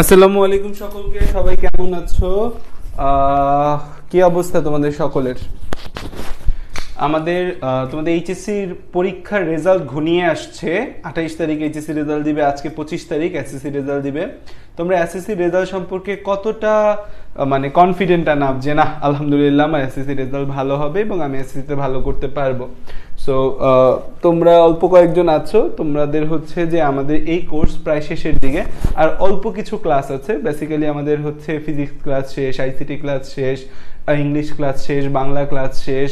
আসসালামু আলাইকুম সকলকে, সবাই কেমন আছো? কি অবস্থা তোমাদের সকলের? আমাদের তোমাদের এইচএসসির পরীক্ষার রেজাল্ট ঘনিয়ে আসছে। 28 তারিখ এইচএসসি রেজাল্ট দিবে, আজকে 25 তারিখ এসএসসি রেজাল্ট দিবে। তোমরা এসএসসি রেজাল্ট সম্পর্কে কতটা মানে কনফিডেন্ট আনাফ যে না আলহামদুলিল্লাহ আমার এসএসসি রেজাল্ট ভালো হবে এবং আমি এসএসসিতে ভালো করতে পারবো? সো তোমরা অল্প কয়েকজন আছো, তোমাদের হচ্ছে যে আমাদের এই কোর্স প্রায় শেষের দিকে, আর অল্প কিছু ক্লাস আছে। বেসিক্যালি আমাদের হচ্ছে ফিজিক্স ক্লাস শেষ, আইসিটি ক্লাস শেষ, ইংলিশ ক্লাস শেষ, বাংলা ক্লাস শেষ,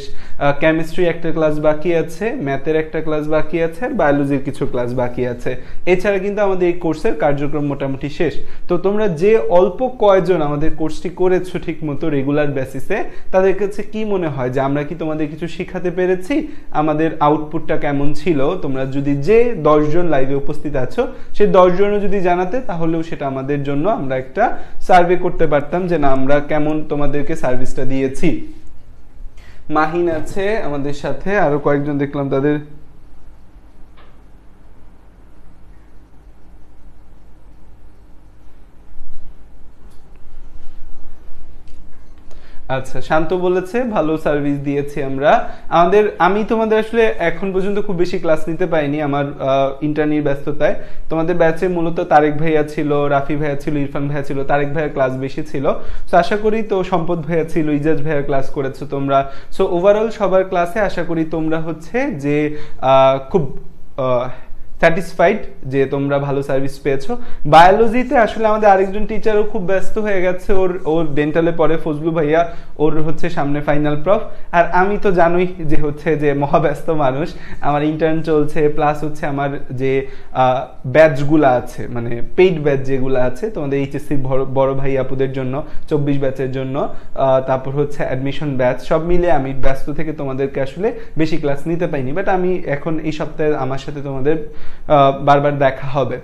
কেমিস্ট্রি একটা ক্লাস বাকি আছে, ম্যাথের একটা ক্লাস বাকি আছে, আর বায়োলজির কিছু ক্লাস বাকি আছে। এছাড়া কিন্তু আমাদের এই কোর্সের কার্যক্রম মোটামুটি শেষ। তো তোমরা যে অল্প কয়জন আমাদের কোর্সটি করেছো ঠিক মতো রেগুলার বেসিসে, তাদের কাছে কি মনে হয় যে আমরা কি তোমাদের কিছু শিখাতে পেরেছি? আমাদের আউটপুটটা কেমন ছিল? তোমরা যদি যে 10 জন লাইভে উপস্থিত আছো সেই 10 জনও যদি জানাতে, তাহলেও সেটা আমাদের জন্য আমরা একটা সার্ভে করতে পারতাম যে না আমরা কেমন তোমাদেরকে সার্ভিসটা দিয়েছি। মাহিন আছে আমাদের সাথে, আরো কয়েকজন দেখলাম তাদের। আচ্ছা, শান্ত বলেছে ভালো সার্ভিস দিয়েছি আমরা। আমি তোমাদের আসলে এখন পর্যন্ত খুব বেশি ক্লাস নিতে পারিনি আমার ইন্টারনির ব্যস্ততায়। তোমাদের ব্যাচে মূলত তারেক ভাইয়া ছিল, রাফি ভাইয়া ছিল, ইরফান ভাইয়া ছিল, তারেক ভাইয়ার ক্লাস বেশি ছিল। সো আশা করি তো সম্পদ ভাইয়া ছিল, ইজাজ ভাইয়ার ক্লাস করেছো তোমরা। সো ওভারঅল সবার ক্লাসে আশা করি তোমরা হচ্ছে যে খুব স্যাটিসফাইড যে তোমরা ভালো সার্ভিস পেয়েছো। বায়োলজিতে আসলে আমাদের আরেকজন টিচারও খুব ব্যস্ত হয়ে গেছে, ওর ডেন্টালে পড়ে ফজলু ভাইয়া, ওর হচ্ছে সামনে ফাইনাল প্রফ। আর আমি তো জানোই যে হচ্ছে যে মহাব্যস্ত মানুষ, আমার ইন্টার্ন চলছে, প্লাস হচ্ছে আমার যে ব্যাচগুলো আছে মানে পেইড ব্যাচ যেগুলো আছে তোমাদের এইচএসসি বড় ভাই আপুদের জন্য 24 ব্যাচের জন্য, তারপর হচ্ছে অ্যাডমিশন ব্যাচ, সব মিলে আমি ব্যস্ত থেকে তোমাদেরকে আসলে বেশি ক্লাস নিতে পাইনি। বাট আমি এখন এই সপ্তাহে আমার সাথে তোমাদের বারবার দেখা হবে।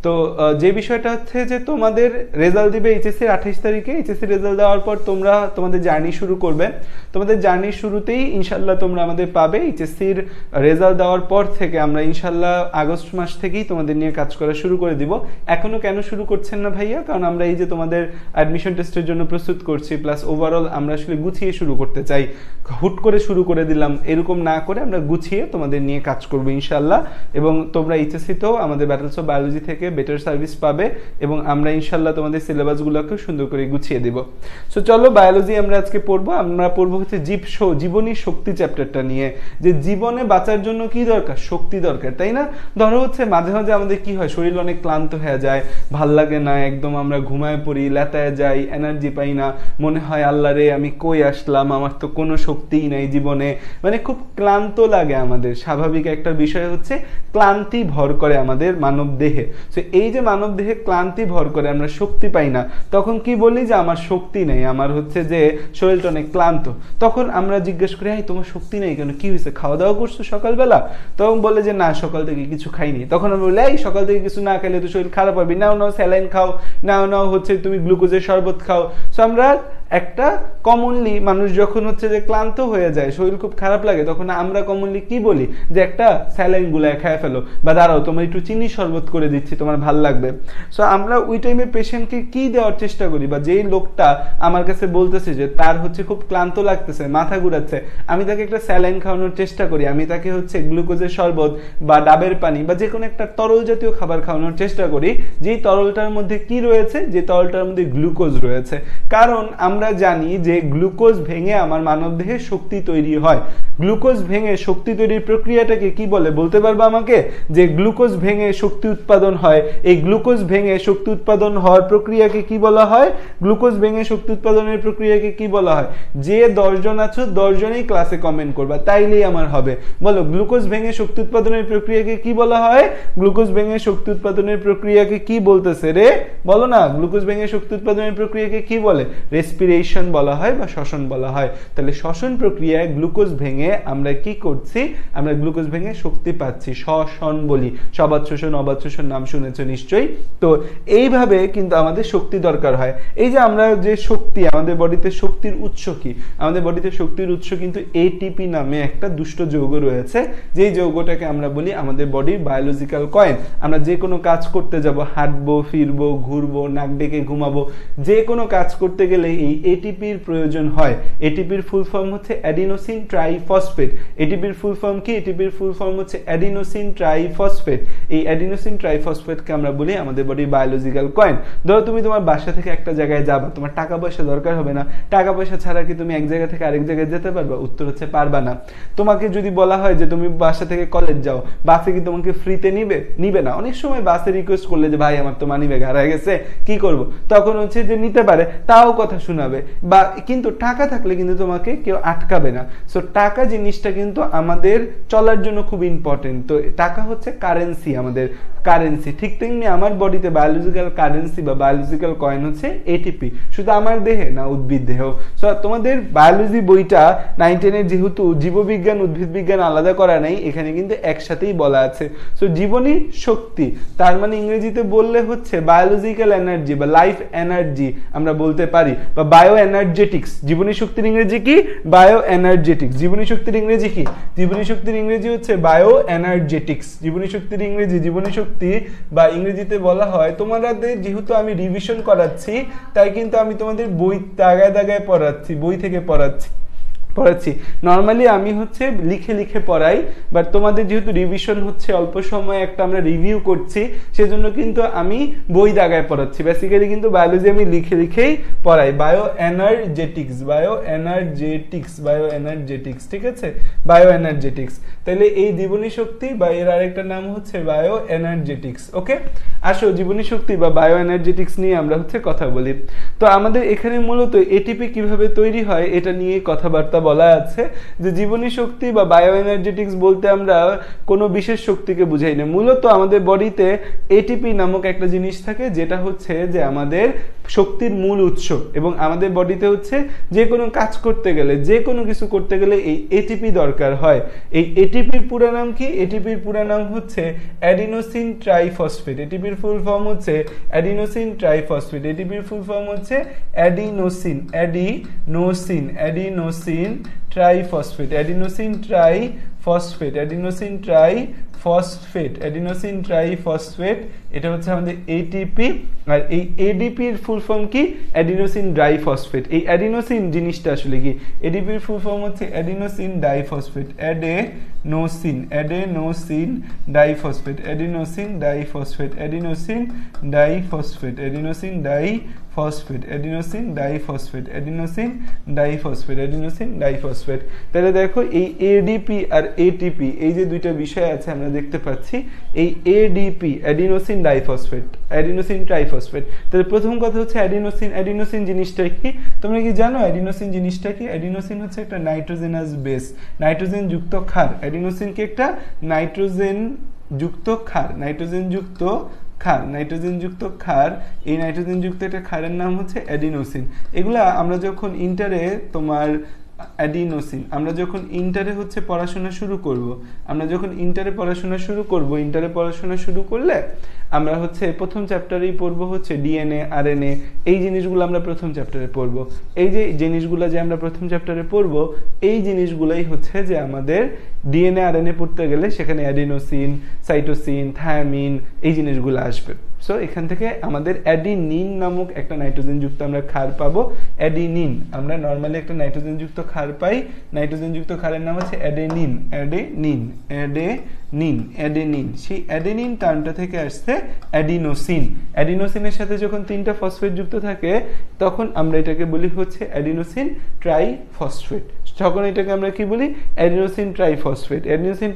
তো যে বিষয়টা হচ্ছে যে তোমাদের রেজাল্ট দিবে এইচএসসির 28 তারিখে। এইচএসসি রেজাল্ট দেওয়ার পর তোমরা তোমাদের জার্নি শুরু করবে। তোমাদের জার্নির শুরুতেই ইনশাল্লাহ তোমরা আমাদের পাবে। এইচএসসির রেজাল্ট দেওয়ার পর থেকে আমরা ইনশাল্লাহ আগস্ট মাস থেকেই তোমাদের নিয়ে কাজ করা শুরু করে দিব। এখনো কেন শুরু করছেন না ভাইয়া? কারণ আমরা এই যে তোমাদের অ্যাডমিশন টেস্টের জন্য প্রস্তুত করছি, প্লাস ওভারঅল আমরা আসলে গুছিয়ে শুরু করতে চাই। হুট করে শুরু করে দিলাম এরকম না করে আমরা গুছিয়ে তোমাদের নিয়ে কাজ করবো ইনশাল্লাহ। এবং তোমরা এইচএসসিতেও আমাদের ব্যাটলস অফ বায়োলজি থেকে বেটার সার্ভিস পাবে এবং আমরা ইনশাল্লাহ তোমাদের সিলেবাসগুলোকে সুন্দর করে গুছিয়ে দেব। সো চলো বায়োলজি আমরা আজকে পড়বো। আমরা পড়বো হচ্ছে জীবনী শক্তি চ্যাপ্টারটা নিয়ে, যে জীবনে বাঁচার জন্য কি দরকার? শক্তি দরকার, তাই না? ধরো হচ্ছে মাঝে মাঝে আমাদের কি হয়, শরীর অনেক ক্লান্ত হয়ে যায়, ভাল লাগে না, একদম আমরা ঘুমায় পড়ি, লেতায় যাই, এনার্জি পাই না, মনে হয় আল্লাহ রে আমি কই আসলাম, আমার তো কোনো শক্তিই নাই জীবনে, মানে খুব ক্লান্ত লাগে আমাদের। স্বাভাবিক একটা বিষয় হচ্ছে ক্লান্তি ভর করে আমাদের মানব দেহে। তো এই যে মানব দেহে ক্লান্তি ভর করে, আমরা শক্তি পাই না, তখন কি বলি যে আমার শক্তি নেই, আমার হচ্ছে যে শরীরটা অনেক ক্লান্ত। তখন আমরা জিজ্ঞেস করি এই তোমার শক্তি নেই কেন, কি হয়েছে, খাওয়া দাওয়া করছো সকালবেলা? তখন বলে যে না সকাল থেকে কিছু খাইনি। তখন আমরা বলি এই সকাল থেকে কিছু না খেলে তো শরীর খারাপ হবে, নাও নাও স্যালাইন খাও, নাও হচ্ছে তুমি গ্লুকোজের শরবত খাও। সো আমরা একটা কমনলি মানুষ যখন হচ্ছে যে ক্লান্ত হয়ে যায়, শরীর খুব খারাপ লাগে, তখন আমরা কমনলি কি বলি যে একটা স্যালাইন গুলায় খেয়ে ফেলো, বা দাঁড়াও তোমার একটু চিনি শরবত করে দিচ্ছি তোমার ভাল লাগবে। সো আমরা ওই টাইমে পেশেন্টকে কি দেওয়ার চেষ্টা করি, বা যেই লোকটা আমার কাছে বলতেছে যে তার হচ্ছে খুব ক্লান্ত লাগতেছে, মাথা ঘুরাচ্ছে, আমি তাকে একটা স্যালাইন খাওয়ানোর চেষ্টা করি, আমি তাকে হচ্ছে গ্লুকোজের শরবত বা ডাবের পানি বা যে কোনো একটা তরল জাতীয় খাবার খাওয়ানোর চেষ্টা করি, যেই তরলটার মধ্যে কি রয়েছে, যে তরলটার মধ্যে গ্লুকোজ রয়েছে। কারণ আমরা জানি যে গ্লুকোজ ভেঙে আমার মানবদেহে শক্তি তৈরি হয়। গ্লুকোজ ভেঙে শক্তি তৈরির প্রক্রিয়াটাকে কি বলে বলতে পারবে আমাকে? যে গ্লুকোজ ভেঙে শক্তি উৎপাদন হয়, এই গ্লুকোজ ভেঙে শক্তি উৎপাদন হওয়ার প্রক্রিয়াকে কি বলা হয়? গ্লুকোজ ভেঙে শক্তি উৎপাদনের প্রক্রিয়াকে কি বলা হয়? যে 10 জন আছো 10 জনই ক্লাসে কমেন্ট করবা, তাইলেই আমার হবে। বলো গ্লুকোজ ভেঙে শক্তি উৎপাদনের প্রক্রিয়াকে কি বলা হয়? গ্লুকোজ ভেঙে শক্তি উৎপাদনের প্রক্রিয়াকে কি বলতেছে রে? বলো না, গ্লুকোজ ভেঙে শক্তি উৎপাদনের প্রক্রিয়াকে কি বলে? রেসপিরেশন বলা হয় বা শ্বসন বলা হয়। তাহলে শ্বসন প্রক্রিয়ায় গ্লুকোজ ভেঙে ভেঙে আমরা কি করছি, আমরা গ্লুকোজ ভেঙে শক্তি পাচ্ছি, শ্বসন বলি, সবাত শোষণ অবাত শোষণ নাম শুনেছো নিশ্চয়ই। তো এইভাবে কিন্তু আমাদের শক্তি দরকার হয়। এই যে আমরা যে শক্তি, আমাদের বডিতে শক্তির উৎস কি, আমাদের বডিতে শক্তির উৎস কিন্তু এটিপি নামে একটা দুষ্ট যৌগ রয়েছে, যেই যৌগটাকে আমরা বলি আমাদের বডির বায়োলজিক্যাল কয়েন। আমরা যে কোনো কাজ করতে যাব, হাঁটবো, ফিরবো, ঘুরবো, নাক ডেকে ঘুমাবো, যে কোনো কাজ করতে গেলে এই এটিপির প্রয়োজন হয়। এটিপির ফুল ফর্ম হচ্ছে অ্যাডিনোসিন ট্রাইফসফেট। এটিপির ফুল ফর্ম কি? এটিপির ফুল ফর্ম হচ্ছে অ্যাডিনোসিন ট্রাইফসফেট। এই অ্যাডিনোসিন ট্রাইফসফেটকে আমরা বলি আমাদের বডির বায়োলজিক্যাল কয়েন। ধরো তুমি তোমার বাসা থেকে একটা জায়গায় যাবা, তোমার টাকা পয়সা দরকার হবে না, টাকা পয়সা ছাড়া কি তুমি এক জায়গা থেকে আরেক জায়গায় যেতে পারবা? উত্তর হচ্ছে পারবা না। তোমাকে যদি বলা হয় যে তুমি বাসা থেকে কলেজ যাও, বাসে কি তোমাকে ফ্রিতে নিবে না। অনেক সময় বাসে রিকোয়েস্ট করলে যে ভাই আমার তো মানিব্যাগ হারায় গেছে, কি করব, তখন হচ্ছে যে নিতে পারে, তাও কথা শোনাবে, বা কিন্তু টাকা থাকলে কিন্তু তোমাকে কেউ আটকাবে না। সো টাকা জিনিসটা কিন্তু আমাদের চলার জন্য খুব ইম্পর্টেন্ট। তো টাকা হচ্ছে কারেন্সি, আমাদের কারেন্সি। ঠিক তেমনি আমার বডিতে বায়োলজিক্যাল কারেন্সি বা বায়োলজিক্যাল কয়েন হচ্ছে এটিপি, শুধু আমার দেহে না, উদ্ভিদ দেহেও। সো তোমাদের বায়োলজি বইটা 9, 10 এর যেহেতু জীববিজ্ঞান উদ্ভিদ বিজ্ঞান আলাদা করা নাই, এখানে কিন্তু একসাথেই বলা আছে। সো জীবনী শক্তি তার মানে ইংরেজিতে বললে হচ্ছে বায়োলজিক্যাল এনার্জি বা লাইফ এনার্জি আমরা বলতে পারি, বা বায়ো এনার্জেটিক্স। জীবনী শক্তির ইংরেজি কি? বায়ো এনার্জেটিক্স। জীবনী শক্তির ইংরেজি কি? জীবনী শক্তির ইংরেজি হচ্ছে বায়ো এনার্জেটিক্স। জীবনী শক্তির ইংরেজি জীবনী শক্তি বা ইংরেজিতে বলা হয়, তোমাদের যেহেতু আমি রিভিশন করাচ্ছি তাই কিন্তু আমি তোমাদের বই দাগায় দাগায় পড়াচ্ছি, বই থেকে পড়াচ্ছি। নর্মালি আমি হচ্ছে লিখে লিখে পড়াই, বাট তোমাদের যেহেতু রিভিশন হচ্ছে, অল্প সময় একটা আমরা রিভিউ করছি, সেজন্য কিন্তু আমি বই দাগায় পড়াচ্ছি। বেসিক্যালি কিন্তু বায়োলজি আমি লিখে লিখেই পড়াই। বায়ো এনার্জেটিক্স, ঠিক আছে, বায়ো এনার্জেটিক্স। তাহলে এই জীবনী শক্তি বা এর আরেকটা নাম হচ্ছে বায়ো এনার্জেটিক্স। ওকে, আসো জীবনী শক্তি বা বায়ো এনার্জেটিক্স নিয়ে আমরা হচ্ছে কথা বলি। তো আমাদের এখানে মূলত এটিপি কিভাবে তৈরি হয় এটা নিয়ে কথাবার্তা বলা আছে। যে জীবনী শক্তি বা বায়ো এনার্জেটিক্স বলতে আমরা কোনো বিশেষ শক্তিকে বুঝাই না। মূলত আমাদের বডিতে এটিপি নামক একটা জিনিস থাকে, যেটা হচ্ছে যে আমাদের শক্তির মূল উৎস, এবং আমাদের বডিতে হচ্ছে যে কোনো কাজ করতে গেলে, যে কোনো কিছু করতে গেলে এই এটিপি দরকার হয়। এই এটিপির পুরো নাম কি? এটিপির পুরো নাম হচ্ছে অ্যাডিনোসিন ট্রাইফসফেট। এটিপির ফুল ফর্ম হচ্ছে অ্যাডিনোসিন ট্রাইফসফেট। এটিপির ফুল ফর্ম হচ্ছে অ্যাডিনোসিন ট্রাইফসফেট। এটা হচ্ছে আমাদের এটিপি। আর এই এডিপির ফুল ফর্ম কি? Adenosine diphosphate. এই অ্যাডিনোসিন জিনিসটা আসলে কি? এডিপির ফুল ফর্ম হচ্ছে অ্যাডিনোসিন ডাইফসফেট। Adenosine diphosphate. তাহলে দেখো এই এডিপি আর এটিপি এই যে দুইটা বিষয় আছে আমরা দেখতে পাচ্ছি। এই এডিপি অ্যাডিনোসিন ট্রাইফসফেট। তাহলে প্রথম কথা হচ্ছে অ্যাডিনোসিন জিনিসটা কি? তোমরা কি জানো অ্যাডিনোসিন জিনিসটা কি? অ্যাডিনোসিন হচ্ছে একটা নাইট্রোজেনাস বেস, নাইট্রোজেন যুক্ত ক্ষার। অ্যাডিনোসিন কি? একটা নাইট্রোজেন যুক্ত ক্ষার। এই নাইট্রোজেন যুক্ত একটা ক্ষারের নাম হচ্ছে অ্যাডিনোসিন। এগুলা আমরা যখন ইন্টারে আমরা যখন ইন্টারে হচ্ছে পড়াশোনা শুরু করব, ইন্টারে পড়াশোনা শুরু করলে আমরা হচ্ছে প্রথম চ্যাপ্টারেই পড়বো হচ্ছে ডিএনএ, আরএনএ, এই জিনিসগুলো আমরা প্রথম চ্যাপ্টারে পড়বো। এই যে জিনিসগুলো যে আমরা প্রথম চ্যাপ্টারে পড়বো, এই জিনিসগুলোই হচ্ছে যে আমাদের ডিএনএ আরএনএ পড়তে গেলে সেখানে অ্যাডিনোসিন, সাইটোসিন, থায়ামিন এই জিনিসগুলো আসবে। সো এখান থেকে আমাদের অ্যাডিনিন নামক একটা নাইট্রোজেন যুক্ত আমরা ক্ষার পাবো। অ্যাডিনিন, আমরা নর্মালি একটা নাইট্রোজেন যুক্ত ক্ষার পাই, নাইট্রোজেন যুক্ত ক্ষারের নাম হচ্ছে অ্যাডেনিন। সেই অ্যাডেনিন টার্মটা থেকে আসছে অ্যাডিনোসিন। অ্যাডিনোসিনের সাথে যখন 3টা ফসফেট যুক্ত থাকে তখন আমরা এটাকে বলি হচ্ছে অ্যাডিনোসিন ট্রাইফসফেট। তখন এটাকে আমরা কি বলি? অ্যাডিনোসিন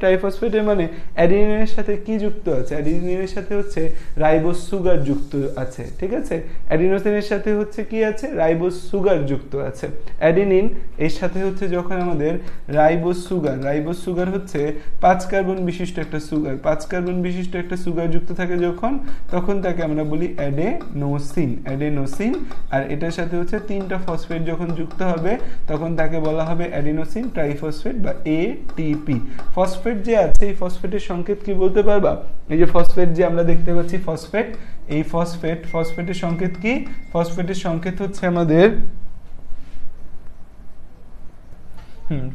ট্রাইফসফেটের মানে অ্যাডিনিনের সাথে কি যুক্ত আছে? অ্যাডিনিনের সাথে হচ্ছে রাইবোজ সুগার যুক্ত আছে। ঠিক আছে, অ্যাডিনোসিনের সাথে হচ্ছে কি আছে? রাইবোজ সুগার যুক্ত আছে। অ্যাডিনিন এর সাথে হচ্ছে যখন আমাদের রাইবোজ সুগার হচ্ছে 5 কার্বন বিশিষ্ট বিশিষ্ট একটা সুগার, 5 কার্বন বিশিষ্ট একটা সুগার যুক্ত থাকে যখন, তখন তাকে আমরা বলি অ্যাডেনোসিন, অ্যাডেনোসিন। আর এটার সাথে হচ্ছে 3টা ফসফেট যখন যুক্ত হবে তখন তাকে বলা হবে অ্যাডিনোসিন ট্রাইফসফেট বা এটিপি। ফসফেট যে আছে এই ফসফেটের সংকেত কি বলতে পারবা? এই যে ফসফেট যে আমরা দেখতে পাচ্ছি ফসফেট, এই ফসফেটের সংকেত কি? ফসফেটের সংকেত হচ্ছে আমাদের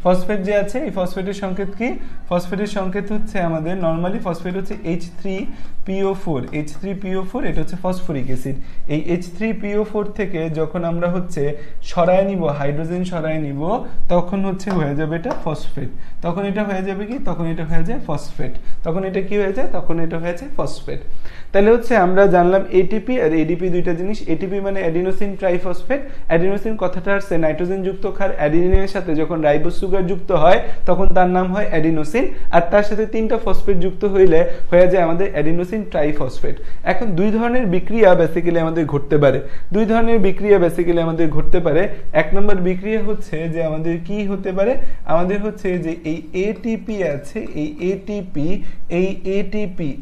ফসফেট যে আছে এই ফসফেটের সংকেত কি? ফসফেটের সংকেত হচ্ছে আমাদের নরমালি ফসফেট হচ্ছে H3PO4, H3PO4 এটা হচ্ছে ফসফরিক অ্যাসিড। এই H3PO4 থেকে যখন আমরা হচ্ছে সরায় নিব, হাইড্রোজেন সরায় নিব, তখন হচ্ছে হয়ে যাবে এটা ফসফেট। তখন এটা হয়ে যাবে কি? তখন এটা হয়ে যায় ফসফেট। তখন এটা কি হয়ে যায়? তখন এটা হয়ে যায় ফসফেট। তাহলে হচ্ছে আমরা জানলাম এটিপি আর এডিপি দুইটা জিনিস। এটিপি মানে অ্যাডিনোসিন ট্রাইফসফেট। অ্যাডিনোসিন কথাটা আসছে নাইট্রোজেন যুক্ত ক্ষার অ্যাডিনিনের সাথে যখন রাইবোজ সুগার যুক্ত হয় তখন তার নাম হয় অ্যাডিনোসিন, আর তার সাথে 3টা ফসফেট যুক্ত হইলে হয়ে যায় আমাদের অ্যাডিনোসিন ট্রাইফসফেট। এখন দুই ধরনের বিক্রিয়া বেসিক্যালি আমাদের ঘটতে পারে। দুই ধরনের বিক্রিয়া বেসিক্যালি আমাদের ঘটতে পারে। এক নম্বর বিক্রিয়া হচ্ছে যে আমাদের কি হতে পারে? আমাদের হচ্ছে যে এই এটিপি আছে, এই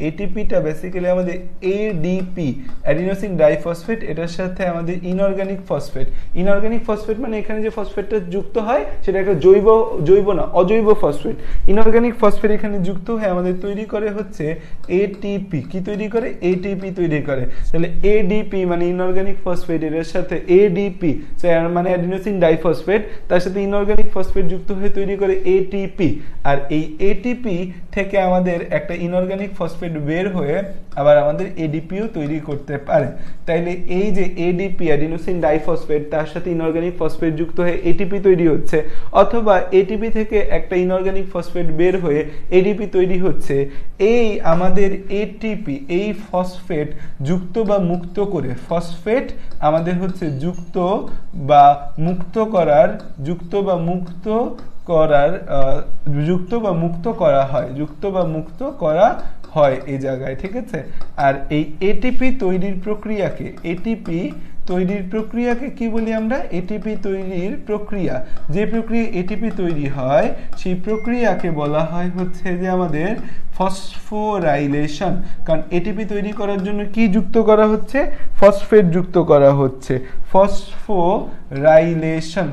এটিপিটা বেসিক্যালি আমাদের এডিপি অ্যাডিনোসিন ডাইফসফেট, এটার সাথে আমাদের ইনঅর্গানিক ফসফেট। ইনঅর্গানিক ফসফেট মানে এখানে যে ফসফেটটা যুক্ত হয় সেটা একটা জৈব না অজৈব ফসফেট। ইনঅর্গানিক ফসফেট এখানে যুক্ত হয়ে আমাদের তৈরি করে হচ্ছে এটিপি। কি তৈরি করে? এটিপি তৈরি করে। তাহলে এডিপি মানে ইনঅর্গানিক ফসফেট, এর সাথে এডিপি মানে অ্যাডিনোসিন ডাইফসফেট, তার সাথে ইনঅর্গানিক ফসফেট যুক্ত হয়ে তৈরি করে এটিপি। আর এই এটিপি থেকে আমাদের একটা ইনঅর্গানিক ফসফেট বের হয়ে আবার আমাদের এডিপিও তৈরি করতে পারে। তাইলে এই যে এডিপি অ্যাডিনোসিন ডাইফসফেট তার সাথে ইনঅর্গানিক ফসফেট যুক্ত হয়ে এটিপি তৈরি হচ্ছে, অথবা এটিপি থেকে একটা ইনঅর্গানিক ফসফেট বের হয়ে এডিপি তৈরি হচ্ছে। এই আমাদের এটিপি এই ফসফেট যুক্ত বা মুক্ত করে, ফসফেট আমাদের হচ্ছে যুক্ত বা মুক্ত করা হয় এই জায়গায়, ঠিক আছে। আর এই এটিপি তৈরির প্রক্রিয়াকে কি বলি আমরা? এটিপি তৈরির প্রক্রিয়া, যে প্রক্রিয়া এটিপি তৈরি হয় সেই প্রক্রিয়াকে বলা হয় হচ্ছে যে আমাদের ফসফোরাইলেশন। কারণ এটিপি তৈরি করার জন্য কি যুক্ত করা হচ্ছে? ফসফেট যুক্ত করা হচ্ছে। ফসফোরাইলেশন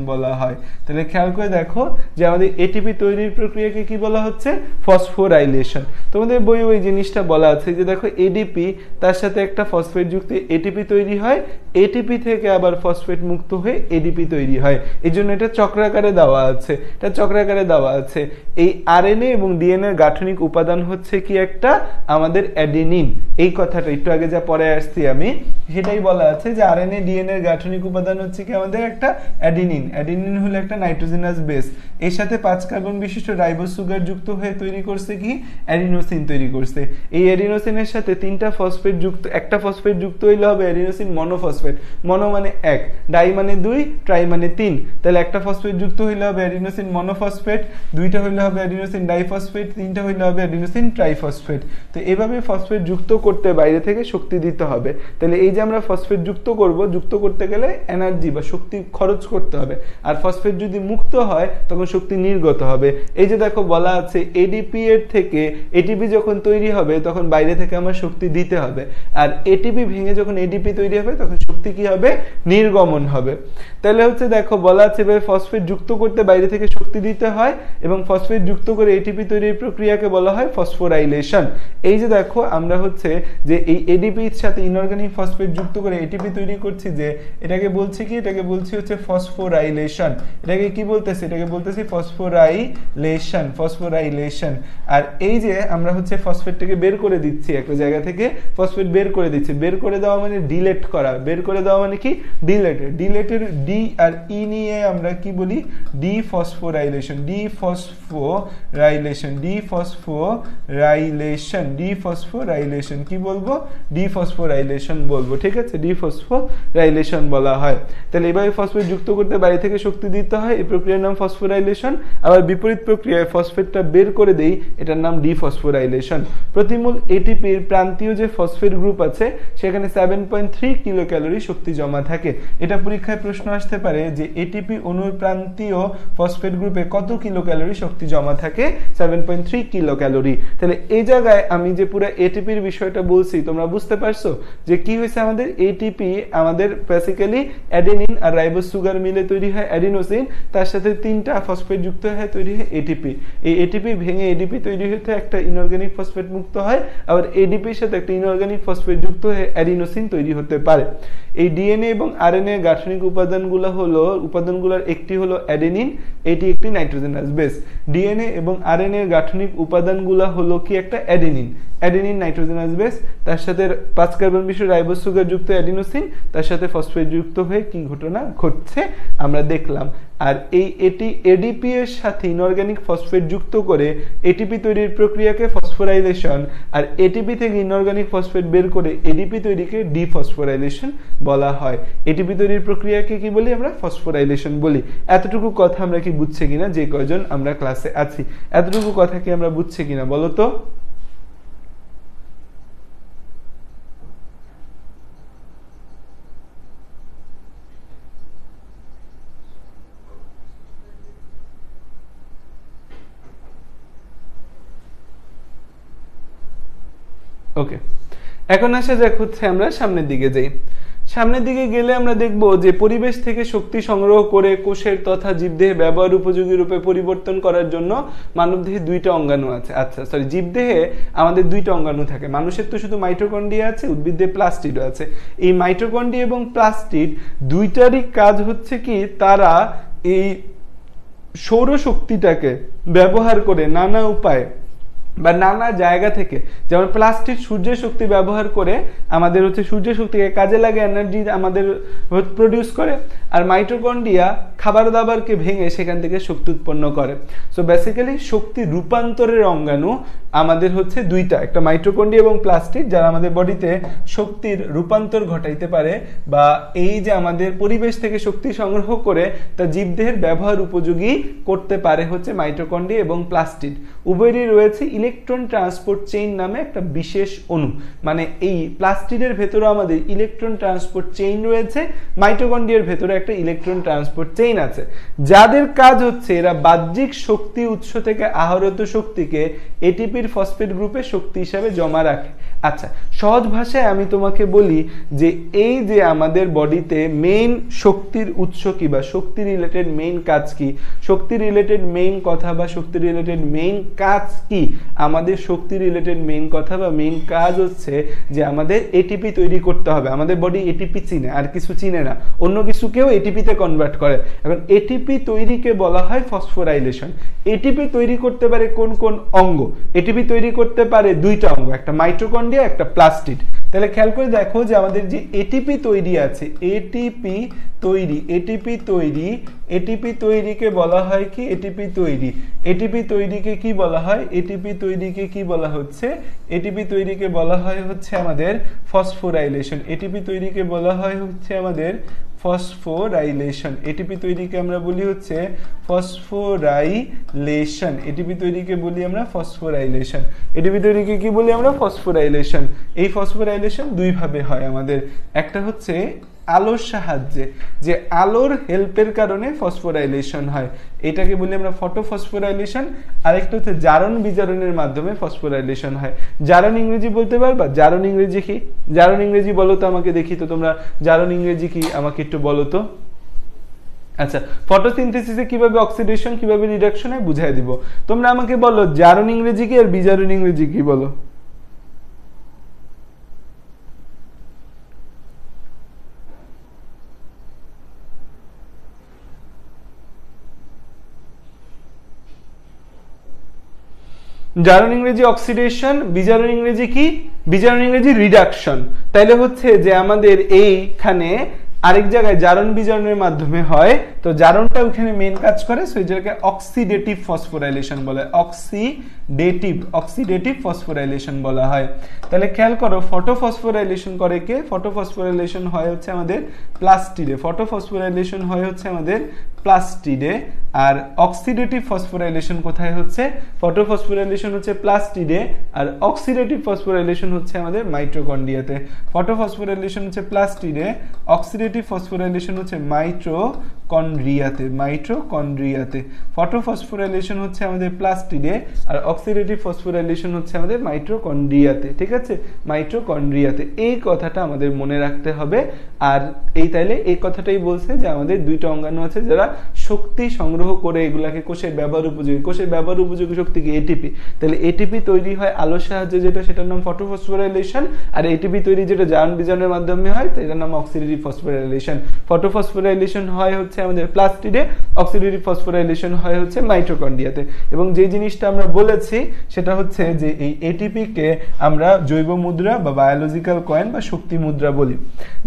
বলা হয়। তাহলে খেয়াল করে দেখো যে আমাদের এটিপি তৈরির প্রক্রিয়াকে কি বলা হচ্ছে? ফসফোরাইলেশন। তোমাদের বইয়ে ওই জিনিসটা বলা আছে যে দেখো এডিপি তার সাথে একটা ফসফেট যুক্ত এটিপি তৈরি হয়, এটিপি থেকে আবার ফসফেট মুক্ত হয়ে এডিপি তৈরি হয়। এই জন্য এটা চক্রাকারে দেওয়া আছে। এই আরএনএ এবং ডিএনএ এর গাঠনিক উপাদান হচ্ছে কি একটা? আমাদের অ্যাডেনিন। এই কথাটা একটু আগে যা পরে আসছি আমি, সেটাই বলা আছে যে আরএনএ ডিএনএ এর গাঠনিক উপাদান হচ্ছে কি আমাদের একটা অ্যাডেনিন। অ্যাডেনিন হলো একটা নাইট্রোজেনাস বেস, এর সাথে 5 কার্বন বিশিষ্ট রাইবোজ সুগার যুক্ত হয়ে তৈরি করছে কি? অ্যাডিনোসিন তৈরি করছে। এই অ্যাডিনোসিনের সাথে 3টা ফসফেট যুক্ত, একটা ফসফেট যুক্ত হইলে হবে অ্যাডিনোসিন মনোফসফেট। মনো মানে 1, ডাই মানে 2, ট্রাই মানে 3। তাহলে একটা ফসফেট যুক্ত হইলে হবে অ্যাডিনোসিন মনোফসফেট, 2টা হইলে হবে অ্যাডিনোসিন ডাইফসফেট, 3টা হইলে হবে অ্যাডিনোসিন ট্রাইফসফেট। তো এভাবে ফসফেট যুক্ত করতে বাইরে থেকে শক্তি দিতে হবে। তাহলে এই যে আমরা ফসফেট যুক্ত করতে গেলে এনার্জি বা শক্তি খরচ করতে হবে। আর ফসফেট যদি মুক্ত হয় তখন শক্তি নির্গত হবে। এই যে দেখো বলা আছে এডিপি এর থেকে এটিপি যখন তৈরি হবে তখন বাইরে থেকে আমার শক্তি দিতে হবে, আর এটিপি ভেঙে যখন এডিপি তৈরি হবে তখন শক্তি কি হবে? নির্গমন হবে। তাহলে হচ্ছে দেখো বলা আছে ফসফেট যুক্ত করতে বাইরে থেকে শক্তি দিতে হয়, এবং ফসফেট যুক্ত করে এটিপি তৈরির প্রক্রিয়াকে বলা হয় ফসফোরাইলেশন। এই যে দেখো আমরা হচ্ছে যে এই এডিপির সাথে ইনঅর্গানিক ফসফেট যুক্ত করে এটিপি তৈরি করছি, যে এটাকে বলছি কি? এটাকে বলছি হচ্ছে ফসফোরাইলেশন। এটাকে কি বলতেছি? এটাকে বলতেছি ফসফোরাইলেশন। আর এই যে আমরা হচ্ছে ফসফেটটাকে বের করে দিচ্ছি একটা জায়গা থেকে, ফসফেট বের করে দিচ্ছি। বের করে দেওয়া মানে ডিলেট করা। বের করে দেওয়া মানে কি? ডিলেটের ডি আর ই নিয়ে আমরা কি বলি? ডিফসফোরাইলেশন কি বলবো? ডিফসফোরাইলেশন বলবো, ঠিক আছে? ডিফসফোরাইলেশন বলা হয়। তাহলে এভাবে ফসফেট যুক্ত করতে বাইরে থেকে শক্তি দিতে হয়, এই প্রক্রিয়ার নাম ফসফোরাইলেশন। আবার বিপরীত প্রক্রিয়ায় ফসফেটটা বের করে দেই, এটার নাম ডিফসফোরাইলেশন। প্রতিমূল এটিপির প্রান্তীয় যে ফসফেট গ্রুপ আছে সেখানে 7.3 কিলো ক্যালোরি শক্তি জমা থাকে। এটা পরীক্ষায় প্রশ্ন আসতে পারে যে এটিপি অণুর প্রান্তীয় ফসফেট গ্রুপে কত কিলো ক্যালোরি শক্তি জমা থাকে, 7.3 কিলো ক্যালোরি। তাহলে এই জায়গায় আমি যে পুরো এটিপির বিষয়টা বলছি তোমরা বুঝতে পারছো যে কি হয়েছে, আমাদের এটিপি আমাদের বেসিক্যালি অ্যাডেনিন আর রাইবোজ সুগার মিলে তৈরি হয় অ্যাডিনোসিন, তার সাথে 3টা ফসফেট যুক্ত হয় তৈরি হয় এটিপি। এই এটিপি ভেঙে এডিপি তৈরি হতে একটা ইনঅর্গানিক ফসফেট মুক্ত হয়, আবার এডিপির সাথে একটা ইনঅর্গানিক ফসফেট যুক্ত হয়ে অ্যাডিনোসিন তৈরি হতে পারে। এই ডিএনএ এবং আরএনএ গাঠনিক উপাদানগুলোর একটি হলো অ্যাডেনিন, এটি একটি নাইট্রোজেনাস বেস। ডিএনএ এবং আরএনএ গাঠনিক উপাদানগুলো হলো কি একটা অ্যাডেনিন নাইট্রোজেনাস বেস, তার সাথে 5 কার্বন বিশিষ্ট রাইবোজ সুগার যুক্ত অ্যাডিনোসিন, তার সাথে ফসফেট যুক্ত হয়ে কি ঘটনা ঘটছে আমরা দেখলাম। আর এই এডিপি এর সাথে ইনঅর্গানিক ফসফেট যুক্ত করে এটিপি তৈরির প্রক্রিয়াকে ফসফোরাইলেশন, আর এটিপি থেকে ইনঅর্গানিক ফসফেট বের করে এডিপি তৈরিকে ডিফসফোরাইলেশন বলা হয়। এটিপি তৈরির প্রক্রিয়াকে কি বলি আমরা? ফসফোরাইলেশন বলি। এতটুকু কথা আমরা কি বুঝছে কিনা, যে কয়জন আমরা ক্লাসে আছি এতটুকু কথা কি আমরা বুঝছে কিনা বলো তো? ওকে, এখন আসা যাক হচ্ছে আমরা সামনের দিকে যাই। সামনের দিকে গেলে আমরা দেখব যে পরিবেশ থেকে শক্তি সংগ্রহ করে কোষের তথা জীবদেহে ব্যবহার উপযোগী রূপে পরিবর্তন করার জন্য মানবদেহে 2টা অঙ্গাণু আছে। আচ্ছা সরি, জীবদেহে আমাদের 2টা অঙ্গাণু থাকে। মানুষের তো শুধু মাইটোকন্ড্রিয়া আছে, উদ্ভিদে প্লাস্টিডও আছে। এই মাইটোকন্ড্রিয়া এবং প্লাস্টিড দুইটারই কাজ হচ্ছে কি, তারা এই সৌরশক্তিটাকে ব্যবহার করে নানা উপায়ে বা নানা জায়গা থেকে, যেমন প্লাস্টিক সূর্যের শক্তি ব্যবহার করে আমাদের হচ্ছে সূর্যের শক্তিকে কাজে লাগে এনার্জি আমাদের প্রডিউস করে, আর মাইটোকন্ড্রিয়া খাবার দাবারকে ভেঙে সেখান থেকে শক্তি উৎপন্ন করে। সো বেসিক্যালি শক্তি রূপান্তরের অঙ্গাণু আমাদের হচ্ছে 2টা, একটা মাইটোকন্ড্রিয়া এবং প্লাস্টিক, যারা আমাদের বডিতে শক্তির রূপান্তর ঘটাইতে পারে বা এই যে আমাদের পরিবেশ থেকে শক্তি সংগ্রহ করে তা জীবদেহের ব্যবহার উপযোগী করতে পারে হচ্ছে মাইটোকন্ড্রিয়া এবং প্লাস্টিড। উভয়েরই রয়েছে ইলেকট্রন ট্রান্সপোর্ট চেইন নামে একটা বিশেষ অণু, মানে এই প্লাস্টিডের ভেতরে আমাদের ইলেকট্রন ট্রান্সপোর্ট চেইন রয়েছে, মাইটোকন্ড্রিয়ার ভেতরে একটা ইলেকট্রন ট্রান্সপোর্ট চেইন আছে, যাদের কাজ হচ্ছে এরা বাহ্যিক শক্তি উৎস থেকে আহরিত শক্তিকে এটিপির ফসফেট গ্রুপে শক্তি হিসাবে জমা রাখে। আচ্ছা সহজ ভাষায় আমি তোমাকে বলি যে এই যে আমাদের বডিতে মেইন শক্তির উৎস কি বা শক্তি রিলেটেড মেইন কাজ কি, শক্তি রিলেটেড মেইন কথা বা শক্তি রিলেটেড মেইন কাজ কি, আমাদের শক্তি রিলেটেড মেইন কথা বা মেইন কাজ হচ্ছে যে আমাদের এটিপি তৈরি করতে হবে। আমাদের বডি এটিপি চিনে, আর কিছু চিনে না, অন্য কিছুকেও এটিপিতে কনভার্ট করে। এখন এটিপি তৈরিকে বলা হয় ফসফোরাইলেশন। এটিপি তৈরি করতে পারে কোন কোন অঙ্গ? এটিপি তৈরি করতে পারে 2টা অঙ্গ, একটা মাইটোকন্ড্রিয়া একটা প্লাস্টিড। তাহলে খেয়াল করে দেখো যে আমাদের যে এটিপি তৈরি আছে, এটিপি তৈরিকে বলা হয় কি? এটিপি তৈরি। এটিপি তৈরিকে কি বলা হয়? এটিপি তৈরিকে কি বলা হচ্ছে? এটিপি তৈরিকে বলা হয় হচ্ছে আমাদের ফসফোরাইলেশন। এটিপি তৈরিকে বলা হয় হচ্ছে আমাদের ফসফোরাইলেশন। এটিপি তৈরিকে আমরা বলি হচ্ছে ফসফোরাইলেশন। এটিপি তৈরিকে বলি আমরা ফসফোরাইলেশন। এটিপি তৈরিকে কি বলি আমরা? ফসফোরাইলেশন। এই ফসফোরাইলেশন 2 ভাবে হয় আমাদের। একটা হচ্ছে আলোর সাহায্যে, যে আলোর হেল্পের কারণে ফসফোরাইলেশন হয়, এটাকে বলি আমরা ফটোফসফোরাইলেশন। আরেকটা হচ্ছে জারণ বিজারণের মাধ্যমে ফসফোরাইলেশন হয়। জারণ ইংরেজি বলতে পারবা? জারণ ইংরেজি কি? জারণ ইংরেজি বলো তো আমাকে দেখি তো, তোমরা জারণ ইংরেজি কি আমাকে একটু বলো তো। আচ্ছা, ফটোসিনথেসিসে কিভাবে অক্সিডেশন কিভাবে রিডাকশন হয় বুঝাই দিব। তোমরা আমাকে বলো জারণ ইংরেজি কি আর বিজারণ ইংরেজি কি বলো। জারণ ইংরেজি অক্সিডেশন, বিজারণ ইংরেজি কি? বিজারণ ইংরেজি রিডাকশন। তাইলে হচ্ছে যে আমাদের এইখানে আরেক জায়গায় জারণ বিজারণের মাধ্যমে হয়, তো জারণটা ওখানে মেইন কাজ করে, সো এটাকে অক্সিডেটিভ ফসফোরাইলেশন বলে। অক্সিডেটিভ অক্সিডেটিভ ফসফোরাইলেশন বলা হয়। তাহলে খেয়াল করো ফটোফসফোরাইলেশন করে কে? ফটোফসফোরাইলেশন হয় হচ্ছে আমাদের প্লাস্টিডে, ফটোফসফোরাইলেশন হয় হচ্ছে আমাদের প্লাস্টিডে। আর অক্সিডেটিভ ফসফোরাইলেশন কোথায় হচ্ছে? ফটোফসফোরাইলেশন হচ্ছে প্লাস্টিডে, আর অক্সিডেটিভ ফসফোরাইলেশন হচ্ছে আমাদের মাইটোকন্ড্রিয়াতে। ফটোফসফোরাইলেশন হচ্ছে প্লাস্টিডে, অক্সিডেটিভ ফসফোরাইলেশন হচ্ছে মাইটোকন্ড্রিয়াতে। ফটোফসফোরাইলেশন হচ্ছে আমাদের প্লাস্টিডে, আর অক্সিডেটিভ ফসফোরাইলেশন হচ্ছে আমাদের মাইটোকন্ড্রিয়াতে। ঠিক আছে, মাইটোকন্ড্রিয়াতে। এই কথাটা আমাদের মনে রাখতে হবে। আর তাইলে এই কথাটাই বলছে যে আমাদের দুইটা অঙ্গাণু আছে যারা শক্তি সংগ্রহ করে এগুলাকে কোষের ব্যবহার উপযোগী শক্তি কি? এটিপি। তাহলে এটিপি তৈরি হয় আলোর সাহায্যে, যেটা সেটার নাম ফটোফসফোরাইলেশন। আর এটিপি তৈরি যেটা জারণ বিজারণের মাধ্যমে হয়, এটার নাম অক্সিডেটিভ ফসফোরাইলেশন। ফটোফসফোরাইলেশন হয় হচ্ছে আমাদের প্লাস্টিডে, অক্সিডেটিভ ফসফোরাইলেশন হয় হচ্ছে মাইটোকন্ড্রিয়াতে। এবং যে জিনিসটা আমরা বলেছি সেটা হচ্ছে যে এই এটিপি কে আমরা জৈব মুদ্রা বা বায়োলজিক্যাল কয়েন বা শক্তি মুদ্রা বলি।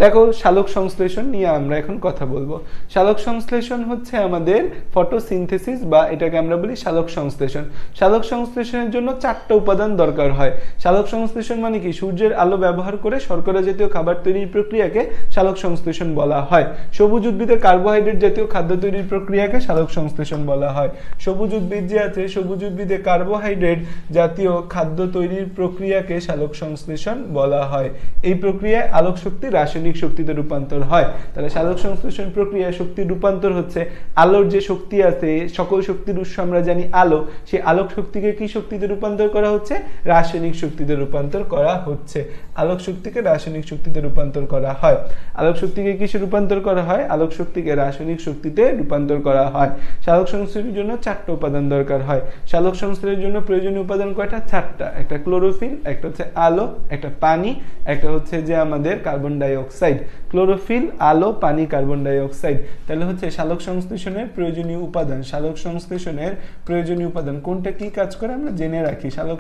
দেখো সালোক সংশ্লেষণ নিয়ে আমরা এখন কথা বলবো। সালোক সংশ্লেষণ হচ্ছে আমাদের ফটোসিনথেসিস, বা এটাকে আমরা বলি সালোক সংশ্লেষণ। সালোক সংশ্লেষণের জন্য 4টা উপাদান দরকার হয়। সালোক সংশ্লেষণ মানে কি? সূর্যের আলো ব্যবহার করে শর্করা জাতীয় খাবার তৈরির প্রক্রিয়াকে সালোক সংশ্লেষণ বলা হয়। সবুজ উদ্ভিদের কার্বোহাইড্রেট জাতীয় খাদ্য তৈরির প্রক্রিয়াকে সালোক সংশ্লেষণ বলা হয়। সবুজ উদ্ভিদ যে আছে, সবুজ উদ্ভিদে কার্বোহাইড্রেট জাতীয় খাদ্য তৈরির প্রক্রিয়াকে সালোক সংশ্লেষণ বলা হয়। এই প্রক্রিয়ায় আলোক শক্তি রাসায়নিক শক্তিতে রূপান্তর হয়। তাহলে সালোক সংশ্লেষণ প্রক্রিয়ায় শক্তির রূপান্তর হচ্ছে আলোর যে শক্তি আছে, সকল শক্তির উৎস আমরা জানি আলো, সেই আলোক শক্তিকে কি শক্তিতে রূপান্তর করা হচ্ছে? রাসায়নিক শক্তিতে রূপান্তর করা হচ্ছে। আলোক শক্তিকে রাসায়নিক শক্তিতে রূপান্তর করা হয়। আলোক শক্তিকে কিসে রূপান্তর করা হয়? আলোক শক্তিকে রাসায়নিক শক্তিতে রূপান্তর করা হয়। সালোক সংশ্লেষণের জন্য 4টা উপাদান দরকার হয়। সালোক সংশ্লেষণের জন্য প্রয়োজনীয় উপাদান কয়টা? 4টা। একটা ক্লোরোফিল, একটা হচ্ছে আলো, একটা পানি, একটা হচ্ছে যে আমাদের কার্বন ডাই অক্সাইড। ক্লোরোফিল, আলো, পানি, কার্বন ডাই অক্সাইড। তাহলে হচ্ছে সালোক সংশ্লেষণের প্রয়োজনীয় উপাদান। সালোক সংশ্লেষণের প্রয়োজনীয় উপাদান কোনটা কি কাজ করে আমরা জেনে রাখি। সালোক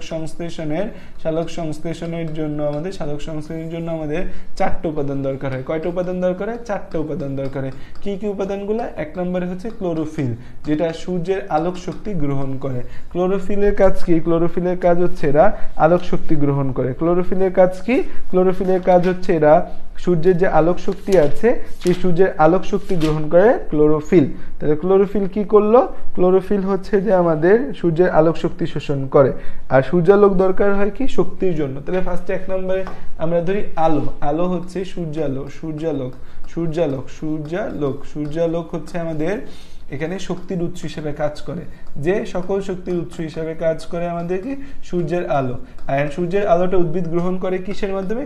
সংশ্লেষণের জন্য আমাদের 4টা উপাদান দরকার হয়। কয়টা উপাদান দরকার হয়? 4টা উপাদান দরকার হয়। কি কি উপাদানগুলো? 1 নম্বরে হচ্ছে ক্লোরোফিল, যেটা সূর্যের আলোক শক্তি গ্রহণ করে। ক্লোরোফিলের কাজ কি? ক্লোরোফিলের কাজ হচ্ছে এরা আলোক শক্তি গ্রহণ করে। ক্লোরোফিলের কাজ কি? ক্লোরোফিলের কাজ হচ্ছে এরা সূর্যের যে আলোক শক্তি আছে সেই সূর্যের আলোক শক্তি গ্রহণ করে ক্লোরোফিল। তাহলে ক্লোরোফিল কি করলো? ক্লোরোফিল হচ্ছে যে আমাদের সূর্যের আলোক শক্তি শোষণ করে। আর সূর্যালোক দরকার হয় কি? শক্তির জন্য। তাহলে ফার্স্টে 1 নম্বরে আমরা ধরি আলো। আলো হচ্ছে সূর্যালোক হচ্ছে আমাদের এখানে শক্তির উৎস হিসেবে কাজ করে। যে সকল শক্তির উৎস হিসেবে কাজ করে আমাদের কি? সূর্যের আলো। আর সূর্যের আলোটা উদ্ভিদ গ্রহণ করে কিসের মাধ্যমে?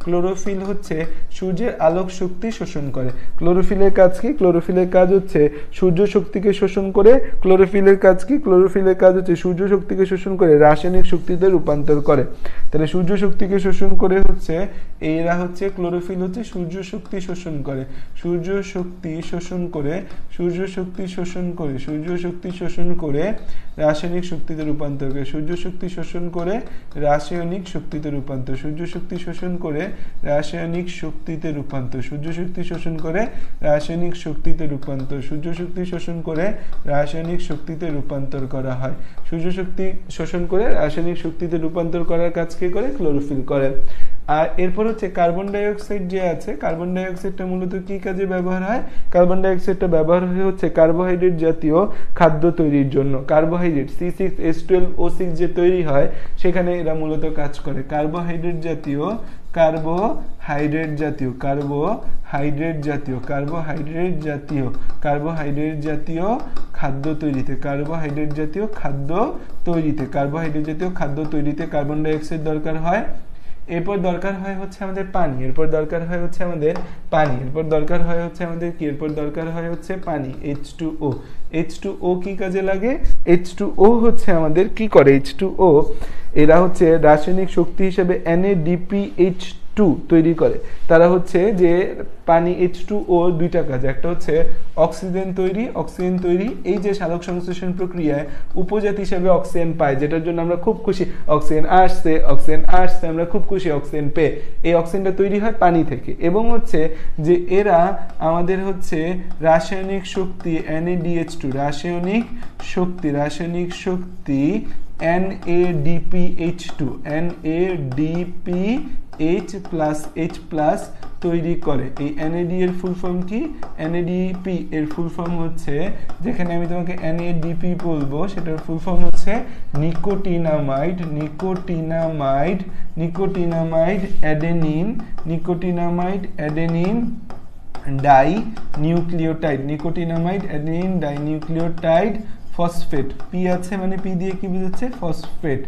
ক্লোরোফিল হচ্ছে সূর্যের আলোক শক্তি শোষণ করে। ক্লোরোফিলের কাজ কি? ক্লোরোফিলের কাজ হচ্ছে সূর্য শক্তিকে শোষণ করে। ক্লোরোফিলের কাজ কি? ক্লোরোফিলের কাজ হচ্ছে সূর্য শক্তিকে শোষণ করে রাসায়নিক শক্তিতে রূপান্তর করে। তাহলে সূর্য শক্তিকে শোষণ করে হচ্ছে এরা হচ্ছে ক্লোরোফিল হচ্ছে সূর্য শক্তি শোষণ করে রাসায়নিক শক্তিতে রূপান্তর করে। সূর্য শক্তি শোষণ করে রাসায়নিক শক্তিতে রূপান্তর। সূর্য শক্তি শোষণ করে রাসায়নিক শক্তিতে রূপান্তর। সূর্য শক্তি শোষণ করে রাসায়নিক শক্তিতে রূপান্তর। সূর্য শক্তি শোষণ করে রাসায়নিক শক্তিতে রূপান্তর করা হয়। সূর্য শক্তি শোষণ করে রাসায়নিক শক্তিতে রূপান্তর করার কাজ কে করে? ক্লোরোফিল করে। আর এরপর হচ্ছে কার্বন ডাই অক্সাইড যে আছে, কার্বন ডাই অক্সাইডটা মূলত কি কাজে ব্যবহার হয়? কার্বন ডাই অক্সাইডটা ব্যবহার হয় হচ্ছে কার্বোহাইড্রেট জাতীয় খাদ্য তৈরির জন্য। কার্বোহাইড্রেট C6H12O6 যে তৈরি হয় সেখানে এরা মূলত কাজ করে। কার্বোহাইড্রেট জাতীয় খাদ্য তৈরিতে কার্বন ডাই অক্সাইড দরকার হয়। এরপর দরকার হয় হচ্ছে আমাদের পানি। এরপর দরকার হয় হচ্ছে পানি, H2O কি কাজে লাগে? H2O হচ্ছে আমাদের কি করে? H2O এরা হচ্ছে রাসায়নিক শক্তি হিসেবে NADPH2 H2 তৈরি করে। তারা হচ্ছে যে পানি H2O দুইটা কাজ, একটা হচ্ছে অক্সিজেন তৈরি, এই যে সালোক সংশ্লেষণ প্রক্রিয়ায় উপজাত হিসেবে অক্সিজেন পায়, যেটার জন্য আমরা খুব খুশি, অক্সিজেন আসছে, আমরা খুব খুশি অক্সিজেন পেয়ে। এই অক্সিজেনটা তৈরি হয় পানি থেকে, এবং হচ্ছে যে এরা আমাদের হচ্ছে রাসায়নিক শক্তি NADH2, রাসায়নিক শক্তি NADPH+ তৈরি করে। এই NAD এর ফুল ফর্ম কি? NADP এর ফুল ফর্ম হচ্ছে, যেখানে আমি তোমাকে NADP বলবো সেটার ফুল ফর্ম হচ্ছে nicotinamide adenine dinucleotide phosphate. P আছে মানে পি দিয়ে কি বোঝাচ্ছে? ফসফেট।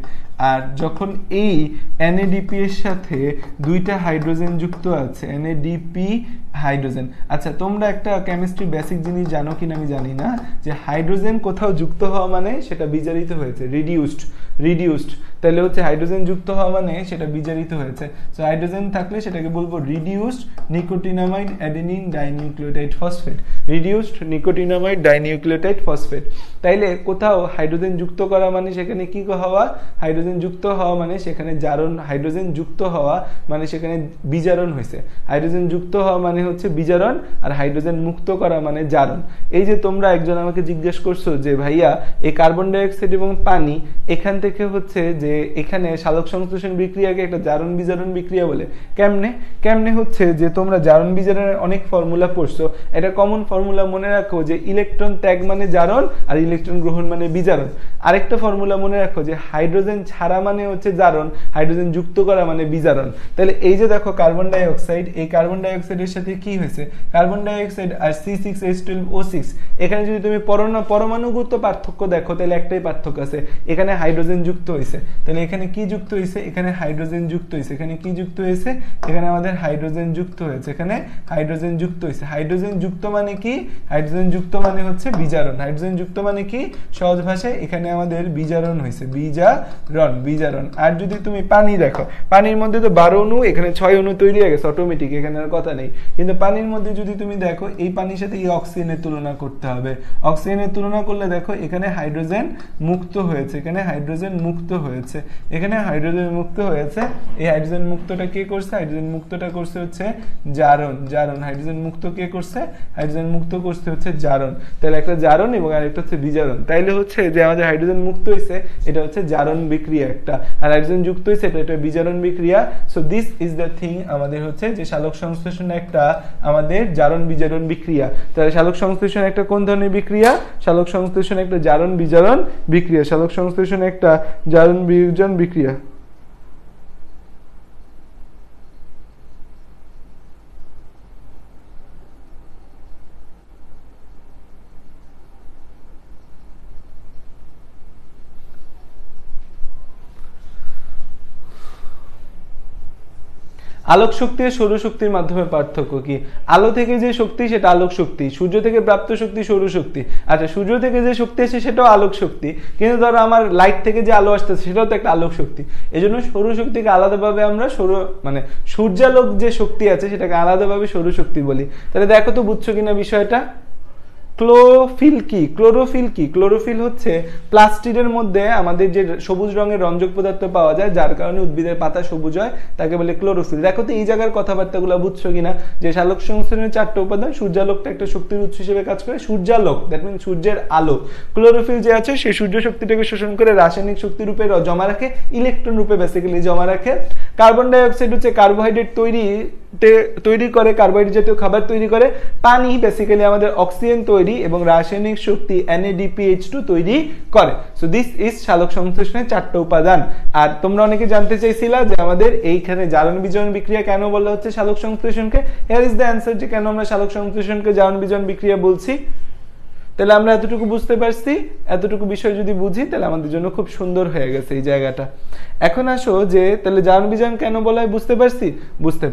আর যখন এই NADP এর সাথে দুইটা হাইড্রোজেন যুক্ত আছে, NADP হাইড্রোজেন। আচ্ছা, তোমরা একটা কেমিস্ট্রি বেসিক জিনিস জানো কিনা আমি জানি না, যে হাইড্রোজেন কোথাও যুক্ত হওয়া মানে সেটা বিজারিত হয়েছে, রিডিউসড। তাহলে হচ্ছে হাইড্রোজেন যুক্ত হওয়া মানে সেটা বিজারিত হয়েছে। সো হাইড্রোজেন থাকলে সেটাকে বলবো reduced nicotinamide adenine dinucleotide phosphate. তাইলে কোথাও হাইড্রোজেন যুক্ত করা মানে সেখানে কি হওয়া? হাইড্রোজেন যুক্ত হওয়া মানে সেখানে জারণ, হাইড্রোজেন যুক্ত হওয়া মানে সেখানে বিজারণ হয়েছে। হাইড্রোজেন যুক্ত হওয়া মানে হচ্ছে বিজারণ, আর হাইড্রোজেন মুক্ত করা মানে জারণ। এই যে তোমরা একজন আমাকে জিজ্ঞেস করছো যে ভাইয়া এই কার্বন ডাইঅক্সাইড এবং পানি, এখান থেকে হচ্ছে যে এখানে সালোক সংশ্লেষণ বিক্রিয়াকে একটা জারণ বিজারণ বিক্রিয়া বলে। কেমনে হচ্ছে যে তোমরা জারণ বিজারণের অনেক ফর্মুলা পড়ছো, এটা কমন ফর্মুলা মনে রাখো যে ইলেকট্রন ত্যাগ মানে জারণ আর ইলেকট্রন গ্রহণ মানে বিজারণ। আরেকটা ফর্মুলা মনে রাখো যে হাইড্রোজেন ছাড়া মানে হচ্ছে জারণ, হাইড্রোজেন যুক্ত করা মানে বিজারণ। তাহলে এই যে দেখো কার্বন ডাইঅক্সাইড, এই কার্বন ডাইঅক্সাইডের সাথে কি হয়েছে? কার্বন ডাইঅক্সাইড আর C6H12O6। এখানে যদি তুমি পরমাণুগত পার্থক্য দেখো তাহলে একটাই পার্থক্য আছে, এখানে হাইড্রোজেন যুক্ত হয়েছে। তাহলে এখানে কি যুক্ত হয়েছে? এখানে হাইড্রোজেন যুক্ত হয়েছে। এখানে কি যুক্ত হয়েছে? এখানে আমাদের হাইড্রোজেন যুক্ত হয়েছে। এখানে হাইড্রোজেন যুক্ত হয়েছে। হাইড্রোজেন যুক্ত মানে কি? হাইড্রোজেন যুক্ত মানে হচ্ছে বিজারণ। হাইড্রোজেন যুক্ত মানে কি? সহজ ভাষায় এখানে আমাদের বিজারণ হয়েছে, বিজারণ। আর যদি তুমি পানি দেখো, পানির মধ্যে তো 12 অণু, এখানে 6 অণু তৈরি হয়ে গেছে অটোমেটিক, এখানে আর কথা নেই। কিন্তু পানির মধ্যে যদি তুমি দেখো, এই পানির সাথে এই অক্সিজেনের তুলনা করতে হবে। অক্সিজেনের তুলনা করলে দেখো এখানে হাইড্রোজেন মুক্ত হয়েছে, এখানে হাইড্রোজেন মুক্ত হয়েছে। এই হাইড্রোজেন মুক্তটা কে করছে? হাইড্রোজেন মুক্তটা করছে হচ্ছে জারণ। হাইড্রোজেন মুক্ত কে করছে? হাইড্রোজেন মুক্ত করছে হচ্ছে জারণ। তাহলে একটা জারণ এবং আরেকটা হচ্ছে বিজারণ। তাইলে হচ্ছে যে আমাদের হাইড্রোজেন মুক্ত হয়েছে এটা হচ্ছে জারণ বিক্রিয়া একটা, আর হাইড্রোজেন যুক্ত হয়েছে এটা বিজারণ বিক্রিয়া। So this is the thing আমাদের হচ্ছে যে সালোক সংশ্লেষণ একটা আমাদের জারণ বিজারণ বিক্রিয়া। তাহলে সালোক সংশ্লেষণ একটা কোন ধরনের বিক্রিয়া? সালোক সংশ্লেষণ একটা জারণ বিজারণ বিক্রিয়া। সালোক সংশ্লেষণ একটা জারণ বিজারণ বিক্রিয়া। আলোক শক্তি আর সৌরশক্তির মাধ্যমে পার্থক্য কি? আলো থেকে যে শক্তি সেটা আলোক শক্তি, সূর্য থেকে প্রাপ্ত শক্তি সৌরশক্তি। আচ্ছা, সূর্য থেকে যে শক্তি আসে সেটাও আলোক শক্তি, কিন্তু ধরো আমার লাইট থেকে যে আলো আসতেছে সেটাও তো একটা আলোক শক্তি। এই জন্য সৌরশক্তিকে আলাদাভাবে আমরা সূর্যালোক যে শক্তি আছে সেটাকে আলাদাভাবে সৌরশক্তি বলি। তাহলে দেখো তো বুঝছো কিনা বিষয়টা। ক্লোরোফিল হচ্ছে প্লাস্টিডের মধ্যে আমাদের যে সবুজ রঙের রঞ্জক পদার্থ পাওয়া যায়, যার কারণে উদ্ভিদের পাতা সবুজ হয়, তাকে বলে ক্লোরোফিল। দেখো তো এই জায়গার কথাবার্তাগুলো বুঝছো কিনা, যে সালোক সংশ্লেষণের 4টা উপাদান, সূর্যালোকটা একটা শক্তির উৎস হিসেবে কাজ করে, সূর্যালোক দ্যাট মিন সূর্যের আলো। ক্লোরোফিল যে আছে সেই সূর্য শক্তিটাকে শোষণ করে রাসায়নিক শক্তি রূপে জমা রাখে, ইলেকট্রন রূপে বেসিক্যালি জমা রাখে। কার্বন ডাইঅক্সাইড হচ্ছে কার্বোহাইড্রেট তৈরি করে, কার্বোহাইড্রেট জাতীয় খাবার তৈরি করে। পানি বেসিক্যালি আমাদের অক্সিজেন তৈরি এবং রাসায়নিক শক্তি NADPH2 তৈরি করে। সো দিস ইজ সালোক সংশ্লেষণের 4টা উপাদান। আর তোমরা অনেকে জানতে চাইছিলা যে আমাদের এইখানে জারণ বিজারণ বিক্রিয়া কেন বলা হচ্ছে সালোক সংশ্লেষণকে। হিয়ার ইজ দ্য অ্যান্সার, যে কেন আমরা সালোক সংশ্লেষণকে জারণ বিজারণ বিক্রিয়া বলছি। তাহলে আমরা এতটুকু বুঝতে পারছি, এতটুকু বিষয় যদি বুঝি তাহলে আমাদের জন্য খুব সুন্দর হয়ে গেছে এই জায়গাটা। এখন আসো যে তাহলে জারণ বিজারণ কেন বলা হয় বুঝতে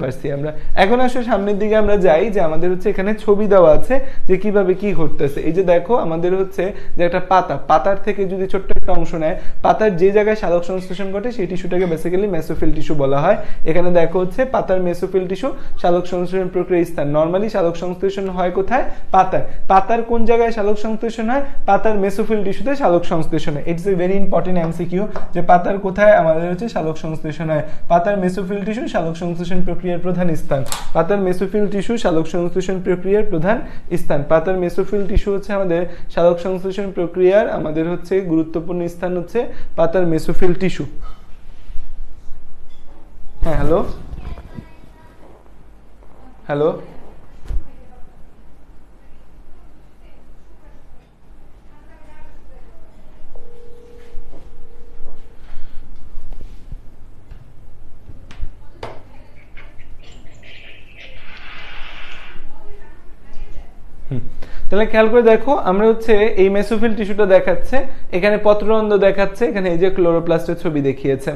পারছি আমরা। এখন আসো সামনের দিকে আমরা যাই, যে আমাদের হচ্ছে এখানে ছবি দেওয়া আছে যে কিভাবে কি ঘটতেছে। এই যে দেখো আমাদের হচ্ছে যে একটা পাতার থেকে যদি ছোট্ট একটা একটা অংশ নেয়, পাতার যে জায়গায় সালোক সংশ্লেষণ ঘটে সেই টিস্যুটাকে বেসিক্যালি মেসোফিল টিস্যু বলা হয়। এখানে দেখো হচ্ছে পাতার মেসোফিল টিস্যু সালোক সংশ্লেষণ প্রক্রিয়ার স্থান। নরমালি সালোক সংশ্লেষণ হয় কোথায়? পাতায়। পাতার কোন জায়গায় সালোক সংশ্লেষণ হয়? পাতার মেসোফিল টিস্যুতে সালোক সংশ্লেষণ হয়। It's a very important MCQ যে পাতার কোথায় আমাদের হচ্ছে সালোক সংশ্লেষণ হয়? পাতার মেসোফিল টিস্যু সালোক সংশ্লেষণ প্রক্রিয়ার প্রধান স্থান। পাতার মেসোফিল টিস্যু সালোক সংশ্লেষণ প্রক্রিয়ার প্রধান স্থান। পাতার মেসোফিল টিস্যু হচ্ছে আমাদের সালোক সংশ্লেষণ প্রক্রিয়ার আমাদের হচ্ছে গুরুত্বপূর্ণ স্থান হচ্ছে পাতার মেসোফিল টিস্যু। হ্যাঁ, হ্যালো হ্যালো তাহলে খেয়াল করে দেখো, আমরা হচ্ছে এই মেসোফিল টিস্যুটা দেখাচ্ছে, এখানে পত্ররন্ধ্র দেখাচ্ছে, এখানে এই যে ক্লোরোপ্লাস্টের ছবি দেখিয়েছে।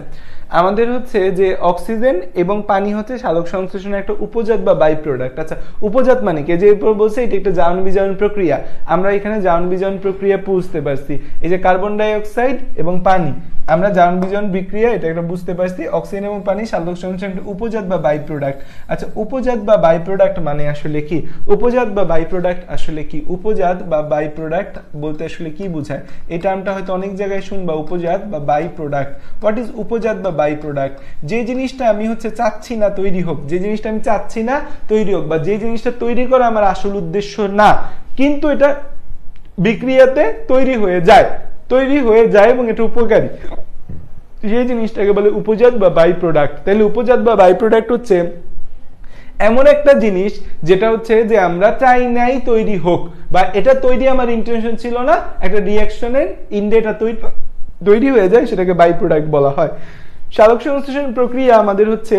আমাদের হচ্ছে যে অক্সিজেন এবং পানি হচ্ছে সালোক সংশ্লেষণের একটা উপজাত বা বাই প্রোডাক্ট। আচ্ছা, উপজাত মানে কি? যে বলছে এটা একটা জারণ বিজারণ প্রক্রিয়া, আমরা এখানে জারণ বিজারণ প্রক্রিয়া বুঝতে পারছি। এই যে কার্বন ডাই অক্সাইড এবং পানি, আমরা জারণ বিজারণ বিক্রিয়া এটা একটা বুঝতে পারছি। অক্সিজেন এবং পানি সালোক সংশ্লেষণ একটা উপজাত বা বাই প্রোডাক্ট। আচ্ছা, উপজাত বা বাই প্রোডাক্ট মানে আসলে কি? উপজাত বা বাই প্রোডাক্ট আসলে কি? উপজাত বা বাই প্রোডাক্ট বলতে আসলে কি বোঝায়? এই টার্মটা হয়তো অনেক জায়গায় শুনবা, উপজাত বা বাই প্রোডাক্ট। হোয়াট ইজ উপজাত বা বাই প্রোডাক্ট? যে জিনিসটা আমি হচ্ছে চাচ্ছি না তৈরি হোক, যে জিনিসটা আমি চাচ্ছি না তৈরি হোক, বা যে জিনিসটা তৈরি করা আমার আসল উদ্দেশ্য না, কিন্তু এটা বিক্রিয়াতে তৈরি হয়ে যায় এবং এটা উপকারী, সেই জিনিসটাকে বলে উপজাত বা বাই প্রোডাক্ট। তাহলে উপজাত বা বাই প্রোডাক্ট হচ্ছে এমন একটা জিনিস যেটা হচ্ছে যে আমরা চাই নাই তৈরি হোক, বা এটা তৈরি আমার ইন্টেনশন ছিল না, একটা রিঅ্যাকশনের ইন্ডে এটা তৈরি হয়ে যায়, সেটাকে বাই প্রোডাক্ট বলা হয়। সালোক সংশ্লেষণ প্রক্রিয়া আমাদের হচ্ছে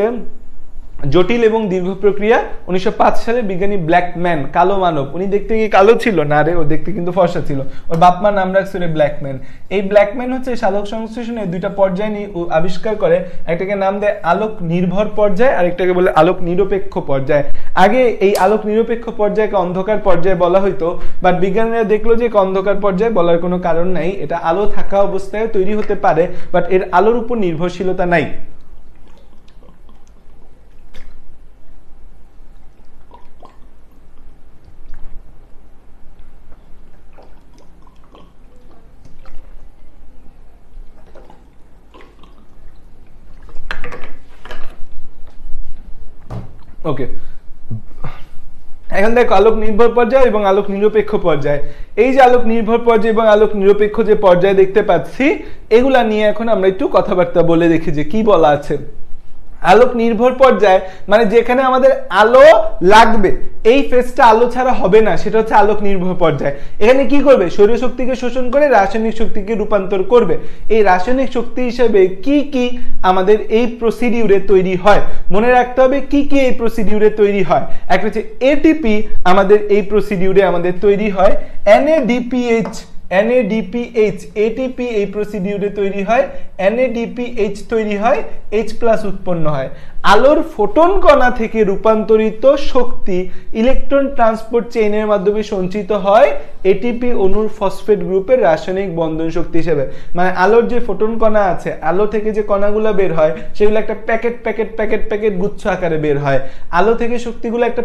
জটিল এবং দীর্ঘ প্রক্রিয়া। 1905 সালে বিজ্ঞানী ব্ল্যাকম্যান, কালো মানব, উনি দেখতে কি কালো ছিল না রে, ও দেখতে কিন্তু ফর্সা ছিল, ওর বাপ মা নাম রাখছিল ব্ল্যাকম্যান। এই ব্ল্যাকম্যান হচ্ছে সালোক সংশ্লেষণের দুইটা পর্যায় নিয়ে আবিষ্কার করে। একটাকে নাম দেয় আলোক নির্ভর পর্যায়, আরেকটাকে বলে আলোক নিরপেক্ষ পর্যায়। আগে এই আলোক নিরপেক্ষ পর্যায়কে অন্ধকার পর্যায় বলা হইতো, বাট বিজ্ঞানীরা দেখলো যে অন্ধকার পর্যায় বলার কোনো কারণ নাই, এটা আলো থাকা অবস্থায় তৈরি হতে পারে, বাট এর আলোর উপর নির্ভরশীলতা নাই। ওকে, এখন দেখো আলোক নির্ভর পর্যায় এবং আলোক নিরপেক্ষ পর্যায়। এই যে আলোক নির্ভর পর্যায় এবং আলোক নিরপেক্ষ যে পর্যায় দেখতে পাচ্ছি, এগুলা নিয়ে এখন আমরা একটু কথাবার্তা বলে দেখি যে কি বলা আছে। আলোক নির্ভর পর্যায় মানে যেখানে আমাদের আলো লাগবে, এই ফেজটা আলো ছাড়া হবে না, সেটা হচ্ছে আলোক নির্ভর পর্যায়। এখানে কি করবে? সৌর শক্তিকে শোষণ করে রাসায়নিক শক্তিকে রূপান্তর করবে। এই রাসায়নিক শক্তি হিসেবে কি কি আমাদের এই প্রসিডিউরে তৈরি হয়, মনে রাখতে হবে কি কি এই প্রসিডিউরে তৈরি হয়। একটা হচ্ছে এটিপি, আমাদের এই প্রসিডিউরে আমাদের তৈরি হয় NADPH, এটিপি এই প্রসিডিউরে তৈরি হয়, NADPH তৈরি হয়, H+ উৎপন্ন হয়। আলোর ফোটন কণা থেকে রূপান্তরিত শক্তি ইলেকট্রন ট্রান্সপোর্ট চেইনের মাধ্যমে সঞ্চিত হয় এটিপি অণুর ফসফেট গ্রুপের রাসায়নিক বন্ধন শক্তি হিসেবে। মানে আলোর যে ফোটন কণা আছে, আলো থেকে যে কণাগুলো বের হয় সেগুলো একটা প্যাকেট গুচ্ছ আকারে বের হয়। আলো থেকে শক্তিগুলো একটা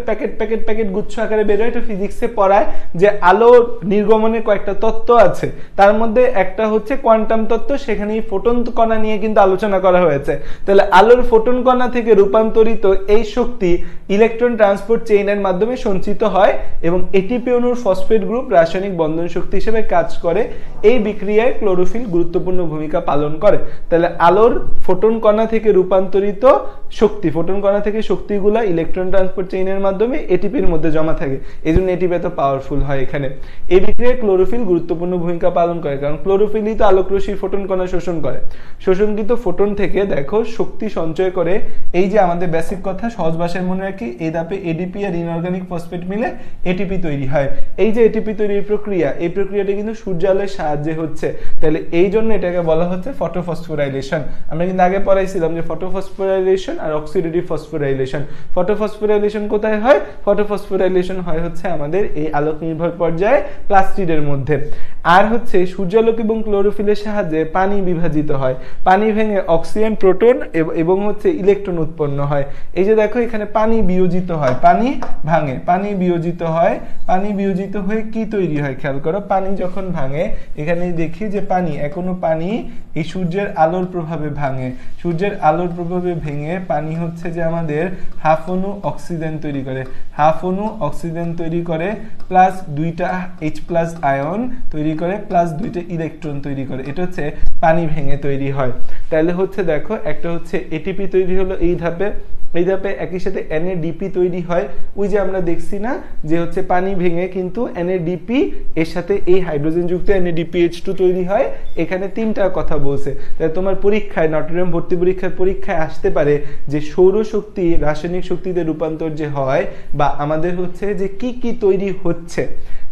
প্যাকেট গুচ্ছ আকারে বের হয়। এটা ফিজিক্সে পড়ায় যে আলো নির্গমনের কয়েকটা তত্ত্ব আছে, তার মধ্যে একটা হচ্ছে কোয়ান্টাম তত্ত্ব, সেখানে ফোটন কণা নিয়ে কিন্তু আলোচনা করা হয়েছে। তাহলে আলোর ফোটন কণা থেকে রূপান্তরিত এই শক্তি ইলেকট্রন ট্রান্সপোর্ট চেইনের মাধ্যমে সঞ্চিত হয় এবং এটিপি অণুর ফসফেট গ্রুপ রাসায়নিক বন্ধন শক্তি হিসেবে কাজ করে। এই বিক্রিয়ায় ক্লোরোফিল গুরুত্বপূর্ণ ভূমিকা পালন করে। তাহলে আলোর ফোটন কণা থেকে রূপান্তরিত শক্তি, ফোটন কণা থেকে শক্তিগুলা ইলেকট্রন ট্রান্সপোর্ট চেইনের মাধ্যমে এটিপির মধ্যে জমা থাকে, এই জন্য এটিপি এত পাওয়ারফুল হয়। এখানে এই বিক্রিয়ায় ক্লোরোফিল গুরুত্বপূর্ণ ভূমিকা পালন করে, কারণ ক্লোরোফিলই তো আলোক রশ্মির ফোটন কণা শোষণ করে। শোষণকৃত ফোটন থেকে দেখো শক্তি সঞ্চয় করে এই যে আমাদের বেসিক কথা সহজ ভাষায় মনে রাখি, এই ধাপে এডিপি আর ইনঅর্গানিক ফসফেট মিলে এটিপি তৈরি হয়। এই যে এটিপি তৈরির প্রক্রিয়া, এই প্রক্রিয়াটা কিন্তু সূর্যালোকের সাহায্যে হচ্ছে, তাহলে এই জন্য এটাকে বলা হচ্ছে ফটোফসফোরাইলেশন। আমরা কিন্তু আগে পড়াইছিলাম যে ফটোফসফোরাইলেশন আর অক্সিডেটিভ ফসফোরাইলেশন। ফটোফসফোরাইলেশন কোথায় হয়? ফটোফসফোরাইলেশন হয় হচ্ছে আমাদের এই আলোক নির্ভর পর্যায়ে প্লাস্টিডের মধ্যে। আর হচ্ছে সূর্যালোক এবং ক্লোরোফিলের সাহায্যে পানি বিভাজিত হয়, পানি ভেঙে অক্সিজেন, প্রোটন এবং হচ্ছে ইলেকট্রন উৎপন্ন হয়। এই যে দেখো এখানে পানি বিয়োজিত হয়, পানি ভাঙে, পানি বিয়োজিত হয়, পানি বিয়োজিত হয়ে কি তৈরি হয় খেয়াল করো, পানি যখন ভাঙে এখানে দেখি যে পানি এখনো পানি এই সূর্যের আলোর প্রভাবে ভাঙে, সূর্যের আলোর প্রভাবে ভেঙে পানি হচ্ছে যে আমাদের হাফ অণু অক্সিজেন তৈরি করে, হাফ অণু অক্সিজেন তৈরি করে, প্লাস দুইটা H+ আয়ন তৈরি করে, প্লাস দুইটা ইলেকট্রন তৈরি করে। এটা হচ্ছে পানি ভেঙে তৈরি হয়। তাহলে হচ্ছে দেখো একটা হচ্ছে এটিপি তৈরি হলো এই ধাপে, এই ধাপে একই সাথে NADP তৈরি হয়। ওই যে আমরা দেখছি না যে হচ্ছে পানি ভেঙে কিন্তু NADP এর সাথে এই হাইড্রোজেন যুক্ত NADPH2 তৈরি হয়। এখানে তিনটা কথা বলছে, তাই তোমার পরীক্ষায় নটরডেম ভর্তি পরীক্ষায় আসতে পারে যে সৌরশক্তি রাসায়নিক শক্তিতে রূপান্তর যে হয়, বা আমাদের হচ্ছে যে কি কি তৈরি হচ্ছে,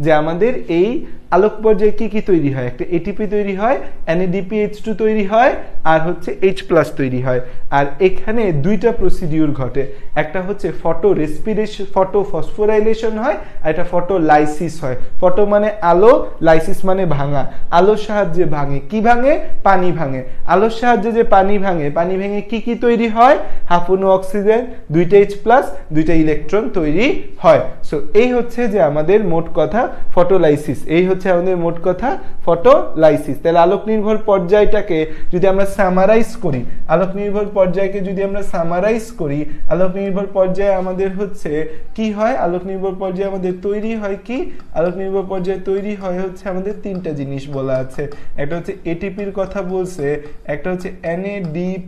যে আমাদের এই আলোক পর্যায়ে কি কি তৈরি হয়, একটা এটিপি তৈরি হয়, NADPH2 তৈরি হয়, আর হচ্ছে H+ তৈরি হয়। আর এখানে দুইটা প্রসিডিউর ঘটে, একটা হচ্ছে ফটো রেসপিরেশন, ফটো ফসফোরাইলেশন হয়, আর এটা ফটোলাইসিস হয়। ফটো মানে আলো, লাইসিস মানে ভাঙা, আলোর সাহায্যে ভাঙে, কি ভাঙে? পানি ভাঙে। আলোর সাহায্যে যে পানি ভাঙে, পানি ভেঙে কি কি তৈরি হয়? হাফ অণু অক্সিজেন, দুইটা H+, দুইটা ইলেকট্রন তৈরি হয়। সো এই হচ্ছে যে আমাদের মোট কথা ফটোলাইসিস, এই হচ্ছে আমাদের মোট কথা ফটোলাইসিস। তাহলে আলোক নির্ভর পর্যায়টাকে যদি আমরা সামারাইজ করি, আলোক নির্ভর পর্যায়কে যদি আমরা সামারাইজ করি, আলোক নির্ভর পর্যায়ে আমাদের হচ্ছে কি হয়? আলোক নির্ভর পর্যায়ে আমাদের তৈরি হয় কি? আলোক নির্ভর পর্যায়ে তৈরি হয় হচ্ছে আমাদের তিনটা জিনিস বলা আছে। একটা হচ্ছে এটিপির কথা বলছে, একটা হচ্ছে NADPH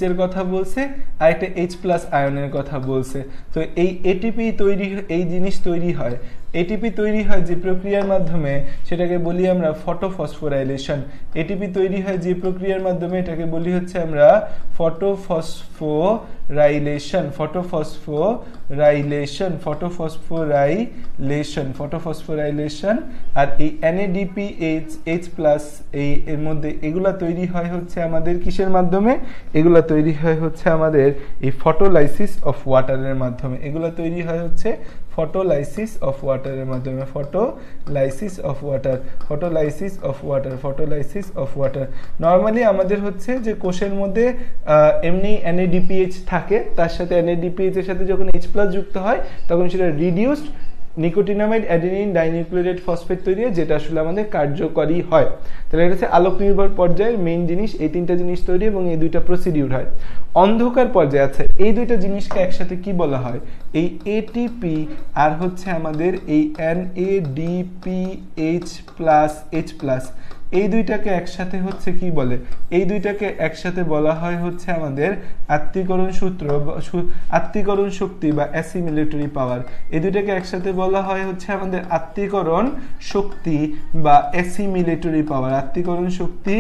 এর কথা বলছে, আর একটা H+ আয়নের কথা বলছে। তো এই এটিপি তৈরি, এই জিনিস তৈরি হয়, এটিপি তৈরি হয় যে প্রক্রিয়ার মাধ্যমে, সেটাকে বলি আমরা ফটোফসফোরাইলেশন। এটিপি তৈরি হয় যে প্রক্রিয়ার মাধ্যমে, এটাকে বলি হচ্ছে আমরা ফটোফসফোরাইলেশন, ফটোফসফোরাইলেশন। আর এই NADPH, H+ এই এর মধ্যে এগুলা তৈরি হয় হচ্ছে আমাদের কিসের মাধ্যমে? এগুলা তৈরি হয় হচ্ছে আমাদের এই ফটোলাইসিস অফ ওয়াটারের মাধ্যমে, এগুলা তৈরি হয় হচ্ছে ফটোলাইসিস অফ ওয়াটারের মাধ্যমে, ফটোলাইসিস অফ ওয়াটার। নর্মালি আমাদের হচ্ছে যে কোষের মধ্যে এমনি NADPH থাকে, তার সাথে NADPH এর সাথে যখন H+ যুক্ত হয় তখন সেটা রিডিউসড নিকোটিনামাইড অ্যাডেনিন ডাইনিউক্লিয়েটেড ফসফেট তৈরি হয়, যেটা আসলে আমাদের কার্যকরী হয়। তাহলে এটা হচ্ছে আলোক নির্ভর পর্যায়ের মেইন জিনিস, এই তিনটা জিনিস তৈরি এবং এই দুইটা প্রসিডিউর হয়। অন্ধকার পর্যায়ে আছে এই দুইটা জিনিসকে একসাথে কি বলা হয়? এই এটিপি আর হচ্ছে আমাদের এই NADPH+H+, এই দুইটাকে একসাথে হচ্ছে কি বলে? এই দুইটাকে একসাথে বলা হয় হচ্ছে আমাদের আত্তীকরণ সূত্র, আত্তীকরণ শক্তি বা অ্যাসিমিলেটরি পাওয়ার। এই দুইটাকে একসাথে বলা হয় হচ্ছে আমাদের আত্তীকরণ শক্তি বা অ্যাসিমিলেটরি পাওয়ার। আত্তীকরণ শক্তি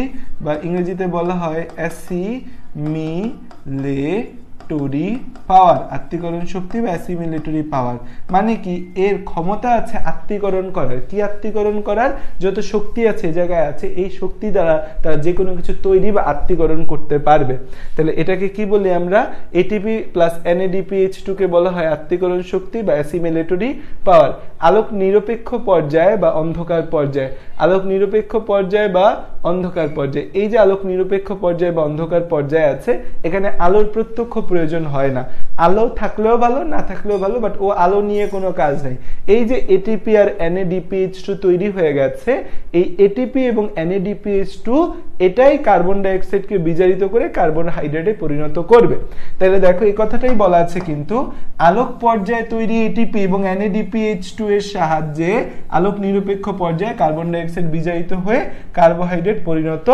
বা ইংরেজিতে বলা হয় অ্যাসিমিলেটরি পাওয়ার, আত্তীকরণ শক্তি বা অ্যাসিমিলেটরি পাওয়ার। মানে কি? এর ক্ষমতা আছে আত্তীকরণ করার। কি আত্তীকরণ করার? যত শক্তি আছে জায়গায় আছে, এই শক্তি দ্বারা তারা যে কোনো কিছু তৈরি বা আত্তীকরণ করতে পারবে। তাহলে এটাকে কি বলি আমরা? এটিপি প্লাস NADPH2 কে বলা হয় আত্তীকরণ শক্তি বা অ্যাসিমিলেটরি পাওয়ার। আলোক নিরপেক্ষ পর্যায়ে বা অন্ধকার পর্যায়ে, আলোক নিরপেক্ষ পর্যায়ে বা অন্ধকার পর্যায়ে, এই যে আলোক নিরপেক্ষ পর্যায়ে বা অন্ধকার পর্যায়ে আছে, এখানে আলোর প্রত্যক্ষ প্রয়োজন হয় না। আলো থাকলেও ভালো, না থাকলেও ভালো, বাট ও আলো নিয়ে কোনো কাজ নাই। এই যে এটিপি আর NADPH2 তৈরি হয়ে গেছে, এই এটিপি এবং NADPH2 এটাই কার্বন ডাইঅক্সাইডকে বিজারিত করে কার্বোহাইড্রেটে পরিণত করবে। তাহলে দেখো এই কথাটাই বলা আছে, কিন্তু আলোক পর্যায়ে তৈরি এটিপি এবং NADPH2 এর সাহায্যে আলোক নিরপেক্ষ পর্যায়ে কার্বন ডাইঅক্সাইড বিজারিত হয়ে কার্বোহাইড্রেট পরিণত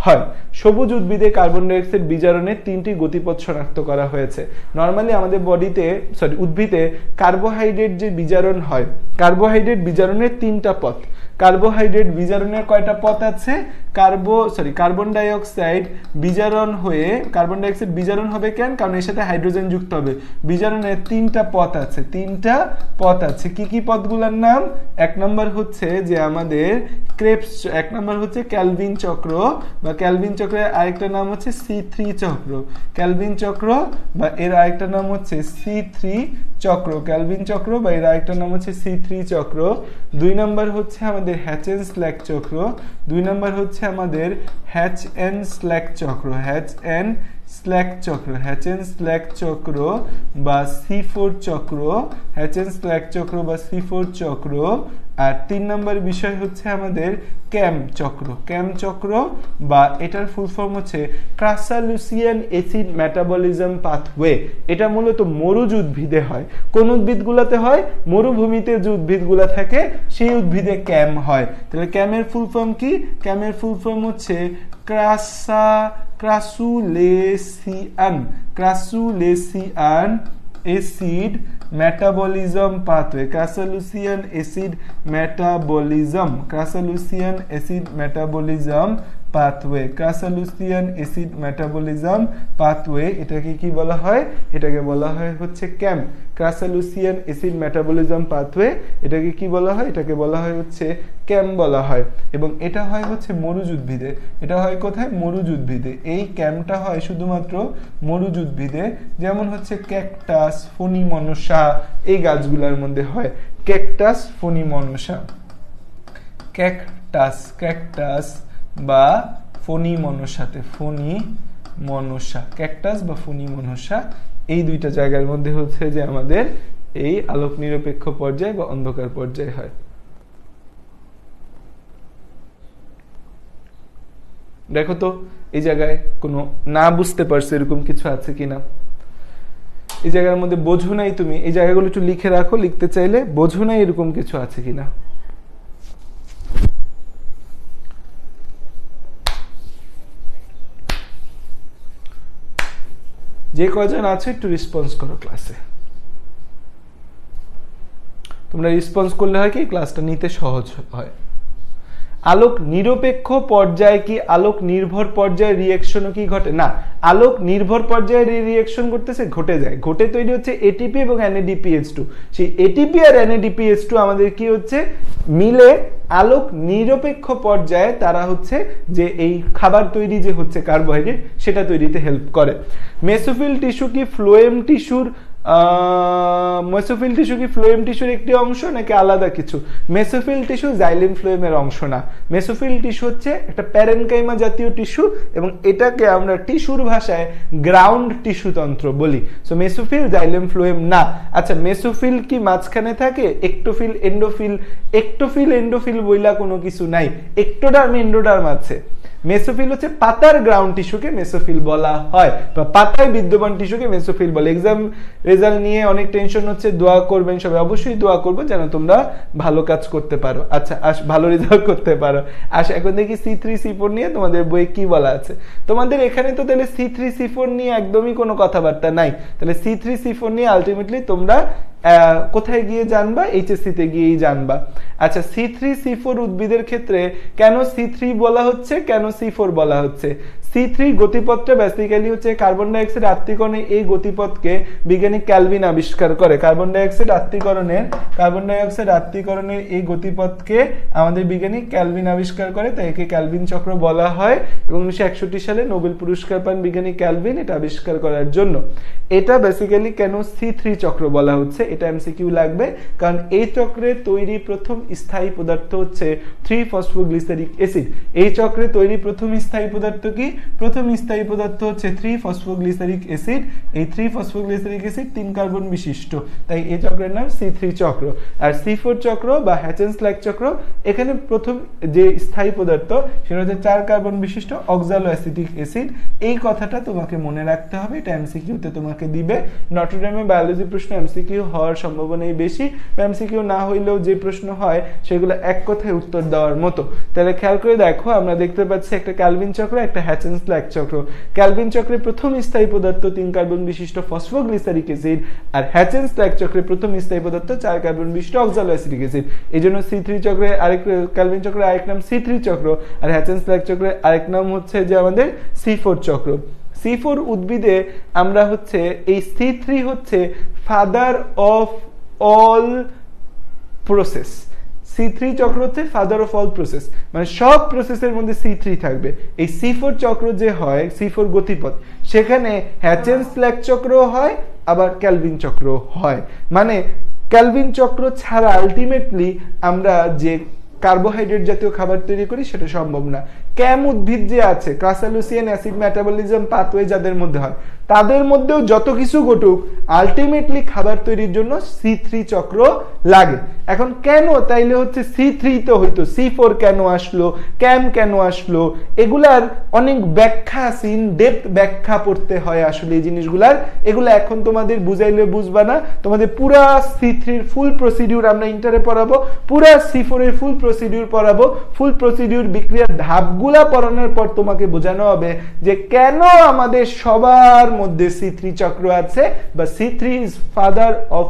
হয়। সবুজ উদ্ভিদে কার্বন ডাইঅক্সাইড বিজারণের তিনটি গতিপথ শনাক্ত করা হয়েছে। নর্মালি আমাদের বডিতে, উদ্ভিদে কার্বোহাইড্রেট যে বিজারণ হয়, কার্বোহাইড্রেট বিজারণের তিনটা পথ। কার্বোহাইড্রেট বিজারণের কয়টা পথ আছে? কার্বন ডাই অক্সাইড বিজারণ হয়ে কার্বন ডাই অক্সাইড বিজারণ হবে কেন? কারণ এর সাথে হাইড্রোজেন যুক্ত হবে। বিজারণের তিনটা পথ আছে, তিনটা পথ আছে। কি কি পথগুলোর নাম? এক নম্বর হচ্ছে যে আমাদের ক্রেবস, এক নম্বর হচ্ছে ক্যালভিন চক্র, বা ক্যালভিন চক্রের আরেকটা নাম হচ্ছে C3 চক্র। ক্যালভিন চক্র বা এর আরেকটা নাম হচ্ছে C3 চক্র, ক্যালভিন চক্র বা এর আরেকটা নাম হচ্ছে C3 চক্র। দুই নম্বর হচ্ছে আমাদের হ্যাচেন-স্ল্যাক চক্র, দুই নম্বর হচ্ছে আমাদের হ্যাচ-এন-স্ল্যাক চক্র, হ্যাচ-এন-স্ল্যাক চক্র, হ্যাচেন-স্ল্যাক চক্র বা C4 চক্র, হ্যাচেন-স্ল্যাক চক্র বা C4 চক্র। আর তিন নম্বর বিষয় হচ্ছে আমাদের ক্যাম চক্র, ক্যাম চক্র বা এটার ফুল ফর্ম হচ্ছে ক্রাসালুসিয়ান অ্যাসিড মেটাবলিজম পাথওয়ে। এটা মূলত মরুজ উদ্ভিদে হয়। কোন উদ্ভিদগুলোতে হয়? মরুভূমিতে যে উদ্ভিদগুলো থাকে সেই উদ্ভিদে ক্যাম হয়। তাহলে ক্যামের ফুল ফর্ম কি? ক্যামের ফুল ফর্ম হচ্ছে crassulacean acid metabolism pathway, crassulacean acid metabolism, crassulacean acid metabolism pathway, crassulacean acid metabolism pathway. এটাকে কি বলা হয়? এটাকে বলা হয় হচ্ছে CAM, crassulacean acid metabolism pathway. এটাকে কি বলা হয়? এটাকে বলা হয় হচ্ছে ক্যাম বলা হয়। এবং এটা হয় হচ্ছে মরুজ উদ্ভিদে। এটা হয় কোথায়? মরুজ উদ্ভিদে। এই ক্যামটা হয় শুধুমাত্র মরুজ উদ্ভিদে, যেমন হচ্ছে ক্যাকটাস, ফণিমনসা, এই গাছগুলোর মধ্যে হয়। ক্যাকটাস, ফণিমনসা, ক্যাকটাস বা ফণিমনসাতে, ফণিমনসা, ক্যাকটাস বা ফণিমনসা, এই দুইটা জায়গার মধ্যে হচ্ছে যে আমাদের এই আলোক নিরপেক্ষ পর্যায় বা অন্ধকার পর্যায় হয়। দেখো তো এই জায়গায় কোনো না বুঝতে পারছো এরকম কিছু আছে কিনা? এই জায়গার মধ্যে বোঝো নাই তুমি, এই জায়গাগুলো একটু লিখে রাখো, লিখতে চাইলে বোঝো নাই এরকম কিছু আছে কিনা। যে কয়জন আছে একটু রেসপন্স করো ক্লাসে। তোমরা রেসপন্স করলে হয় কি ক্লাসটা নিতে সহজ হয়। আলোক নিরপেক্ষ পর্যায়ে কি আলোক নির্ভর পর্যায়ে রিঅ্যাকশনও কি ঘটে? না, আলোক নির্ভর পর্যায়ে রিঅ্যাকশন ঘটে যায়, ঘটে তৈরি হচ্ছে এটিপি এবং NADPH2। সেই এটিপি আর NADPH2 আমাদের কি হচ্ছে মিলে আলোক নিরপেক্ষ পর্যায়ে তারা হচ্ছে যে এই খাবার তৈরি যে হচ্ছে কার্বোহাইড্রেট সেটা তৈরিতে হেল্প করে। মেসোফিল টিস্যু কি ফ্লোয়েম টিস্যুর মেসোফিল টিস্যু কি ফ্লোয়েম টিস্যুর একটি অংশ নাকি আলাদা কিছু? মেসোফিল টিস্যু জাইলেম ফ্লোয়েমের অংশ না। মেসোফিল টিস্যু হচ্ছে একটা প্যারেনকাইমা জাতীয় টিস্যু এবং এটাকে আমরা টিস্যুর ভাষায় গ্রাউন্ড টিস্যু তন্ত্র বলি। সো মেসোফিল জাইলেম ফ্লোয়েম না। আচ্ছা, মেসোফিল কি মাঝখানে থাকে? একটোফিল এন্ডোফিল, একটোফিল এন্ডোফিল বইলা কোনো কিছু নাই, একটোডার্ম এন্ডোডার্ম আছে। মেসোফিল হচ্ছে পাতার গ্রাউন্ড টিস্যুকে মেসোফিল বলা হয়, বা পাতায় বিদ্যমান টিস্যুকে মেসোফিল বলে। এক্সাম রেজাল্ট নিয়ে অনেক টেনশন হচ্ছে, দোয়া করবেন সবাই, অবশ্যই দোয়া করবো যেন তোমরা ভালো কাজ করতে পারো। আচ্ছা, ভালো রেজাল্ট করতে পারো। এখন দেখি C3 C4 নিয়ে তোমাদের বইয়ে কি বলা আছে। তোমাদের এখানে তো তাহলে C3 C4 নিয়ে একদমই কোনো কথাবার্তা নাই। তাহলে C3 C4 নিয়ে আলটিমেটলি তোমরা কোথায় গিয়ে জানবা? HSC তে গিয়েই জানবা। আচ্ছা, C3 C4 উদ্ভিদের ক্ষেত্রে কেন C3 বলা হচ্ছে, কেন C4 বলা হচ্ছে? C3 গতিপথটা বেসিক্যালি হচ্ছে কার্বন ডাই অক্সাইড আত্তীকরণে, এই গতিপথকে বিজ্ঞানী ক্যালভিন আবিষ্কার করে। কার্বন ডাই অক্সাইড আত্তীকরণের এই গতিপথকে আমাদের বিজ্ঞানী ক্যালভিন আবিষ্কার করে, তাই একে ক্যালভিন চক্র বলা হয়। এবং 1961 সালে নোবেল পুরস্কার পান বিজ্ঞানী ক্যালভিন এটা আবিষ্কার করার জন্য। এটা বেসিক্যালি কেন C3 চক্র বলা হচ্ছে, এটা এমসিকিউ লাগবে, কারণ এই চক্রে তৈরি প্রথম স্থায়ী পদার্থ হচ্ছে 3-ফসফোগ্লিসারিক অ্যাসিড। এই চক্রে তৈরি প্রথম স্থায়ী পদার্থ কি? প্রথম স্থায়ী পদার্থ হচ্ছে 3-ফসফোগ্লিসারিক অ্যাসিড। এই 3-ফসফোগ্লিসারিক অ্যাসিড 3 কার্বন বিশিষ্ট, তাই এই চক্রের নাম C3 চক্র। আর C4 চক্র বা হ্যাচেন-স্ল্যাক চক্র, এখানে প্রথম যে স্থায়ী পদার্থ সেটা হচ্ছে 4 কার্বন বিশিষ্ট অক্সালো অ্যাসিটিক অ্যাসিড। এই কথাটা তোমাকে মনে রাখতে হবে, এটা এমসিকিউতে তোমাকে দিবে। নটরডেমে বায়োলজি প্রশ্ন এমসিকিউ হওয়ার সম্ভাবনাই বেশি, এমসিকিউ না হইলেও যে প্রশ্ন হয় সেগুলো এক কথায় উত্তর দেওয়ার মতো। তাহলে খেয়াল করে দেখো, আমরা দেখতে পাচ্ছি একটা ক্যালভিন চক্র, একটা হ্যাচেন হ্যাচেনস-ল্যাক চক্র। ক্যালভিন চক্রে প্রথম স্থায়ী পদার্থ 3 কার্বন বিশিষ্ট ফসফোগ্লিসারিক অ্যাসিড, আর হ্যাচেনস-ল্যাক চক্রে প্রথম স্থায়ী পদার্থ 4 কার্বন বিশিষ্ট অক্সালোঅ্যাসিটিক অ্যাসিড। এইজন্য C3 চক্রে আরেক, ক্যালভিন চক্রে আরেক নাম C3 চক্র, আর হ্যাচেনস-ল্যাক চক্রে আরেক নাম হচ্ছে যে আমাদের C4 চক্র। C4 উদ্ভিদে আমরা হচ্ছে এই C3 হচ্ছে father of all process. C3 চক্র হচ্ছে ফাদার অফ অল প্রসেস, মানে সব প্রসেসের মধ্যে C3 থাকবে। এই C4 চক্র যে হয়, C4 গতিপথ, সেখানে হ্যাচেনস-ল্যাক চক্র হয়, আবার ক্যালভিন চক্র হয়। মানে ক্যালভিন চক্র ছাড়া আলটিমেটলি আমরা যে কার্বোহাইড্রেট জাতীয় খাবার তৈরি করি সেটা সম্ভব না। ক্যাম উদ্ভিদ যে আছে, ক্রাসালুসিয়ান অ্যাসিড মেটাবলিজম পাথওয়ে যাদের মধ্যে হয়, তাদের মধ্যেও যত কিছু ঘটুক আলটিমেটলি খাবার তৈরির জন্য C3 চক্র লাগে। এখন কেন তাইলে হচ্ছে C3 তো হইতো, C4 কেন আসলো, ক্যাম কেন আসলো, এগুলার অনেক ব্যাখ্যা আছে, ইন ডেপথ ব্যাখ্যা পড়তে হয় আসলে এই জিনিসগুলার। এগুলো এখন তোমাদের বুঝাইলে বুঝবা না, তোমাদের পুরা C3 এর ফুল প্রসিডিউর আমরা ইন্টারে পড়াবো, পুরা C4 এর ফুল প্রসিডিউর পড়াবো, ফুল প্রসিডিউর বিক্রিয়ার ধাপগুলা পড়ানোর পর তোমাকে বোঝানো হবে যে কেন আমাদের সবার মধ্যে C3 চক্র আছে, বা C3 is father of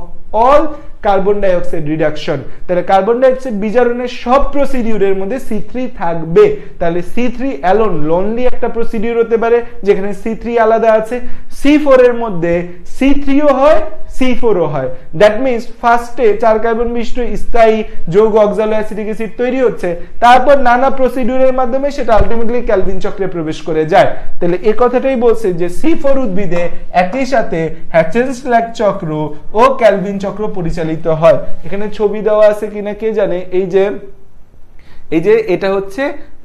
all carbon die oxide reduction. তাহলে কার্বন ডাই অক্সাইড বিজারণের সব প্রসিডিউরের মধ্যে C3 থাকবে। তাহলে C3 অ্যালোন লোনলি একটা প্রসিডিউর হতে পারে যেখানে C3 আলাদা আছে। C4 এর মধ্যে C3ও হয়, C4ও হয়। দ্যাট মিনস ফার্স্টে 4 কার্বন বিশিষ্ট স্থায়ী যৌগ অক্সালোঅ্যাসিটিক অ্যাসিড তৈরি হচ্ছে, তারপর নানা প্রসিডিউরের মাধ্যমে সেটা আলটিমেটলি ক্যালভিন চক্রে প্রবেশ করে যায়। তাহলে এই কথাটাই বলছে যে C4 উদ্ভিদে একই সাথে হ্যাচেনস-ল্যাক চক্র ও ক্যালভিন চক্র পরিচালিত হয়। এখানে ছবি দেওয়া আছে কিনা কে জানে। এই যে এটা হচ্ছে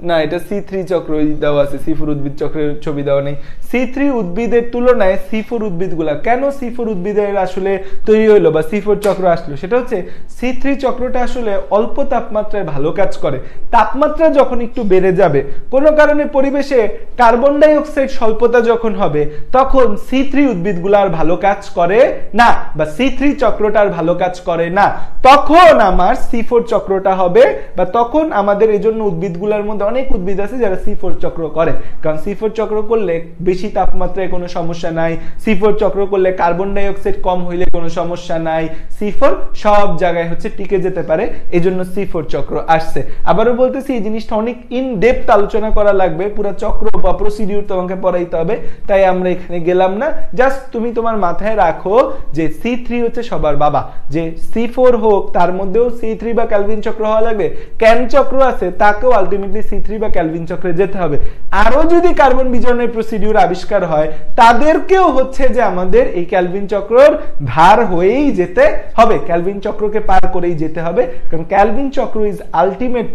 না, এটা C3 চক্র দেওয়া আছে, C4 উদ্ভিদ চক্রের ছবি দেওয়া নেই। C3 উদ্ভিদের তুলনায় C4 উদ্ভিদগুলা কেন C4 উদ্ভিদের আসলে তৈরি হইলো বা C4 চক্র আসলো, সেটা হচ্ছে C3 চক্রটা আসলে অল্প তাপমাত্রায় ভালো কাজ করে। তাপমাত্রা যখন একটু বেড়ে যাবে, কোনো কারণে পরিবেশে কার্বন ডাই অক্সাইড স্বল্পতা যখন হবে, তখন C3 উদ্ভিদগুলা আর ভালো কাজ করে না, বা C3 চক্রটা আর ভালো কাজ করে না। তখন আমার C4 চক্রটা হবে, বা তখন আমাদের এজন্য উদ্ভিদগুলোর মধ্যে অনেক উদ্ভিদ আছে যারা C4 চক্র করে। কারণ C4 চক্র করলে বেশি তাপমাত্রায় কোনো সমস্যা নাই, C4 চক্র করলে কার্বন ডাই অক্সাইড কম হইলে কোনো সমস্যা নাই, C4 সব জায়গায় হচ্ছে টিকে যেতে পারে, এজন্য C4 চক্র আসছে। আবারও বলতেছি এই জিনিসটা অনেক ইন ডেপথ আলোচনা করা লাগবে, পুরো চক্র বা প্রসিডিউর তোমাকে পড়াইতে হবে, তাই আমরা এখানে গেলাম না। জাস্ট তুমি তোমার মাথায় রাখো যে C3 হচ্ছে সবার বাবা, যে C4 হোক তার মধ্যেও C3 বা ক্যালভিন চক্র হওয়া লাগবে। ক্যান চক্র আছে, তাকেও আলটিমেটলি C3 বা ক্যালভিন চক্রে যেতে হবে। আরো যদি কার্বন বিজারণের প্রসিডিউর আবিষ্কার হয়, তাদেরকেও হচ্ছে যে আমাদের এই ক্যালভিন চক্রর ধার হয়েই যেতে হবে, ক্যালভিন চক্রকে পার করেই যেতে হবে। কারণ ক্যালভিন চক্র ইজ আলটিমেট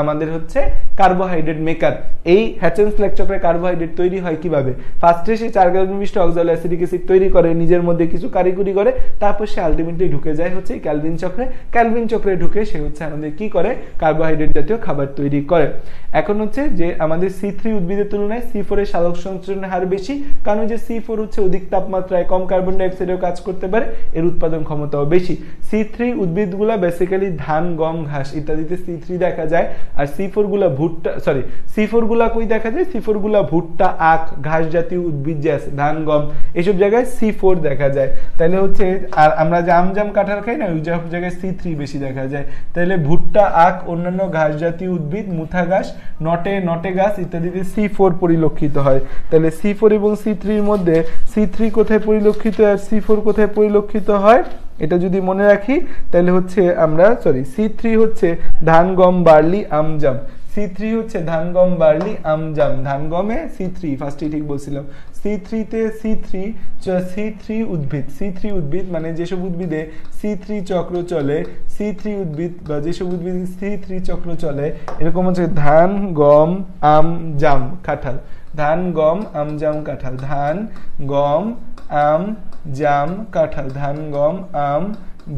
আমাদের হচ্ছে কার্বোহাইড্রেট মেকার। এই হ্যাচেনস-ল্যাক চক্রে কার্বোহাইড্রেট তৈরি হয় কিভাবে? ফার্স্টে সে 4 কার্বন বিশিষ্ট অক্সালোঅ্যাসিটিক অ্যাসিড তৈরি করে, নিজের মধ্যে কিছু কারিগরি করে, তারপর সে আলটিমেটলি ঢুকে যায় হচ্ছে ক্যালভিন চক্রে। ক্যালভিন চক্রে ঢুকে সে হচ্ছে আমাদের কি করে, কার্বোহাইড্রেট জাতীয় খাবার তৈরি করে। এখন হচ্ছে যে আমাদের C3 উদ্ভিদের তুলনায় C4 এর সালোক সংশ্লেষণের হার বেশি, কারণ যে C4 হচ্ছে অধিক তাপমাত্রায় কম কার্বন ডাই অক্সাইডেও কাজ করতে পারে, এর উৎপাদন ক্ষমতাও বেশি। C3 উদ্ভিদগুলা বেসিক্যালি ধান, গম, ঘাস ইত্যাদিতে C3 দেখা যায়, আর C4 গুলা C4 গুলা কই দেখা যায়, C4 গুলা ভুট্টা, আখ, ঘাস জাতীয় উদ্ভিদ যে আছে, ধান, গম, এইসব জায়গায় C4 দেখা যায়। তাহলে হচ্ছে আর আমরা যে আম কাঁঠাল খাই না, ওই জায়গায় C3 বেশি দেখা যায়। তাহলে ভুট্টা, আখ, অন্যান্য ঘাস জাতীয় উদ্ভিদ, মুথা ঘাস, নটে গাছ ইত্যাদিতে C4 পরিলক্ষিত হয়। তাহলে C4 এবং C3 এর মধ্যে C3 কোথায় পরিলক্ষিত আর C4 কোথায় পরিলক্ষিত হয়, এটা যদি মনে রাখি তাহলে হচ্ছে আমরা C3 হচ্ছে ধান, গম, বার্লি, আম, জাম। C3 হচ্ছে ধান, গম, বার্লি, আম, জাম। ধান, গমে C3 ফার্স্টে ঠিক বলছিলাম। C3 তে C3 উদ্ভিদ মানে যেসব উদ্ভিদে C3 চক্র চলে, C3 উদ্ভিদ বা যেসব উদ্ভিদে C3 চক্র চলে, এরকম হচ্ছে ধান, গম, আম, জাম, কাঁঠাল। ধান, গম, আম, জাম, কাঁঠাল। ধান, গম, আম, জাম, কাঁঠাল। ধান, গম, আম,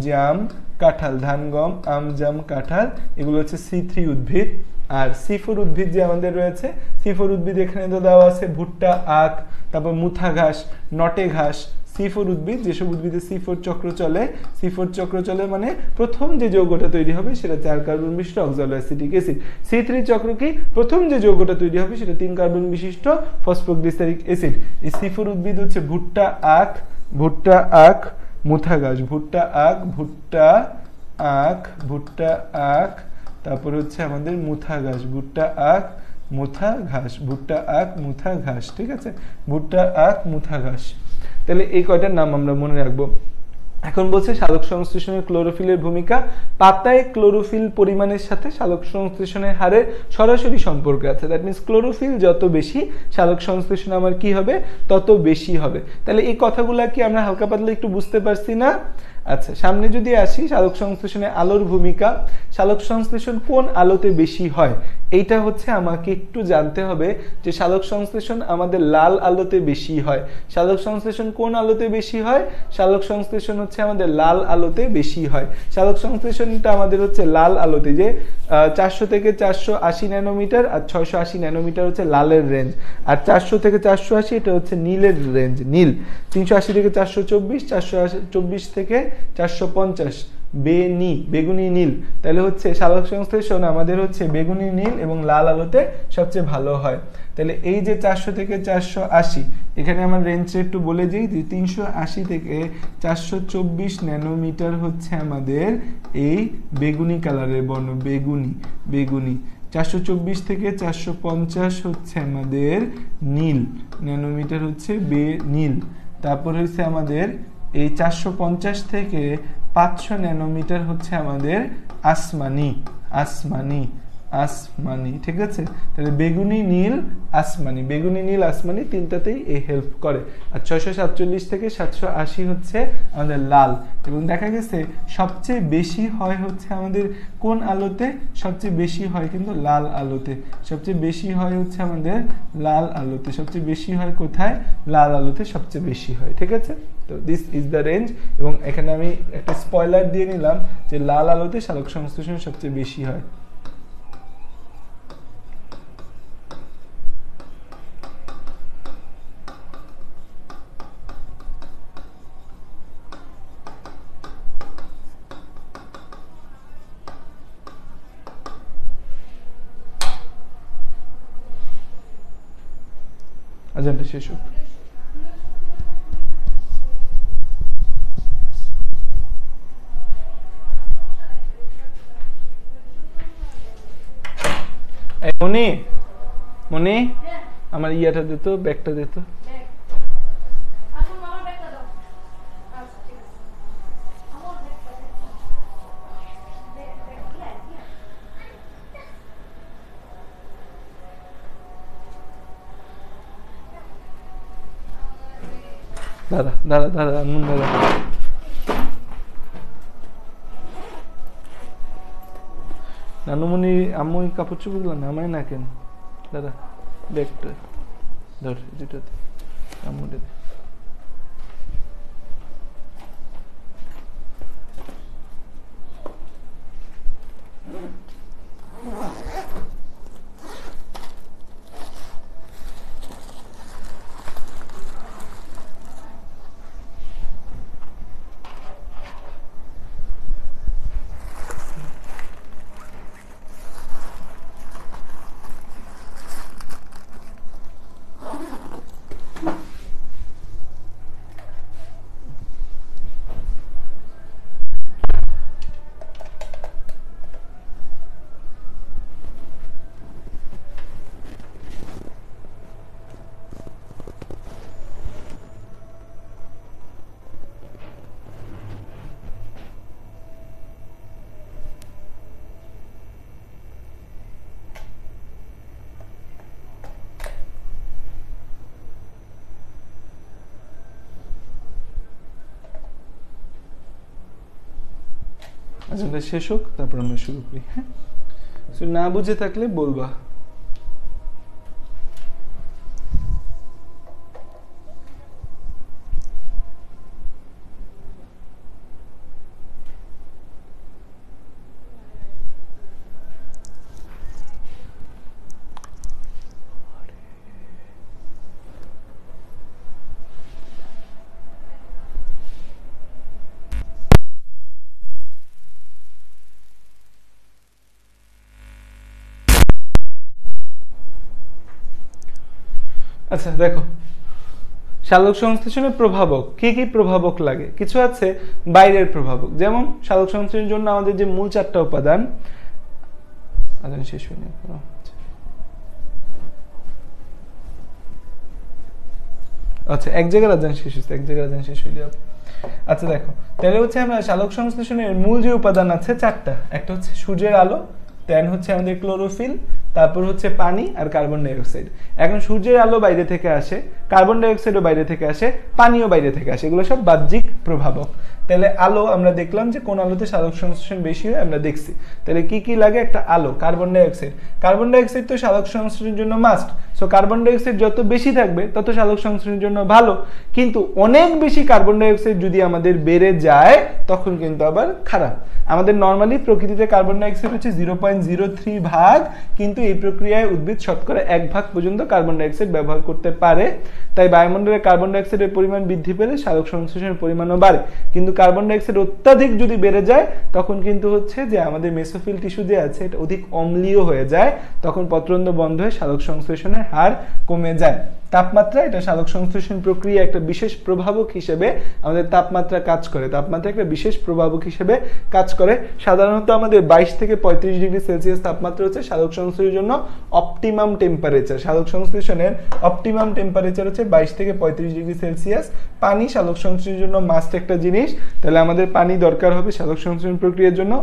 জাম, কাঁঠাল। ধান, গম, আম, জাম, কাঁঠাল, এগুলো হচ্ছে C3 উদ্ভিদ। আর C4 উদ্ভিদ যে আমাদের রয়েছে, C4 উদ্ভিদ এখানে তো দেওয়া আছে ভুট্টা, আখ, তারপর মুথা ঘাস, নটে ঘাস, C4 উদ্ভিদ, যেসব উদ্ভিদে C4 চক্র চলে, C4 চক্র চলে মানে প্রথম যে যৌগটা তৈরি হবে সেটা 4 কার্বন বিশিষ্ট অক্সালোঅ্যাসিটিক অ্যাসিড। C3 চক্র কি, প্রথম যে যৌগটা তৈরি হবে সেটা 3 কার্বন বিশিষ্ট ফসফোগ্লিসারিক অ্যাসিড। এই C4 উদ্ভিদ হচ্ছে ভুট্টা আখ, ভুট্টা আখ, মুথা ঘাস, ভুট্টা আখ, ভুট্টা আখ, ভুট্টা আখ, তারপর হচ্ছে আমাদের মুথা ঘাস, ভুট্টা আখ, মুথা ঘাস, ভুট্টা আখ, মুথা ঘাস, ঠিক আছে, ভুট্টা আখ, মুথা ঘাস। তাহলে এই কয়টার নাম আমরা মনে রাখবো। এখন বলছে সালোক সংশ্লেষণে ক্লোরোফিলের ভূমিকা। পাতায় ক্লোরোফিল পরিমাণের সাথে সালোক সংশ্লেষণের হারের সরাসরি সম্পর্ক আছে। দ্যাট মিনস ক্লোরোফিল যত বেশি, সালোক সংশ্লেষণ আমার কি হবে, তত বেশি হবে। তাহলে এই কথাগুলা কি আমরা হালকা পাতলা একটু বুঝতে পারছি না? আচ্ছা, সামনে যদি আসি, সালোক সংশ্লেষণে আলোর ভূমিকা। সালোক সংশ্লেষণ কোন আলোতে বেশি হয়, এইটা হচ্ছে আমাকে একটু জানতে হবে যে সালোক সংশ্লেষণ আমাদের লাল আলোতে বেশি হয়। সালোক সংশ্লেষণ কোন আলোতে বেশি হয়? সালোক সংশ্লেষণ হচ্ছে আমাদের লাল আলোতে বেশি হয়। সালোক সংশ্লেষণটা আমাদের হচ্ছে লাল আলোতে, যে 400 থেকে 480 ন্যানোমিটার আর 680 ন্যানোমিটার হচ্ছে লালের রেঞ্জ, আর 400 থেকে 480 এটা হচ্ছে নীলের রেঞ্জ, নীল। 380 থেকে 424, 424 থেকে 450 বেগুনি নীল। তাহলে হচ্ছে সালোক সংশ্লেষণ আমাদের হচ্ছে বেগুনি নীল এবং লাল আলোতে সবচেয়ে ভালো হয়। তাহলে এই যে 400 থেকে 480, এখানে আমার রেঞ্জটা একটু বলে দিই, 380 থেকে 424 ন্যানোমিটার হচ্ছে আমাদের এই বেগুনি কালারের বর্ণ, বেগুনি। 424 থেকে 450 হচ্ছে আমাদের নীল ন্যানোমিটার, হচ্ছে নীল। তারপর হচ্ছে আমাদের এই 450 থেকে 500 ন্যানোমিটার হচ্ছে আমাদের আসমানি, ঠিক আছে। তাহলে বেগুনি, নীল, আসমানি তিনটাতেই এই হেল্প করে। আর 647 থেকে 780 হচ্ছে আমাদের লাল। এবং দেখা গেছে সবচেয়ে বেশি হয় হচ্ছে আমাদের কোন আলোতে? সবচেয়ে বেশি হয় কিন্তু লাল আলোতে, সবচেয়ে বেশি হয় হচ্ছে আমাদের লাল আলোতে, সবচেয়ে বেশি হয় কোথায়? লাল আলোতে সবচেয়ে বেশি হয়, ঠিক আছে। তো দিস ইজ দ্য রেঞ্জ। এবং এখানে আমি একটা স্পয়লার দিয়ে নিলাম যে লাল আলোতে সালোক সংশ্লেষণ সবচেয়ে বেশি হয়। আজানটা শেষ হোক। মনি আমার ইয়াটা দিত, ব্যাগটা দিত। দাদা আনমন দাদা, নানুমণি আম্মু কাপড় চোপড় নামায় না কেন? দাদা ব্যাগটা ধর, যেটাতে আম্মুটা দে। আজানটা শেষ হোক, তারপর আমরা শুরু করি। হ্যাঁ, না বুঝে থাকলে বলবা। আচ্ছা দেখো, সালোক সংশ্লেষণের প্রভাবক কি কি প্রভাবক লাগে, কিছু আছে বাইরের প্রভাবক, যেমন সালোক সংশ্লেষণের জন্য আমাদের যে মূল 4টা উপাদান, শেষ হয়নি। আচ্ছা এক জায়গায় আজান শেষ হচ্ছে, এক জায়গায় আজান শেষ হইলে। আচ্ছা দেখো, তাহলে হচ্ছে আমরা সালোক সংশ্লেষণের মূল যে উপাদান আছে 4টা, একটা হচ্ছে সূর্যের আলো, দেন হচ্ছে আমাদের ক্লোরোফিল, তারপর হচ্ছে পানি আর কার্বন ডাই অক্সাইড। এখন সূর্যের আলো বাইরে থেকে আসে, কার্বন ডাই অক্সাইডও বাইরে থেকে আসে, পানিও বাইরে থেকে আসে, এগুলো সব বাহ্যিক প্রভাবক। তাহলে আলো আমরা দেখলাম যে কোন আলোতে সালোক সংশ্লেষণ বেশি হয় আমরা দেখছি। তাহলে কি কি লাগে, একটা আলো, carbon die oxide. Carbon die oxide তো সালোক সংশ্লেষণের জন্য must, so carbon die oxide যত বেশি থাকবে তত সালোক সংশ্লেষণের জন্য ভালো। কিন্তু অনেক বেশি কার্বন ডাই অক্সাইড যদি আমাদের বেড়ে যায় তখন কিন্তু আবার খারাপ। আমাদের নরমালি প্রকৃতিতে কার্বন ডাই অক্সাইড হচ্ছে 0.03 ভাগ, কিন্তু এই প্রক্রিয়ায় উদ্ভিদ শতকরা 1 ভাগ পর্যন্ত কার্বন ডাই অক্সাইড ব্যবহার করতে পারে। তাই বায়ুমণ্ডলে কার্বন ডাই অক্সাইডের পরিমাণ বৃদ্ধি পেলে সালোক সংশ্লেষণের পরিমাণও বাড়ে। কিন্তু কার্বন ডাই অক্সাইড অত্যাধিক যদি বেড়ে যায় তখন কিন্তু হচ্ছে যে আমাদের মেসোফিল টিস্যু যে আছে এটা অধিক অম্লীয় হয়ে যায়, তখন পত্ররন্ধ্র বন্ধ হয়ে সালোক সংশ্লেষণের হার কমে যায়। তাপমাত্রা, এটা সালোক সংশ্লেষণ প্রক্রিয়া একটা বিশেষ প্রভাবক হিসেবে আমাদের তাপমাত্রা কাজ করে, তাপমাত্রা একটা বিশেষ প্রভাবক হিসেবে কাজ করে। সাধারণত আমাদের 22 থেকে 35 ডিগ্রি সেলসিয়াস তাপমাত্রা হচ্ছে সালোক সংশ্লেষণের জন্য অপটিমাম টেম্পারেচার। সালোক সংশ্লেষণের অপটিমাম টেম্পারেচার হচ্ছে 22 থেকে 35 ডিগ্রি সেলসিয়াস। পানি সালোক সংশ্লেষণের জন্য মাস্ট একটা জিনিস, তাহলে আমাদের পানি দরকার হবে সালোক সংশ্লেষণ প্রক্রিয়ার জন্য।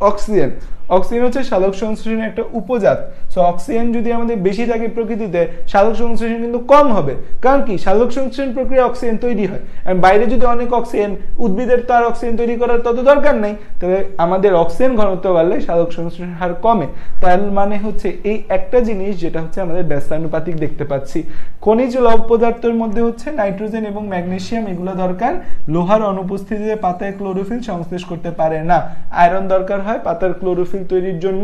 অক্সিজেন, অক্সিজেন হচ্ছে সালোক সংশ্লেষণের একটা উপজাত। সো অক্সিজেন যদি আমাদের বেশি থাকে প্রকৃতিতে, সালোক সংশ্লেষণ কিন্তু কম হবে। কারণ কি, সালোক সংশ্লেষণ প্রক্রিয়া অক্সিজেন তৈরি হয়, আর বাইরে যদি অনেক অক্সিজেন, উদ্ভিদের তো আর অক্সিজেন তৈরি করার তত দরকার নেই, তবে আমাদের অক্সিজেন ঘনত্ব বাড়লে সালোক সংশ্লেষণ হার কমে। তার মানে হচ্ছে এই একটা জিনিস যেটা হচ্ছে আমাদের ব্যস্তানুপাতিক দেখতে পাচ্ছি। খনিজ লবণ পদার্থের মধ্যে হচ্ছে নাইট্রোজেন এবং ম্যাগনেসিয়াম, এগুলো দরকার। লোহার অনুপস্থিতিতে পাতায় ক্লোরোফিল সংশ্লেষ করতে পারে না। আয়রন দরকার হয় পাতার ক্লোরোফিল তৈরির জন্য,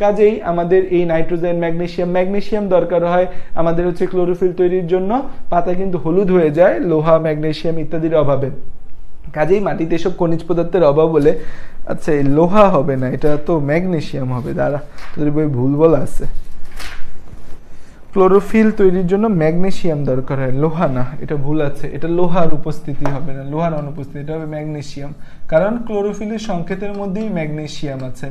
কাজেই আমাদের এই নাইট্রোজেন, ম্যাগনেসিয়াম দরকার হয় আমাদের হচ্ছে ক্লোরোফিল তৈরির জন্য। পাতা কিন্তু হলুদ হয়ে যায় লোহা, ম্যাগনেসিয়াম ইত্যাদির অভাবে। কাজেই মাটিতে এসব খনিজ পদার্থের অভাব বলে, আচ্ছা এই লোহা হবে না, এটা তো ম্যাগনেসিয়াম হবে, দাঁড়া তোদের বই ভুল বলা আছে। ক্লোরোফিল তৈরির জন্য ম্যাগনেসিয়াম দরকার হয়, লোহা না, এটা ভুল আছে, এটা লোহার উপস্থিতি হবে না, লোহার অনুপস্থিতি, এটা হবে ম্যাগনেসিয়াম। কারণ ক্লোরোফিলের সংকেতের মধ্যেই ম্যাগনেসিয়াম আছে,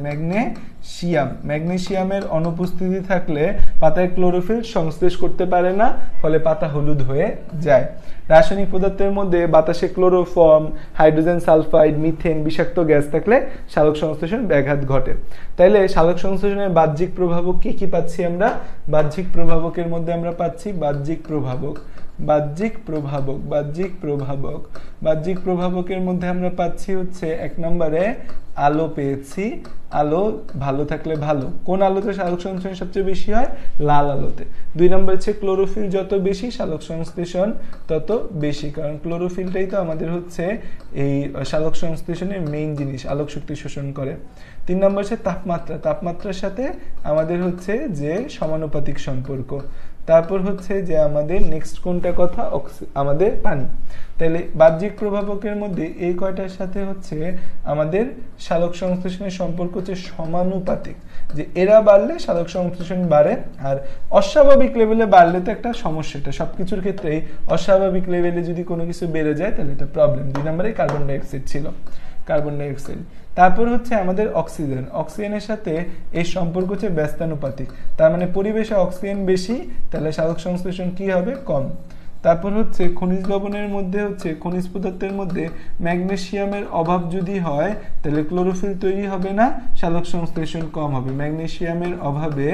ম্যাগনেসিয়ামের অনুপস্থিতি থাকলে পাতায় ক্লোরোফিল সংশ্লেষ করতে পারে না, ফলে পাতা হলুদ হয়ে যায়। রাসায়নিক পদার্থের মধ্যে বাতাসে ক্লোরোফর্ম, হাইড্রোজেন সালফাইড, মিথেন বিষাক্ত গ্যাস থাকলে সালোক সংশ্লেষণ ব্যাঘাত ঘটে। তাইলে সালোক সংশ্লেষণের বাহ্যিক প্রভাবক কি কি পাচ্ছি আমরা? বাহ্যিক প্রভাবকের মধ্যে আমরা পাচ্ছি বাহ্যিক প্রভাবকের মধ্যে আমরা পাচ্ছি হচ্ছে 1 নম্বরে আলো পেয়েছি। আলো ভালো থাকলে ভালো, কোন আলোতে সালোক সংশ্লেষণ সবচেয়ে বেশি হয়? লাল আলোতে। 2 নম্বর হচ্ছে ক্লোরোফিল যত বেশি সালোক সংশ্লেষণ তত বেশি, কারণ ক্লোরোফিলটাই তো আমাদের হচ্ছে এই সালোক সংশ্লেষণের মেইন জিনিস, আলোক শক্তি শোষণ করে। 3 নম্বর হচ্ছে তাপমাত্রার সাথে আমাদের হচ্ছে যে সমানুপাতিক সম্পর্ক। তারপর হচ্ছে যে আমাদের নেক্সট কোনটা কথা, আমাদের পানি। তাহলে বাহ্যিক প্রভাবকের মধ্যে এই কয়টার সাথে হচ্ছে আমাদের সালোক সংশ্লেষণের সম্পর্ক হচ্ছে সমানুপাতিক, যে এরা বাড়লে সালোক সংশ্লেষণ বাড়ে, আর অস্বাভাবিক লেভেলে বাড়লে তো একটা সমস্যা। এটা সবকিছুর ক্ষেত্রেই অস্বাভাবিক লেভেলে যদি কোনো কিছু বেড়ে যায় তাহলে এটা প্রবলেম। 2 নম্বরে কার্বন ডাইঅক্সাইড ছিল, কার্বন ডাইঅক্সাইড। তারপর হচ্ছে আমাদের অক্সিজেনের সাথে এর সম্পর্ক হচ্ছে ব্যস্তানুপাতিক, তার মানে পরিবেশে অক্সিজেন বেশি তাহলে সালোক সংশ্লেষণ কি হবে? কম। তারপর হচ্ছে খনিজ লবণের মধ্যে হচ্ছে খনিজ পদার্থের মধ্যে ম্যাগনেসিয়ামের অভাব যদি হয় তাহলে ক্লোরোফিল তৈরি হবে না, সালোক সংশ্লেষণ কম হবে। ম্যাগনেসিয়ামের অভাবে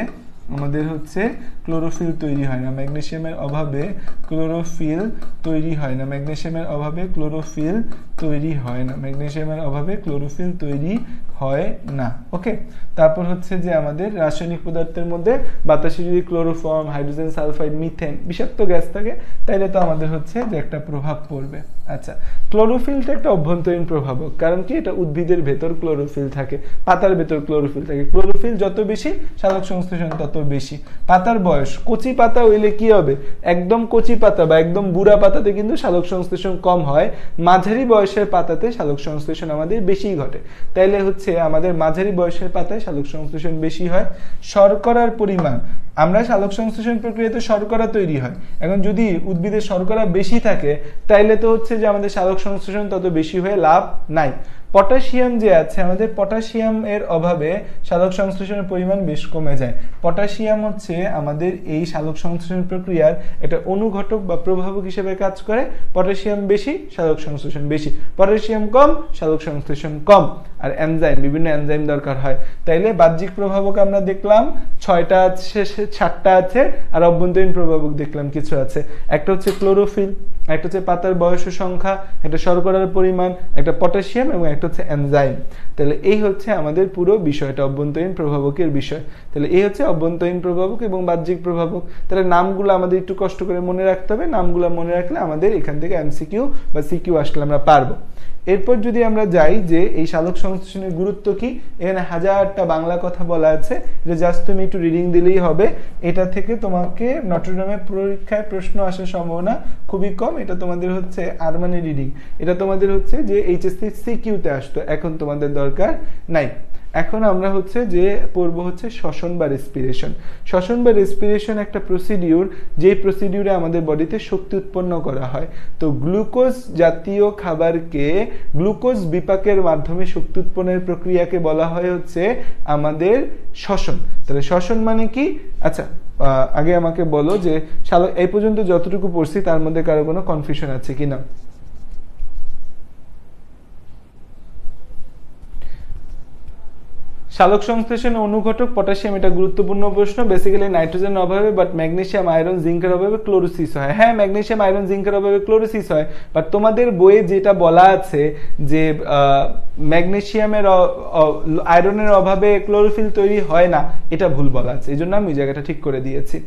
আমাদের হচ্ছে ক্লোরোফিল তৈরি হয় না, ম্যাগনেসিয়ামের অভাবে ক্লোরোফিল তৈরি হয় না, ম্যাগনেসিয়ামের অভাবে ক্লোরোফিল তৈরি হয় না, ম্যাগনেসিয়ামের অভাবে ক্লোরোফিল তৈরি হয় না। ওকে, তারপর হচ্ছে যে আমাদের রাসায়নিক পদার্থের মধ্যে বাতাসে যদি ক্লোরোফর্ম, হাইড্রোজেন সালফাইড, মিথেন বিষাক্ত গ্যাস থাকে তাইলে তো আমাদের হচ্ছে যে একটা প্রভাব পড়বে। আচ্ছা, ক্লোরোফিলটা একটা অভ্যন্তরীণ প্রভাবক, কারণ কি এটা উদ্ভিদের ভেতর ক্লোরোফিল থাকে, পাতার ভেতর ক্লোরোফিল থাকে, ক্লোরোফিল যত বেশি সালোক সংশ্লেষণ তত বেশি। পাতার বয়স, কচি পাতা হইলে কি হবে, একদম কচি পাতা বা একদম বুড়া পাতাতে কিন্তু সালোক সংশ্লেষণ কম হয়, মাঝারি বয়সের পাতাতে সালোক সংশ্লেষণ আমাদের বেশি ঘটে। তাইলে হচ্ছে আমাদের মাঝারি বয়সের পাতায় সালোক সংশ্লেষণ বেশি হয়। শর্করার পরিমাণ, আমরা সালোক সংশ্লেষণ প্রক্রিয়াতে শর্করা তৈরি হয়, এখন যদি উদ্ভিদের শর্করা বেশি থাকে তাইলে তো হচ্ছে যে আমাদের সালোক সংশ্লেষণ তত বেশি হয়ে লাভ নাই। পটাশিয়াম যে আছে, আমাদের পটাশিয়াম এর অভাবে সালোক সংশ্লেষণের পরিমাণ বেশ কমে যায়। পটাশিয়াম হচ্ছে আমাদের এই সালোক সংশ্লেষণ প্রক্রিয়ার একটা অনুঘটক বা প্রভাবক হিসেবে কাজ করে। পটাশিয়াম বেশি, সালোক সংশ্লেষণ বেশি, পটাশিয়াম কম, সালোক সংশ্লেষণ কম। আর এনজাইম, বিভিন্ন এনজাইম দরকার হয়। তাইলে বাহ্যিক প্রভাবক আমরা দেখলাম 6টা আছে, 7টা আছে, আর অভ্যন্তরীণ প্রভাবক দেখলাম কিছু আছে। একটা হচ্ছে ক্লোরোফিল, একটা হচ্ছে পাতার বয়স ও সংখ্যা, একটা শর্করার পরিমাণ, একটা পটাশিয়াম এবং একটা হচ্ছে এনজাইম। তাহলে এই হচ্ছে আমাদের পুরো বিষয়টা, অভ্যন্তরীণ প্রভাবকের বিষয়। তাহলে এই হচ্ছে অভ্যন্তরীণ প্রভাবক এবং বাহ্যিক প্রভাবক। তাহলে নামগুলো আমাদের একটু কষ্ট করে মনে রাখতে হবে, নামগুলো মনে রাখলে আমাদের এখান থেকে এমসিকিউ বা সিকিউ আসলে আমরা পারবো। এরপর যদি আমরা যাই যে এই সালোক সংশ্লেষণের গুরুত্ব কি, এখানে হাজারটা বাংলা কথা বলা আছে, যে জাস্ট তুমি একটু রিডিং দিলেই হবে। এটা থেকে তোমাকে নটরডেমের পরীক্ষায় প্রশ্ন আসার সম্ভাবনা খুবই কম। এটা তোমাদের হচ্ছে আরমানি রিডিং, এটা তোমাদের হচ্ছে যে এইচএসসি সিকিউতে আসতো, এখন তোমাদের দরকার নাই। এখন আমরা হচ্ছে যে পড়বো হচ্ছে শ্বসন বা রেসপিরেশন। শ্বসন বা রেসপিরেশন একটা প্রসিডিউর, যে প্রসিডিউরে আমাদের বডিতে শক্তি উৎপন্ন করা হয়। তো গ্লুকোজ জাতীয় খাবারকে গ্লুকোজ বিপাকের মাধ্যমে শক্তি উৎপন্নের প্রক্রিয়াকে বলা হয় হচ্ছে আমাদের শ্বসন। তাহলে শ্বসন মানে কি? আচ্ছা, আগে আমাকে বলো যে এই পর্যন্ত যতটুকু পড়ছি তার মধ্যে কারো কোনো কনফিউশন আছে কিনা? সালোক সংশ্লেষণ অনুঘটক পটাশিয়াম, এটা গুরুত্বপূর্ণ প্রশ্ন। বেসিক্যালি নাইট্রোজেনের অভাবে বাট ম্যাগনেসিয়াম, আয়রন, জিঙ্কের অভাবে ক্লোরোসিস হয়। হ্যাঁ, ম্যাগনেসিয়াম, আয়রন, জিঙ্কের অভাবে ক্লোরোসিস হয়, বাট তোমাদের বইয়ে যেটা বলা আছে যে ম্যাগনেসিয়ামের আয়রনের অভাবে ক্লোরোফিল তৈরি হয় না, এটা ভুল বলা আছে, এই জন্য আমি জায়গাটা ঠিক করে দিয়েছি।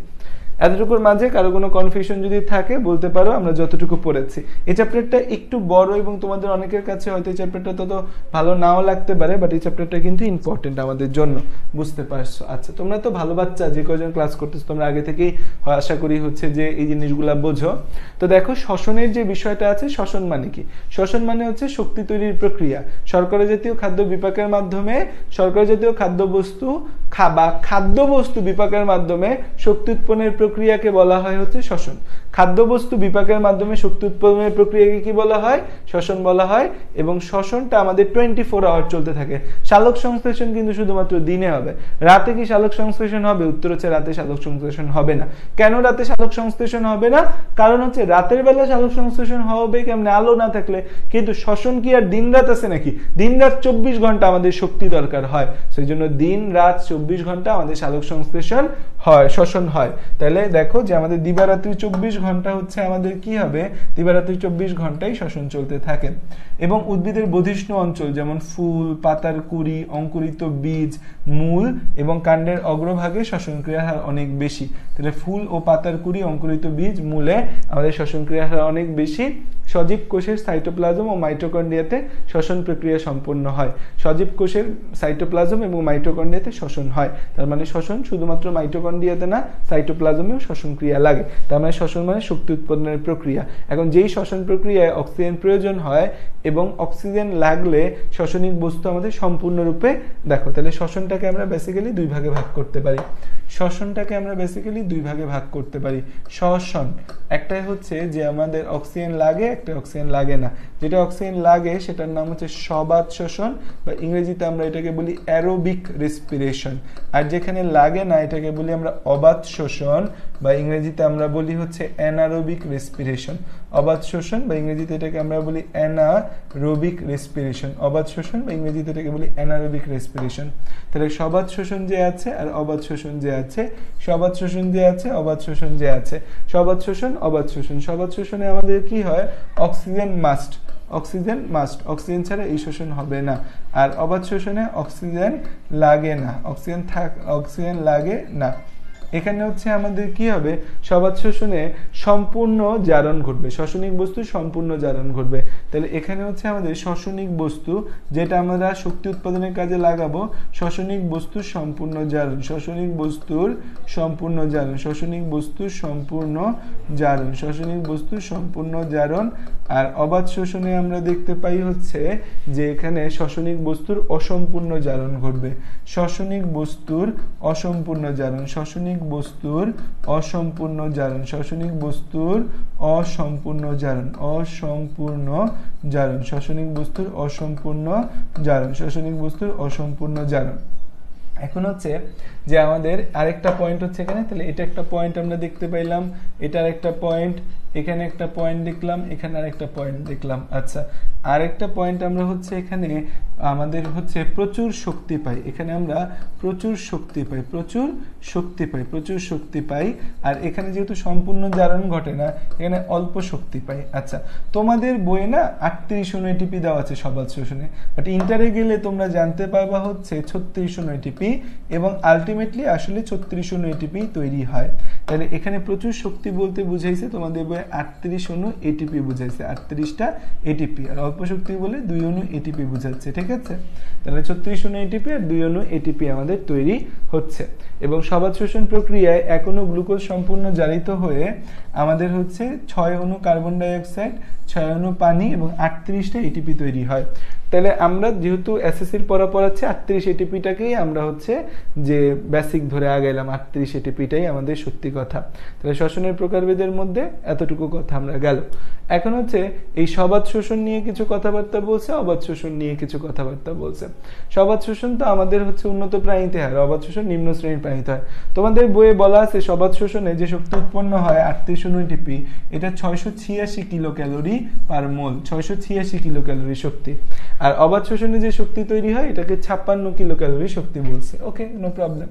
এতটুকুর মাঝে কারো কোনো কনফিউশন যদি থাকে বলতে পারো, আমরা যতটুকু পড়েছি। এই চ্যাপ্টারটা একটু বড় এবং তোমাদের অনেকের কাছে হয়তো এই চ্যাপ্টারটা তত ভালো নাও লাগতে পারে, বাট এই চ্যাপ্টারটা কিন্তু ইম্পর্টেন্ট আমাদের জন্য, বুঝতে পারছো? আচ্ছা, তোমরা তো ভালো বাচ্চা, যে কজন ক্লাস করতেছো তোমরা আগে থেকেই আশা করি হচ্ছে যে এই জিনিসগুলা বোঝো। তো দেখো, শ্বসনের যে বিষয়টা আছে, শ্বসন মানে কি? শ্বসন মানে হচ্ছে শক্তি তৈরির প্রক্রিয়া। শর্করা জাতীয় খাদ্য বিপাকের মাধ্যমে, শর্করা জাতীয় খাদ্যবস্তু খাদ্যবস্তু বিপাকের মাধ্যমে শক্তি উৎপন্নের প্রক্রিয়াকে বলা হয় হচ্ছে শ্বসন। খাদ্যবস্তু বিপাকের মাধ্যমে শক্তি উৎপন্নের প্রক্রিয়াকে কি বলা হয়? শ্বসন বলা হয়। এবং শ্বসনটা আমাদের 24 আওয়ার চলতে থাকে। সালোক সংশ্লেষণ কিন্তু শুধুমাত্র দিনে হবে। রাতে কি সালোক সংশ্লেষণ হবে? উত্তর হচ্ছে রাতে সালোক সংশ্লেষণ হবে না। কেন রাতে সালোক সংশ্লেষণ হবে না? কারণ হচ্ছে রাতের বেলা সালোক সংশ্লেষণ হবে কেমনে? আলো না থাকলে। কিন্তু শ্বসন কি আর দিন রাত আছে নাকি? দিন রাত 24 ঘন্টা আমাদের শক্তি দরকার হয়, সেই জন্য দিন রাত 24 ঘন্টা আমাদের সালোক সংশ্লেষণ হয়, শ্বসন হয়। তাহলে দেখো যে আমাদের দিবারাত্রি 24 ঘন্টা হচ্ছে আমাদের কি হবে? দিবারাত্রি 24 ঘন্টাই শ্বসন চলতে থাকে। এবং উদ্ভিদের বধিষ্ণু অঞ্চল যেমন ফুল, পাতার কুড়ি, অঙ্কুরিত বীজ, মূল এবং কাণ্ডের অগ্রভাগে শ্বসন ক্রিয়ার হার অনেক বেশি। তাহলে ফুল ও পাতার কুড়ি, অঙ্কুরিত বীজ, মূলে আমাদের শ্বসন ক্রিয়ার হার অনেক বেশি। সজীব কোষের সাইটোপ্লাজম ও মাইটোকন্ড্রিয়াতে শ্বসন প্রক্রিয়া সম্পন্ন হয়। সজীব কোষের সাইটোপ্লাজম এবং মাইটোকন্ড্রিয়াতে শ্বসন হয়। তার মানে শ্বসন শুধুমাত্র মাইটোকন্ড্রিয়াতে না, সাইটোপ্লাজমেও শ্বসন ক্রিয়া লাগে। তার মানে শ্বসন মানে শক্তি উৎপাদনের প্রক্রিয়া। এখন যেই শ্বসন প্রক্রিয়ায় অক্সিজেন প্রয়োজন হয় এবং অক্সিজেন লাগলে শ্বসনিক বস্তু আমাদের সম্পূর্ণরূপে, দেখো তাহলে শ্বসনটাকে আমরা বেসিক্যালি দুই ভাগে ভাগ করতে পারি। শ্বসনটাকে আমরা বেসিক্যালি দুই ভাগে ভাগ করতে পারি। শ্বসন একটাই হচ্ছে যে আমাদের অক্সিজেন লাগে, একটা অক্সিজেন লাগে না। যেটা অক্সিজেন লাগে সেটার নাম হচ্ছে সবাত শ্বসন, বা ইংরেজিতে আমরা এটাকে বলি অ্যারোবিক রেসপিরেশন। আর যেখানে লাগে না এটাকে বলি আমরা অবাত শোষণ, বা ইংরেজিতে আমরা বলি হচ্ছে অ্যানারোবিক রেসপিরেশন। অবাত শোষণ বা ইংরেজিতে এটাকে আমরা বলি অ্যানারোবিক রেসপিরেশন। অবাত শোষণ বা ইংরেজিতে এটাকে বলি অ্যানারোবিক রেসপিরেশন। তাহলে সবাত শোষণ যে আছে আর অবাত শোষণ যে আছে, সবাত শোষণ যে আছে, অবাত শোষণ যে আছে, সবাত শোষণ, অবাত শোষণ। সবাত শোষণে আমাদের কি হয়? Oxygen must, oxygen must, oxygen ছাড়া এই শোষণ হবে না। আর অবাত শোষণে অক্সিজেন লাগে না, অক্সিজেন লাগে না। এখানে হচ্ছে আমাদের কি হবে, সবাত শোষণে সম্পূর্ণ জারণ ঘটবে, শ্বসনিক বস্তু সম্পূর্ণ জারণ ঘটবে। তাহলে এখানে হচ্ছে আমাদের শ্বসনিক বস্তু যেটা আমরা শক্তি উৎপাদনের কাজে লাগাবো, শ্বসনিক বস্তুর সম্পূর্ণ জারণ, শ্বসনিক বস্তুর সম্পূর্ণ জারণ, শ্বসনিক বস্তুর সম্পূর্ণ জারণ, শ্বসনিক বস্তুর সম্পূর্ণ জারণ। আর অবাত শোষণে আমরা দেখতে পাই হচ্ছে যে এখানে শ্বসনিক বস্তুর অসম্পূর্ণ জারণ ঘটবে, শ্বসনিক বস্তুর অসম্পূর্ণ জারণ, শ্বসনিক বস্তুর অসম্পূর্ণ জারণ, শ্বসনিক বস্তুর অসম্পূর্ণ জারণ, অসম্পূর্ণ জারণ, শ্বসনিক বস্তুর অসম্পূর্ণ জারণ, শ্বসনিক বস্তুর অসম্পূর্ণ জারণ। এখন হচ্ছে যে আমাদের আরেকটা পয়েন্ট হচ্ছে এখানে, তাহলে এটা একটা পয়েন্ট আমরা দেখতে পাইলাম, এটার একটা পয়েন্ট, এখানে একটা পয়েন্ট দেখলাম, এখানে আরেকটা পয়েন্ট দেখলাম। আচ্ছা, আরেকটা পয়েন্ট আমরা হচ্ছে এখানে আমাদের হচ্ছে প্রচুর শক্তি পাই, এখানে আমরা প্রচুর শক্তি পাই, প্রচুর শক্তি পাই, প্রচুর শক্তি পাই। আর এখানে যেহেতু সম্পূর্ণ জারণ ঘটে না, এখানে অল্প শক্তি পাই। আচ্ছা, তোমাদের বইয়ে না 38 অণু এটিপি দেওয়া আছে সবাত শোষণে, বাট ইন্টারে গেলে তোমরা জানতে পারবা হচ্ছে 36 অণু এটিপি, এবং আলটিমেটলি আসলে 36 অণু এটিপি তৈরি হয়। তাহলে এখানে প্রচুর শক্তি বলতে বুঝাইছে তোমাদের বইয়ে 38 অণু এটিপি বুঝাইছে, 38টা এটিপি, আর অল্প শক্তি বলে 2 অণু এটিপি বুঝাচ্ছে, ঠিক আছে? তাহলে 36 অণু এটিপি আর 2 অণু এটিপি আমাদের তৈরি হচ্ছে। এবং সবাত শোষণ প্রক্রিয়ায় 1 অণু গ্লুকোজ সম্পূর্ণ জারিত হয়ে আমাদের হচ্ছে 6 অণু কার্বন ডাই অক্সাইড, 6 অণু পানি এবং 38টা এটিপি তৈরি হয়। তাহলে আমরা যেহেতু এসএসসির পড়াচ্ছি 38 এটিপিটাকেই আমরা হচ্ছে যে বেসিক ধরে আগাইলাম, 38 এটিপিটাই আমাদের সত্যি কথা। তাহলে শ্বসনের প্রকারভেদের মধ্যে এতটুকু কথা আমরা গেল। এখন হচ্ছে এই সবাত শোষণ নিয়ে কিছু কথাবার্তা বলছে, অবাত শোষণ নিয়ে কিছু কথাবার্তা বলছে। সবাত শোষণ তো আমাদের হচ্ছে উন্নত প্রাণীতে হয়, অবাত শোষণ নিম্ন শ্রেণীর প্রাণীতে হয়। তোমাদের বইয়ে বলা আছে সবাত শোষণে যে শক্তি উৎপন্ন হয় 38 অণু এটিপি, এটা 686 কিলো ক্যালোরি পার মোল, 686 কিলো ক্যালোরি শক্তি। আর অবাত শোষণে যে শক্তি তৈরি হয় এটাকে 56 কিলো ক্যালোরি শক্তি বলছে। ওকে, নো প্রবলেম।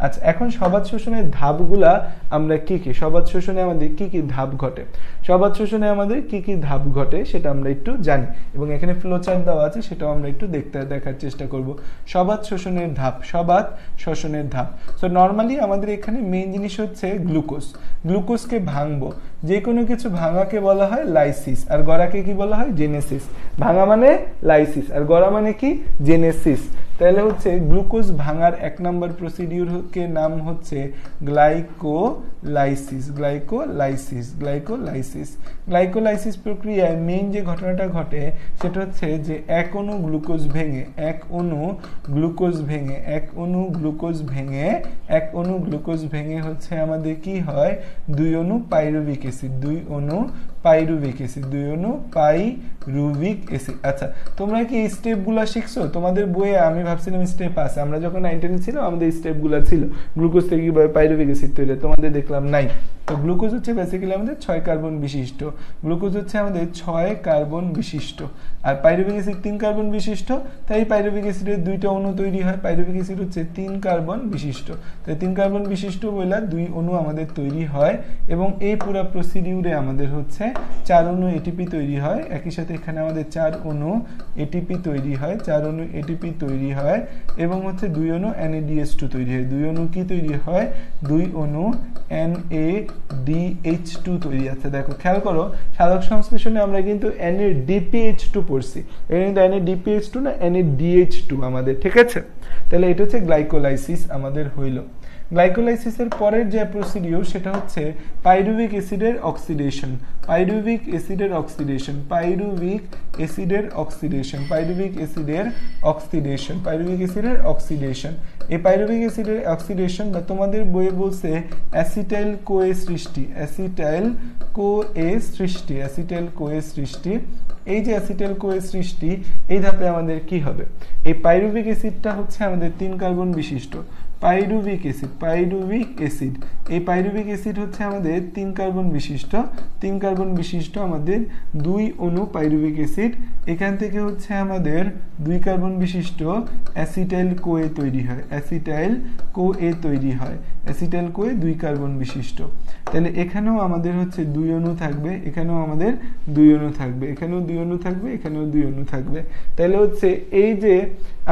আচ্ছা, এখন সবাত শোষণের ধাপগুলা আমরা কি কি, সবাত শোষণে আমাদের কি কি ধাপ ঘটে, সবাত শোষণে আমাদের কি কি ধাপ ঘটে সেটা আমরা একটু জানি, এবং এখানে ফ্লোচার্ট দেওয়া আছে সেটাও আমরা একটু দেখার চেষ্টা করব। সবাত শোষণের ধাপ, সবাত শোষণের ধাপ। সো নর্মালি আমাদের এখানে মেইন জিনিস হচ্ছে গ্লুকোজ, গ্লুকোজকে ভাঙবো, যে কোনো কিছু ভাঙাকে বলা হয় লাইসিস, আর গড়াকে কি বলা হয় জেনেসিস। ভাঙা মানে লাইসিস আর গড়া মানে কি জেনেসিস। তাহলে হচ্ছে গ্লুকোজ ভাঙার 1 নম্বর প্রসিডিউরকে নাম হচ্ছে গ্লাইকোলাইসিস, গ্লাইকোলাইসিস, গ্লাইকোলাইসিস। গ্লাইকোলাইসিস প্রক্রিয়ায় মেইন যে ঘটনাটা ঘটে সেটা হচ্ছে যে 1 অণু গ্লুকোজ ভেঙে, 1 অণু গ্লুকোজ ভেঙে, 1 অণু গ্লুকোজ ভেঙে, 1 অণু গ্লুকোজ ভেঙে হচ্ছে আমাদের কি হয় 2 অণু পাইরুভিক অ্যাসিড, 2 অণু পাইরুভিক অ্যাসিড, 2 অণু পাইরুভিক অ্যাসিড। আচ্ছা, তোমরা কি এই স্টেপগুলো শিখছো? তোমাদের বইয়ে আমি ভাবছিলাম স্টেপ আছে, আমরা যখন 9-10 ছিল আমাদের স্টেপগুলো ছিল গ্লুকোজ থেকে কিভাবে পাইরুভিক অ্যাসিড তৈরি, তোমাদের দেখলাম নাই। তো গ্লুকোজ হচ্ছে বেসিক্যালি আমাদের 6 কার্বন বিশিষ্ট, গ্লুকোজ হচ্ছে আমাদের 6 কার্বন বিশিষ্ট, আর পাইরুভিক অ্যাসিড 3 কার্বন বিশিষ্ট। তাই পাইরুভিক অ্যাসিডের 2টা অণু তৈরি হয়, পাইরুভিক অ্যাসিড হচ্ছে 3 কার্বন বিশিষ্ট, তাই 3 কার্বন বিশিষ্ট বলে 2 অণু আমাদের তৈরি হয়। এবং এই পুরো প্রসিডিউরে আমাদের হচ্ছে 4 অণু এটিপি তৈরি হয়, একই সাথে এখানে আমাদের 4 অণু এটিপি তৈরি হয়, 4 অণু এটিপি তৈরি হয়, এবং হচ্ছে 2 অণু NADH2 তৈরি হয়। 2 অণু কি তৈরি হয়? 2 অণু NADH2 তৈরি আছে। দেখো খেয়াল করো, সাধক সংশ্লেষণে আমরা কিন্তু NADPH2 পড়ছি, এটা কিন্তু NADPH2 না, NADH2 আমাদের, ঠিক আছে? তাহলে এটা হচ্ছে গ্লাইকোলাইসিস আমাদের হইল। গ্লাইকোলাইসিসের পরের যে প্রসিডিউর সেটা হচ্ছে পাইরুভিক অ্যাসিডের অক্সিডেশন, পাইরুভিক অ্যাসিডের অক্সিডেশন, পাইরুভিক অ্যাসিডের অক্সিডেশন, পাইরুভিক অ্যাসিডের অক্সিডেশন, পাইরুভিক অ্যাসিডের অক্সিডেশন। এই পাইরুভিক অ্যাসিডের অক্সিডেশন বা তোমাদের বইয়ে বলছে অ্যাসিটাইল কোয়ে সৃষ্টি, অ্যাসিটাইল কোয়ে সৃষ্টি, অ্যাসিটাইল কোয়ে সৃষ্টি। এই যে অ্যাসিটাইল কোয়ে সৃষ্টি, এই ধাপে আমাদের কি হবে? এই পাইরুভিক অ্যাসিডটা হচ্ছে আমাদের 3 কার্বন বিশিষ্ট, পাইরুভিক অ্যাসিড, পাইরুভিক অ্যাসিড। এই পাইরুভিক অ্যাসিড হচ্ছে আমাদের 3 কার্বন বিশিষ্ট, 3 কার্বন বিশিষ্ট আমাদের 2 অণু পাইরুভিক অ্যাসিড। এখান থেকে হচ্ছে আমাদের 2 কার্বন বিশিষ্ট অ্যাসিটাইল কোয়ে তৈরি হয়, অ্যাসিটাইল কোয়ে তৈরি হয়, অ্যাসিটাইল কোয়ে 2 কার্বন বিশিষ্ট। তাহলে এখানেও আমাদের হচ্ছে 2 অণু থাকবে, এখানেও আমাদের 2 অণু থাকবে, এখানেও 2 অণু থাকবে, এখানেও 2 অণু থাকবে। তাহলে হচ্ছে এই যে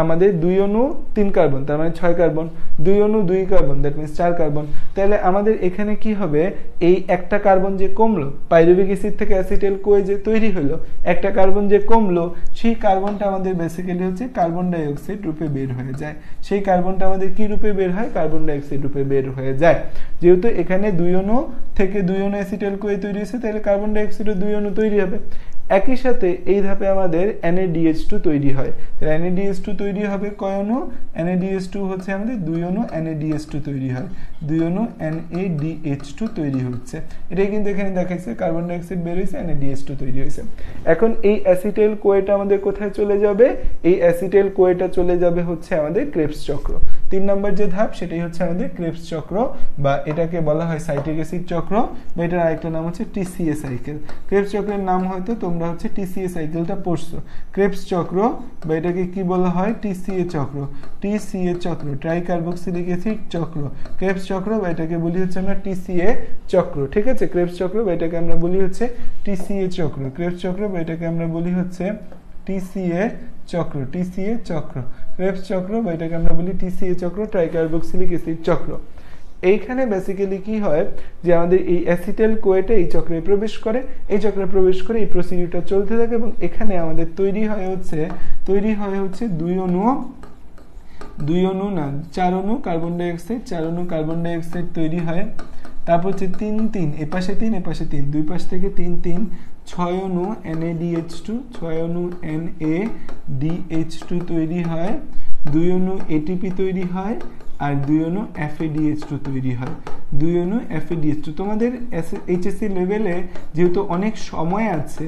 আমাদের 2 অণু 3 কার্বন, তার মানে 6 কার্বন, 2 অণু 2 কার্বন, দ্যাট মিন্স 4 কার্বন। তাহলে আমাদের এখানে কি হবে, এই একটা কার্বন যে কমলো, পাইরুভিক অ্যাসিড থেকে অ্যাসিটাইল কোয়ে যে তৈরি হলো, একটা কার্বন যে কমলো, সেই কার্বনটা আমাদের বেসিক্যালি হচ্ছে কার্বন ডাই অক্সাইড রূপে বের হয়ে যায়। সেই কার্বনটা আমাদের কি রূপে বের হয়, কার্বন ডাই অক্সাইড রূপে বের হয়ে যায়। যেহেতু এখানে 2 অণু থেকে 2 অণু অ্যাসিটাইল কোয়ে তৈরি হয়েছে, তাহলে কার্বন ডাই অক্সাইডের 2 অণু তৈরি হবে। একই সাথে এই ধাপে আমাদের NaDH2 তৈরি হয়। তাহলে NaDH2 তৈরি হবে কয় অণু, NaDH2 হচ্ছে আমাদের 2 অণু NaDH2 তৈরি হয়, 2 অণু NaDH2 তৈরি হচ্ছে। এটাই কিন্তু এখানে দেখাইছে, কার্বন ডাই অক্সাইড বের হয়েছে, NaDH2 তৈরি হয়েছে। এখন এই অ্যাসিটাইল কোয়েটা আমাদের কোথায় চলে যাবে, এই অ্যাসিটাইল কোয়েটা চলে যাবে হচ্ছে আমাদের ক্রেবস চক্র। 3 নম্বর যে ধাপ সেটাই হচ্ছে আমাদের ক্রেবস চক্র, বা এটাকে বলা হয় সাইট্রিক অ্যাসিড চক্র, বা এটার আরেকটা নাম হচ্ছে TCA সাইকেল। ক্রেবস চক্রের নাম হয়তো তোমরা হচ্ছে TCA সাইকেলটা পড়ছো। ক্রেবস চক্র বা এটাকে কি বলা হয়, TCA চক্র। TCA চক্র, ট্রাইকার্বক্সিলিক অ্যাসিড চক্র। ক্রেবস চক্র বা এটাকে বলি হচ্ছে আমরা TCA চক্র, ঠিক আছে। ক্রেবস চক্র বা এটাকে আমরা বলি হচ্ছে TCA চক্র। ক্রেবস চক্র বা এটাকে আমরা বলি হচ্ছে TCA চক্র, TCA চক্র। ক্রেবস চক্র বা এটাকে আমরা বলি TCA চক্র, ট্রাইকার্বক্সিলিক অ্যাসিড চক্র। এইখানে বেসিক্যালি কি হয় যে আমাদের এই অ্যাসিটাইল কোয়েটা এই চক্রে প্রবেশ করে, এই চক্রে প্রবেশ করে এই প্রসিডিউরটা চলতে থাকে, এবং এখানে আমাদের তৈরি হয় হচ্ছে 2 অণু না 4 অণু কার্বন ডাই অক্সাইড, 4 অণু কার্বন ডাই অক্সাইড তৈরি হয়। তারপর হচ্ছে 3 এপাশে 3 এপাশে 3, দুই পাশ থেকে 3 6 অণু NaDH2, 6 অণু NaDH2 তৈরি হয়, 2 অণু ATP তৈরি হয়, আর 2 অণু FADH2 তৈরি হয়, 2 অণু FADH2। তোমাদের এইচএসসি লেভেলে যেহেতু অনেক সময় আছে,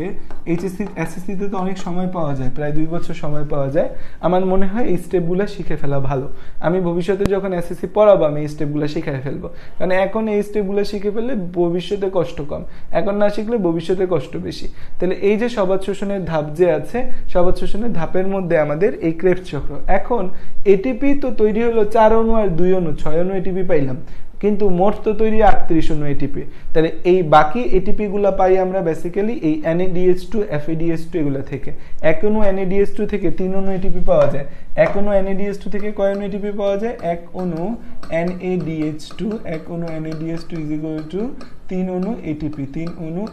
এসএসসিতে তো অনেক সময় পাওয়া যায়, প্রায় 2 বছর সময় পাওয়া যায়। আমার মনে হয় এই স্টেপগুলো শিখে ফেলা ভালো। আমি ভবিষ্যতে যখন এসএসসি পড়াবো আমি এই স্টেপগুলো শিখে ফেলবো, কারণ এখন এই স্টেপগুলো শিখে ফেললে ভবিষ্যতে কষ্ট কম, এখন না শিখলে ভবিষ্যতে কষ্ট বেশি। তাহলে এই যে সবাত শোষণের ধাপ যে আছে, সবাত শোষণের ধাপের মধ্যে আমাদের এই ক্রেবস চক্র। এখন এটিপি তো তৈরি হলো 4 অণু আর 2 অণু, 6 অণু এটিপি পাইলাম, কিন্তু মোট তো তৈরি 38 অণু এটিপি। তাহলে এই বাকি এটিপি গুলা পাই আমরা বেসিক্যালি এই NaDH2, FADH2 এগুলা থেকে। 1 অণু NaDH2 থেকে 3 অণু এটিপি পাওয়া যায়। 1 অণু NaDH2 থেকে কয় অণু এটিপি পাওয়া যায়, 1 অণু NaDH2, 1 অণু NaDH2 ইজ ইকুয়াল টু 3 অণু ATP, 3 অণু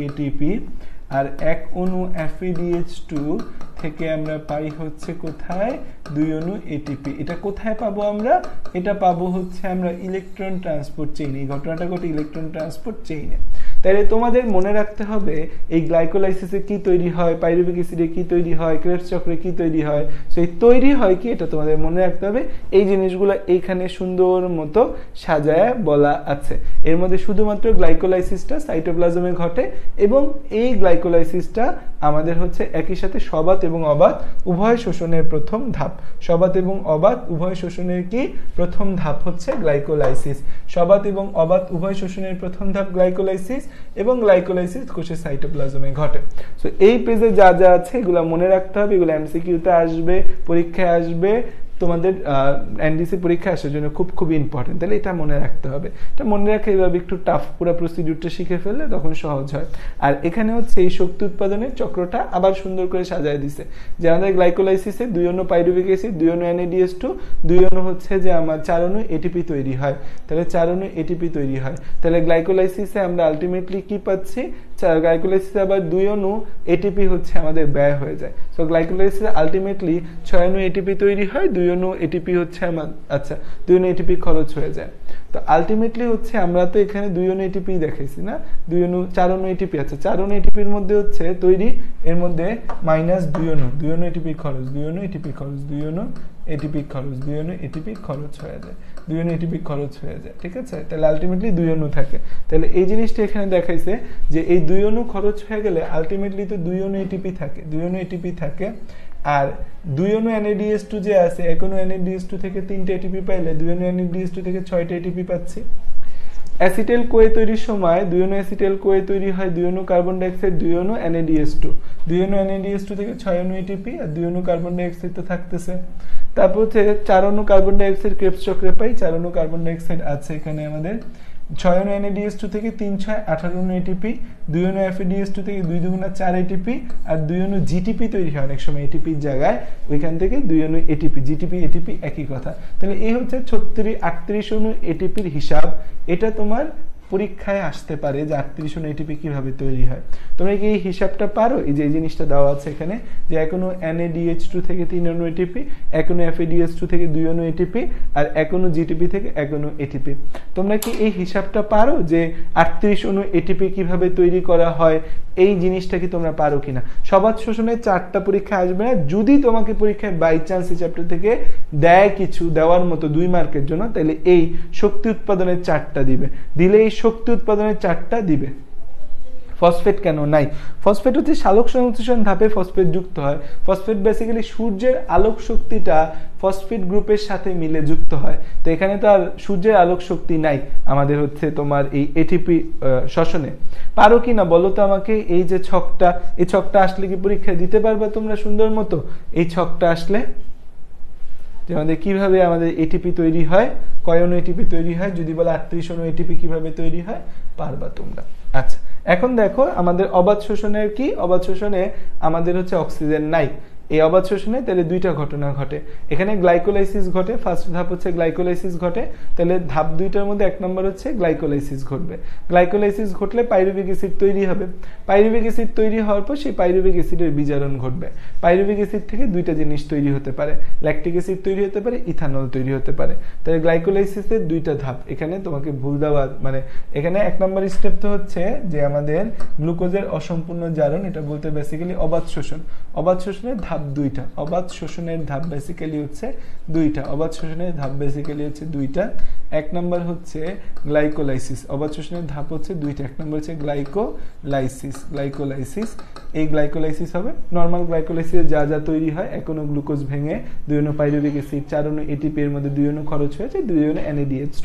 ATP। আর 1 অণু FADH2 থেকে আমরা পাই হচ্ছে কোথায়, 2 অণু ATP। এটা কোথায় পাবো আমরা, এটা পাবো হচ্ছে আমরা ইলেকট্রন ট্রান্সপোর্ট চেইনে। এই ঘটনাটা ঘটে ইলেকট্রন ট্রান্সপোর্ট চেইনে। তাহলে তোমাদের মনে রাখতে হবে এই গ্লাইকোলাইসিসে কি তৈরি হয়, পাইরুভিক অ্যাসিডে কি তৈরি হয়, ক্রেবস চক্রে কি তৈরি হয়। সেই তৈরি হয় কি এটা তোমাদের মনে রাখতে হবে। এই জিনিসগুলো এইখানে সুন্দর মতো সাজায় বলা আছে। এর মধ্যে শুধুমাত্র গ্লাইকোলাইসিসটা সাইটোপ্লাজমে ঘটে, এবং এই গ্লাইকোলাইসিসটা আমাদের হচ্ছে একই সাথে সবাত এবং অবাত উভয় শোষণের প্রথম ধাপ। সবাত এবং অবাত উভয় শোষণের কি প্রথম ধাপ হচ্ছে গ্লাইকোলাইসিস। সবাত এবং অবাত উভয় শোষণের প্রথম ধাপ গ্লাইকোলাইসিস, এবং গ্লাইকোলাইসিস কোষের সাইটোপ্লাজমে ঘটে। সো এই পেজে যা যা আছে এগুলো মনে রাখতে হবে, এগুলো এমসিকিউতে আসবে, পরীক্ষায় আসবে, তোমাদের এনডিসি পরীক্ষা আসার জন্য খুব খুব ইম্পর্টেন্ট। তাহলে এটা মনে রাখতে হবে, এটা মনে রাখে এইভাবে একটু টাফ পুরো প্রসিডিউরটা শিখে ফেললে তখন সহজ হয়। আর এখানে হচ্ছে এই শক্তি উৎপাদনের চক্রটা আবার সুন্দর করে সাজায় দিছে, যে আমাদের গ্লাইকোলাইসিসে 2 অণু পাইরুভিক অ্যাসিড, 2 অণু NaDH2, 2 অণু হচ্ছে যে আমার 4 অণু এটিপি তৈরি হয়। তাহলে 4 অণু এটিপি তৈরি হয়। তাহলে গ্লাইকোলাইসিসে আমরা আলটিমেটলি কি পাচ্ছি, গ্লাইকোলাইসিসে আবার 2 অণু এটিপি হচ্ছে আমাদের ব্যয় হয়ে যায়। সো গ্লাইকোলাইসিসে আলটিমেটলি 6 অণু এটিপি তৈরি হয়, 2 অণু এটিপি হচ্ছে আমার 2 অণু এটিপি খরচ হয়ে যায়। তো আলটিমেটলি হচ্ছে আমরা তো এখানে 2 অণু এটিপি দেখাইছি না, 4 অণু এটিপি আছে, 4 অণু এটিপির মধ্যে হচ্ছে তৈরি, এর মধ্যে মাইনাস 2 অণু এটিপি খরচ, 2 অণু এটিপি খরচ, 2 অণু এটিপি খরচ, 2 অণু এটিপি খরচ হয়ে যায়, 2 অণু এটিপি খরচ হয়ে যায়, ঠিক আছে। তাহলে আলটিমেটলি 2 অণু থাকে। তাহলে এই জিনিসটা এখানে দেখাইছে যে এই 2 অণু খরচ হয়ে গেলে আলটিমেটলি তো 2 অণু এটিপি থাকে, 2 অণু এটিপি থাকে। আর 2 অণু NaDH2 যে আছে, 1 অণু NaDH2 থেকে 3টা এটিপি পাইলে 2 অণু NaDH2 থেকে 6টা এটিপি পাচ্ছি। অ্যাসিটাইল কোয়ে তৈরির সময় 2 অণু অ্যাসিটাইল কোয়ে তৈরি হয়, 2 অণু কার্বন ডাই অক্সাইড, 2 অণু NaDH2, 2 অণু NaDH2 থেকে 6 অণু এটিপি, আর 2 অণু কার্বন ডাই অক্সাইড তো থাকতেছে। তারপর হচ্ছে 4 অণু কার্বন ডাই অক্সাইড ক্রেবস চক্রে পাই, 4 অণু কার্বন ডাই অক্সাইড আছে এখানে আমাদের, 6 অণু NADH2 থেকে 3 6 18 অণু ATP, 2 অণু FADH2 থেকে 2 2 4 ATP, আর 2 অণু GTP তৈরি হয় অনেক সময় ATP এর জায়গায়, ওইখান থেকে 2 অণু ATP, GTP ATP একই কথা। তাহলে এই হচ্ছে 36 38 অণু ATP এর হিসাব। এটা তোমার পরীক্ষায় আসতে পারে যে 38 অণু ATP কিভাবে তৈরি হয়। তোমরা কি এই হিসাবটা পারো? এই যে এই জিনিসটা দেওয়া আছে এখানে, যে এক অণু NADH2 থেকে 3 অণু ATP, এক অণু FADH2 থেকে 2 অণু ATP, আর এক অণু GTP থেকে 1 অণু ATP। তোমরা কি এই হিসাবটা পারো যে 38 অণু ATP কিভাবে তৈরি করা হয়? এই জিনিসটা কি তোমরা পারো কিনা? সবাত শোষণের 4টা পরীক্ষা আসবে না, যদি তোমাকে পরীক্ষায় বাই চান্স এই চ্যাপ্টার থেকে দেয় কিছু দেওয়ার মতো 2 মার্কের জন্য, তাহলে এই শক্তি উৎপাদনের 4টা দিবে, দিলে এই শক্তি উৎপাদনের 4টা দিবে। ফসফেট কেন নাই? ফসফেট হচ্ছে সালোক সংশ্লেষণ ধাপে ফসফেট যুক্ত হয়। ফসফেট বেসিক্যালি সূর্যের আলোক শক্তিটা ফসফেট গ্রুপের সাথে মিলে যুক্ত হয়। তো এখানে তো আর সূর্যের আলোক শক্তি নাই আমাদের হচ্ছে তোমার এই এটিপি শ্বসনে। পারো কি না বলো তো আমাকে? এই যে ছকটা, এই ছকটা আসলে কি পরীক্ষায় দিতে পারবে তোমরা সুন্দর মতো? এই ছকটা আসলে যে আমাদের কিভাবে আমাদের এটিপি তৈরি হয়, কয় অণু এটিপি তৈরি হয়, যদি বলে 38 অণু এটিপি কিভাবে তৈরি হয়, পারবা তোমরা। আচ্ছা, এখন দেখো আমাদের অবাধ শোষণের কি? অবাধ শোষণে আমাদের হচ্ছে অক্সিজেন নাই। এই অবাধ শোষণে তাহলে 2টা ঘটনা ঘটে। এখানে গ্লাইকোলাইসিস ঘটে, ফার্স্ট ধাপ হচ্ছে গ্লাইকোলাইসিস ঘটে। তাহলে ধাপ 2টার মধ্যে 1 নম্বর হচ্ছে গ্লাইকোলাইসিস ঘটবে। গ্লাইকোলাইসিস ঘটলে পাইরুভিক অ্যাসিড তৈরি হবে। পাইরুভিক অ্যাসিড তৈরি হওয়ার পর সেই পাইরুভিক অ্যাসিডের বিজারণ ঘটবে। পাইরুভিক অ্যাসিড থেকে 2টা জিনিস তৈরি হতে পারে, ল্যাকটিক অ্যাসিড তৈরি হতে পারে, ইথানল তৈরি হতে পারে। তাহলে গ্লাইকোলাইসিসের 2টা ধাপ। এখানে তোমাকে ভুল দেওয়া, মানে এখানে 1 নম্বর স্টেপ তো হচ্ছে যে আমাদের গ্লুকোজের অসম্পূর্ণ জারণ, এটা বলতে বেসিক্যালি অবাধ শোষণ। অবাধ শোষণের ধাপ 2টা। অবাধ শোষণের ধাপ বেসিক্যালি হচ্ছে 2টা। অবাধ শোষণের ধাপ বেসিক্যালি হচ্ছে 2টা। 1 নম্বর হচ্ছে গ্লাইকোলাইসিস। অবাধ শোষণের ধাপ হচ্ছে 2টা। 1 নম্বর হচ্ছে গ্লাইকোলাইসিস। গ্লাইকোলাইসিস, এই গ্লাইকোলাইসিস হবে নরমাল গ্লাইকোলাইসিসে যা যা তৈরি হয়, 1 অণু গ্লুকোজ ভেঙে 2 অণু পাইরুভিক অ্যাসিড, 4 অণু এটিপি এর মধ্যে 2 অণু খরচ হয়েছে, 2 অণু NADH2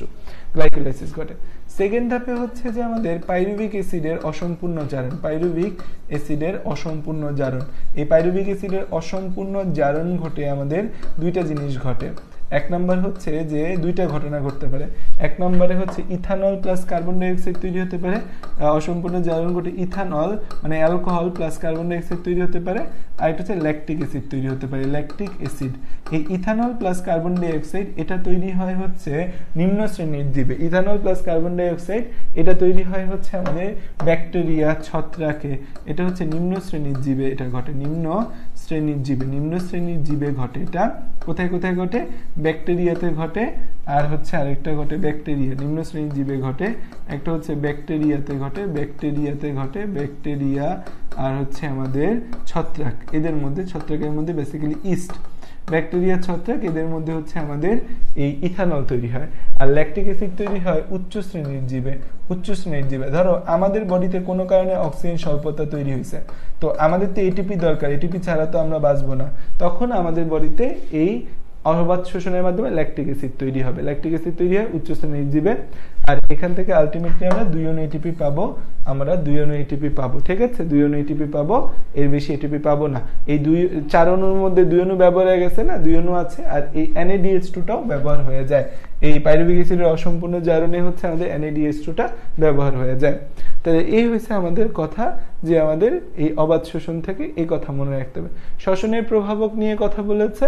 গ্লাইকোলাইসিস ঘটে। সেকেন্ড ধাপে হচ্ছে যে আমাদের পাইরুভিক অ্যাসিডের অসম্পূর্ণ জারণ। পাইরুভিক অ্যাসিডের অসম্পূর্ণ জারণ। এই পাইরুভিক অ্যাসিডের অসম্পূর্ণ জারণ ঘটে আমাদের 2টা জিনিস ঘটে। 1 নম্বর হচ্ছে যে 2টা ঘটনা ঘটতে পারে। 1 নম্বরে হচ্ছে ethanol plus carbon die oxide তৈরি হতে পারে, অসম্পূর্ণ জারণ ঘটে ইথানল মানে alcohol plus carbon die oxide তৈরি হতে পারে, আর এটা হচ্ছে ল্যাকটিক অ্যাসিড তৈরি হতে পারে। ল্যাকটিক অ্যাসিড, এই ethanol plus carbon die oxide এটা তৈরি হয় হচ্ছে নিম্ন শ্রেণীর জীবে। Ethanol plus carbon die oxide এটা তৈরি হয় হচ্ছে আমাদের ব্যাকটেরিয়া, ছত্রাকে, এটা হচ্ছে নিম্ন শ্রেণীর জীবে এটা ঘটে। নিম্ন শ্রেণীর জীবে, নিম্ন শ্রেণীর জীবে ঘটে। এটা কোথায় কোথায় ঘটে? ব্যাকটেরিয়াতে ঘটে, আর হচ্ছে আরেকটা ঘটে ব্যাকটেরিয়া, নিম্ন শ্রেণীর জীবে ঘটে। একটা হচ্ছে ব্যাকটেরিয়াতে ঘটে, ব্যাকটেরিয়াতে ঘটে, ব্যাকটেরিয়া, আর হচ্ছে আমাদের ছত্রাক। এদের মধ্যে, ছত্রাকের মধ্যে বেসিক্যালি ইস্ট, ব্যাকটেরিয়া, ছত্রাক, এদের মধ্যে হচ্ছে আমাদের এই ইথানল তৈরি হয়। আর ল্যাকটিক অ্যাসিড তৈরি হয় উচ্চ শ্রেণীর জীবে। উচ্চ শ্রেণীর জীবে ধরো আমাদের বডিতে কোনো কারণে অক্সিজেন স্বল্পতা তৈরি হয়েছে, তো আমাদের তো এটিপি দরকার, এটিপি ছাড়া তো আমরা বাঁচবো না। তখন আমাদের বডিতে এই অবাধ শোষণের মাধ্যমে ল্যাকটিক অ্যাসিড তৈরি হবে। ল্যাকটিক অ্যাসিড তৈরি হয় উচ্চ শ্রেণীর জীবে, আর এখান থেকে আলটিমেটলি আমরা 2 অণু এটিপি পাবো। আমরা 2 অণু এটিপি পাবো, ঠিক আছে? 2 অণু এটিপি পাবো, এর বেশি এটিপি পাবো না। এই 4 অণুর মধ্যে 2 অণু ব্যবহার হয়ে গেছে না, 2 অণু আছে, আর এই NADH2টাও ব্যবহার হয়ে যায়। এই পাইরুভিক অ্যাসিডের অসম্পূর্ণ জারণে হচ্ছে আমাদের NADH2টা ব্যবহার হয়ে যায়। তাহলে এই হয়েছে আমাদের কথা, যে আমাদের এই অবাধ শোষণ থেকে এই কথা মনে রাখতে হবে। শ্বসনের প্রভাবক নিয়ে কথা বলেছে,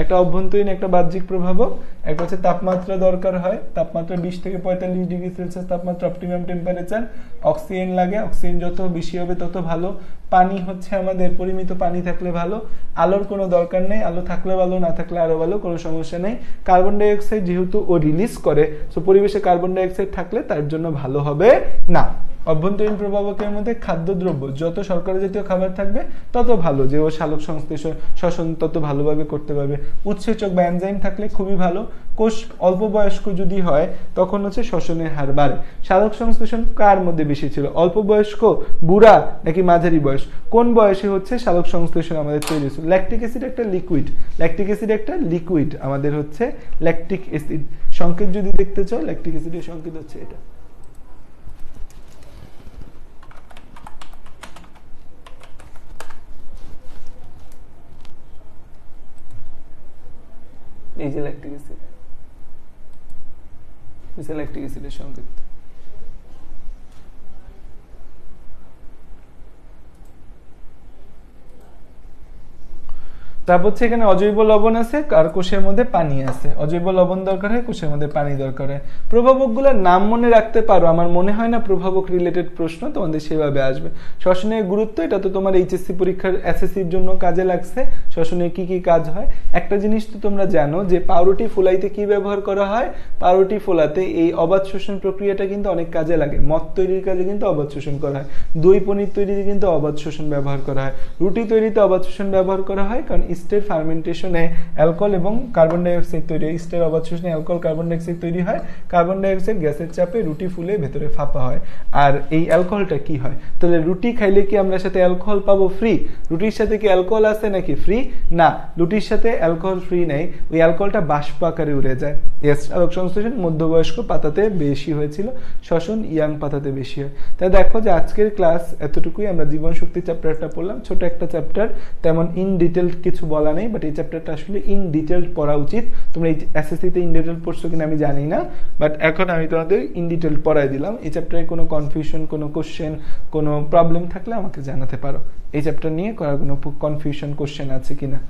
একটা অভ্যন্তরীণ, একটা বাহ্যিক প্রভাবক। একটা হচ্ছে তাপমাত্রা দরকার হয়, তাপমাত্রা 20 থেকে 45 ডিগ্রি সেলসিয়াস তাপমাত্রা অপটিমাম টেম্পারেচার। অক্সিজেন লাগে, অক্সিজেন যত বেশি হবে তত ভালো। পানি হচ্ছে আমাদের পরিমিত পানি থাকলে ভালো। আলোর কোনো দরকার নেই, আলো থাকলে ভালো, না থাকলে আরো ভালো, কোনো সমস্যা নেই। কার্বন ডাই অক্সাইড যেহেতু ও রিলিজ করে, সো পরিবেশে কার্বন ডাই অক্সাইড থাকলে তার জন্য ভালো হবে না। অভ্যন্তরীণ প্রভাবকের মধ্যে খাদ্যদ্রব্য, যত শর্করা জাতীয় খাবার থাকবে তত ভালো, যে ও সালোক সংশ্লেষণ শ্বসন তত ভালোভাবে করতে পারবে। উৎসেচক বা এনজাইম থাকলে খুবই ভালো। কোষ অল্প বয়স্ক যদি হয় তখন হচ্ছে শ্বসনের হার বাড়ে। সালোক সংশ্লেষণ কার মধ্যে বেশি ছিল? অল্প বয়স্ক, বুড়া, নাকি মাঝারি বয়স? কোন বয়সে হচ্ছে সালোক সংশ্লেষণ আমাদের তৈরি হয়েছিল? ল্যাকটিক অ্যাসিড একটা লিকুইড, ল্যাকটিক অ্যাসিড একটা লিকুইড, আমাদের হচ্ছে ল্যাকটিক অ্যাসিড। সংকেত যদি দেখতে চাও, ল্যাকটিক অ্যাসিডের সংকেত হচ্ছে এটা। এই যে ল্যাকটিক অ্যাসিড, ল্যাকটিক অ্যাসিডের সংকেত। তারপর হচ্ছে এখানে অজৈব লবণ আছে আর কোষের মধ্যে পানি আছে, অজৈব লবণ দরকার হয়, কোষের মধ্যে পানি দরকার হয়। প্রভাবকগুলোর নাম মনে রাখতে পারো, আমার মনে হয় না প্রভাবক রিলেটেড প্রশ্ন তোমাদের সেভাবে আসবে। শ্বসনের গুরুত্ব, এটা তো তোমার এইচএসসি পরীক্ষার এসএসসির জন্য কাজে লাগছে, শ্বসনের কি কি কাজ হয়। একটা জিনিস তো তোমরা জানো যে পাউরুটি ফোলাইতে কি ব্যবহার করা হয়, পাউরুটি ফোলাতে এই অবাধ শোষণ প্রক্রিয়াটা কিন্তু অনেক কাজে লাগে। মদ তৈরির কাজে কিন্তু অবাধ শোষণ করা হয়, দই পনির তৈরিতে কিন্তু অবাধ শোষণ ব্যবহার করা হয়, রুটি তৈরিতে অবাধ শোষণ ব্যবহার করা হয়, কারণ ইস্টের ফার্মেন্টেশনে অ্যালকোহল এবং কার্বন ডাইঅক্সাইড তৈরি হয়। ইস্টের অবাধ শোষণে অ্যালকোহল কার্বন ডাইঅক্সাইড তৈরি হয়, কার্বন ডাইঅক্সাইড গ্যাসের চাপে রুটি ফুলে ভেতরে ফাঁপা হয়। আর এই অ্যালকোহলটা কি হয়, তাহলে রুটি খাইলে কি আমরা সাথে অ্যালকোহল পাবো ফ্রি? রুটির সাথে কি অ্যালকোহল আছে নাকি ফ্রি? না, রুটির সাথে অ্যালকোহল ফ্রি নেই, ওই অ্যালকোহলটা বাষ্প আকারে উড়ে যায়। এস আলোক সংশ্লেষণ মধ্যবয়স্ক পাতাতে বেশি হয়েছিল, শ্বসন ইয়াং পাতাতে বেশি হয়। তাই দেখো যে আজকের ক্লাস এতটুকুই, আমরা জীবন শক্তি চ্যাপ্টারটা পড়লাম, ছোট একটা চ্যাপ্টার, তেমন ইন ডিটেল কিছু বলা নেই, বাট এই চ্যাপ্টারটা আসলে ইন ডিটেল পড়া উচিত। তোমরা এই এসএসসিতে ইন ডিটেল পড়ছো কিনা আমি জানি না, বাট এখন আমি তোমাদের ইন ডিটেল পড়াই দিলাম। এই চ্যাপ্টারে কোনো কনফিউশন, কোনো কোশ্চেন, কোনো প্রবলেম থাকলে আমাকে জানাতে পারো, এই চ্যাপ্টার নিয়ে করার কোনো কনফিউশন কোশ্চেন আছে কিনা।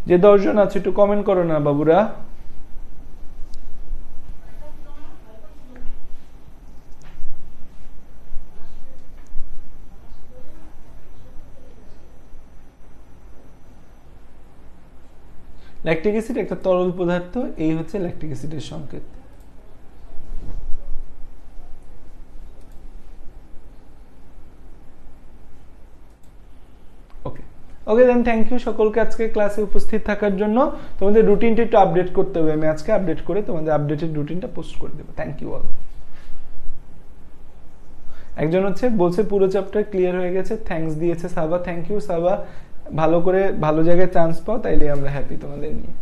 যে 10 জন আছে একটু কমেন্ট করো না বাবুরা। ল্যাকটিক অ্যাসিড একটা তরল পদার্থ, এই হচ্ছে ল্যাকটিক অ্যাসিডের সংকেত। ওকে দেন, থ্যাংক ইউ সকলকে আজকে ক্লাসে উপস্থিত থাকার জন্য। তোমাদের রুটিনটা একটু আপডেট করতে হবে, আমি আজকে আপডেট করে তোমাদের আপডেটেড রুটিনটা পোস্ট করে দেবো। Thank you all. একজন হচ্ছে বলছে পুরো চ্যাপ্টার ক্লিয়ার হয়ে গেছে, থ্যাঙ্কস দিয়েছে সাবা। থ্যাংক ইউ সাবা, ভালো করে ভালো জায়গায় চান্স পাও, তাইলে আমরা হ্যাপি তোমাদের নিয়ে।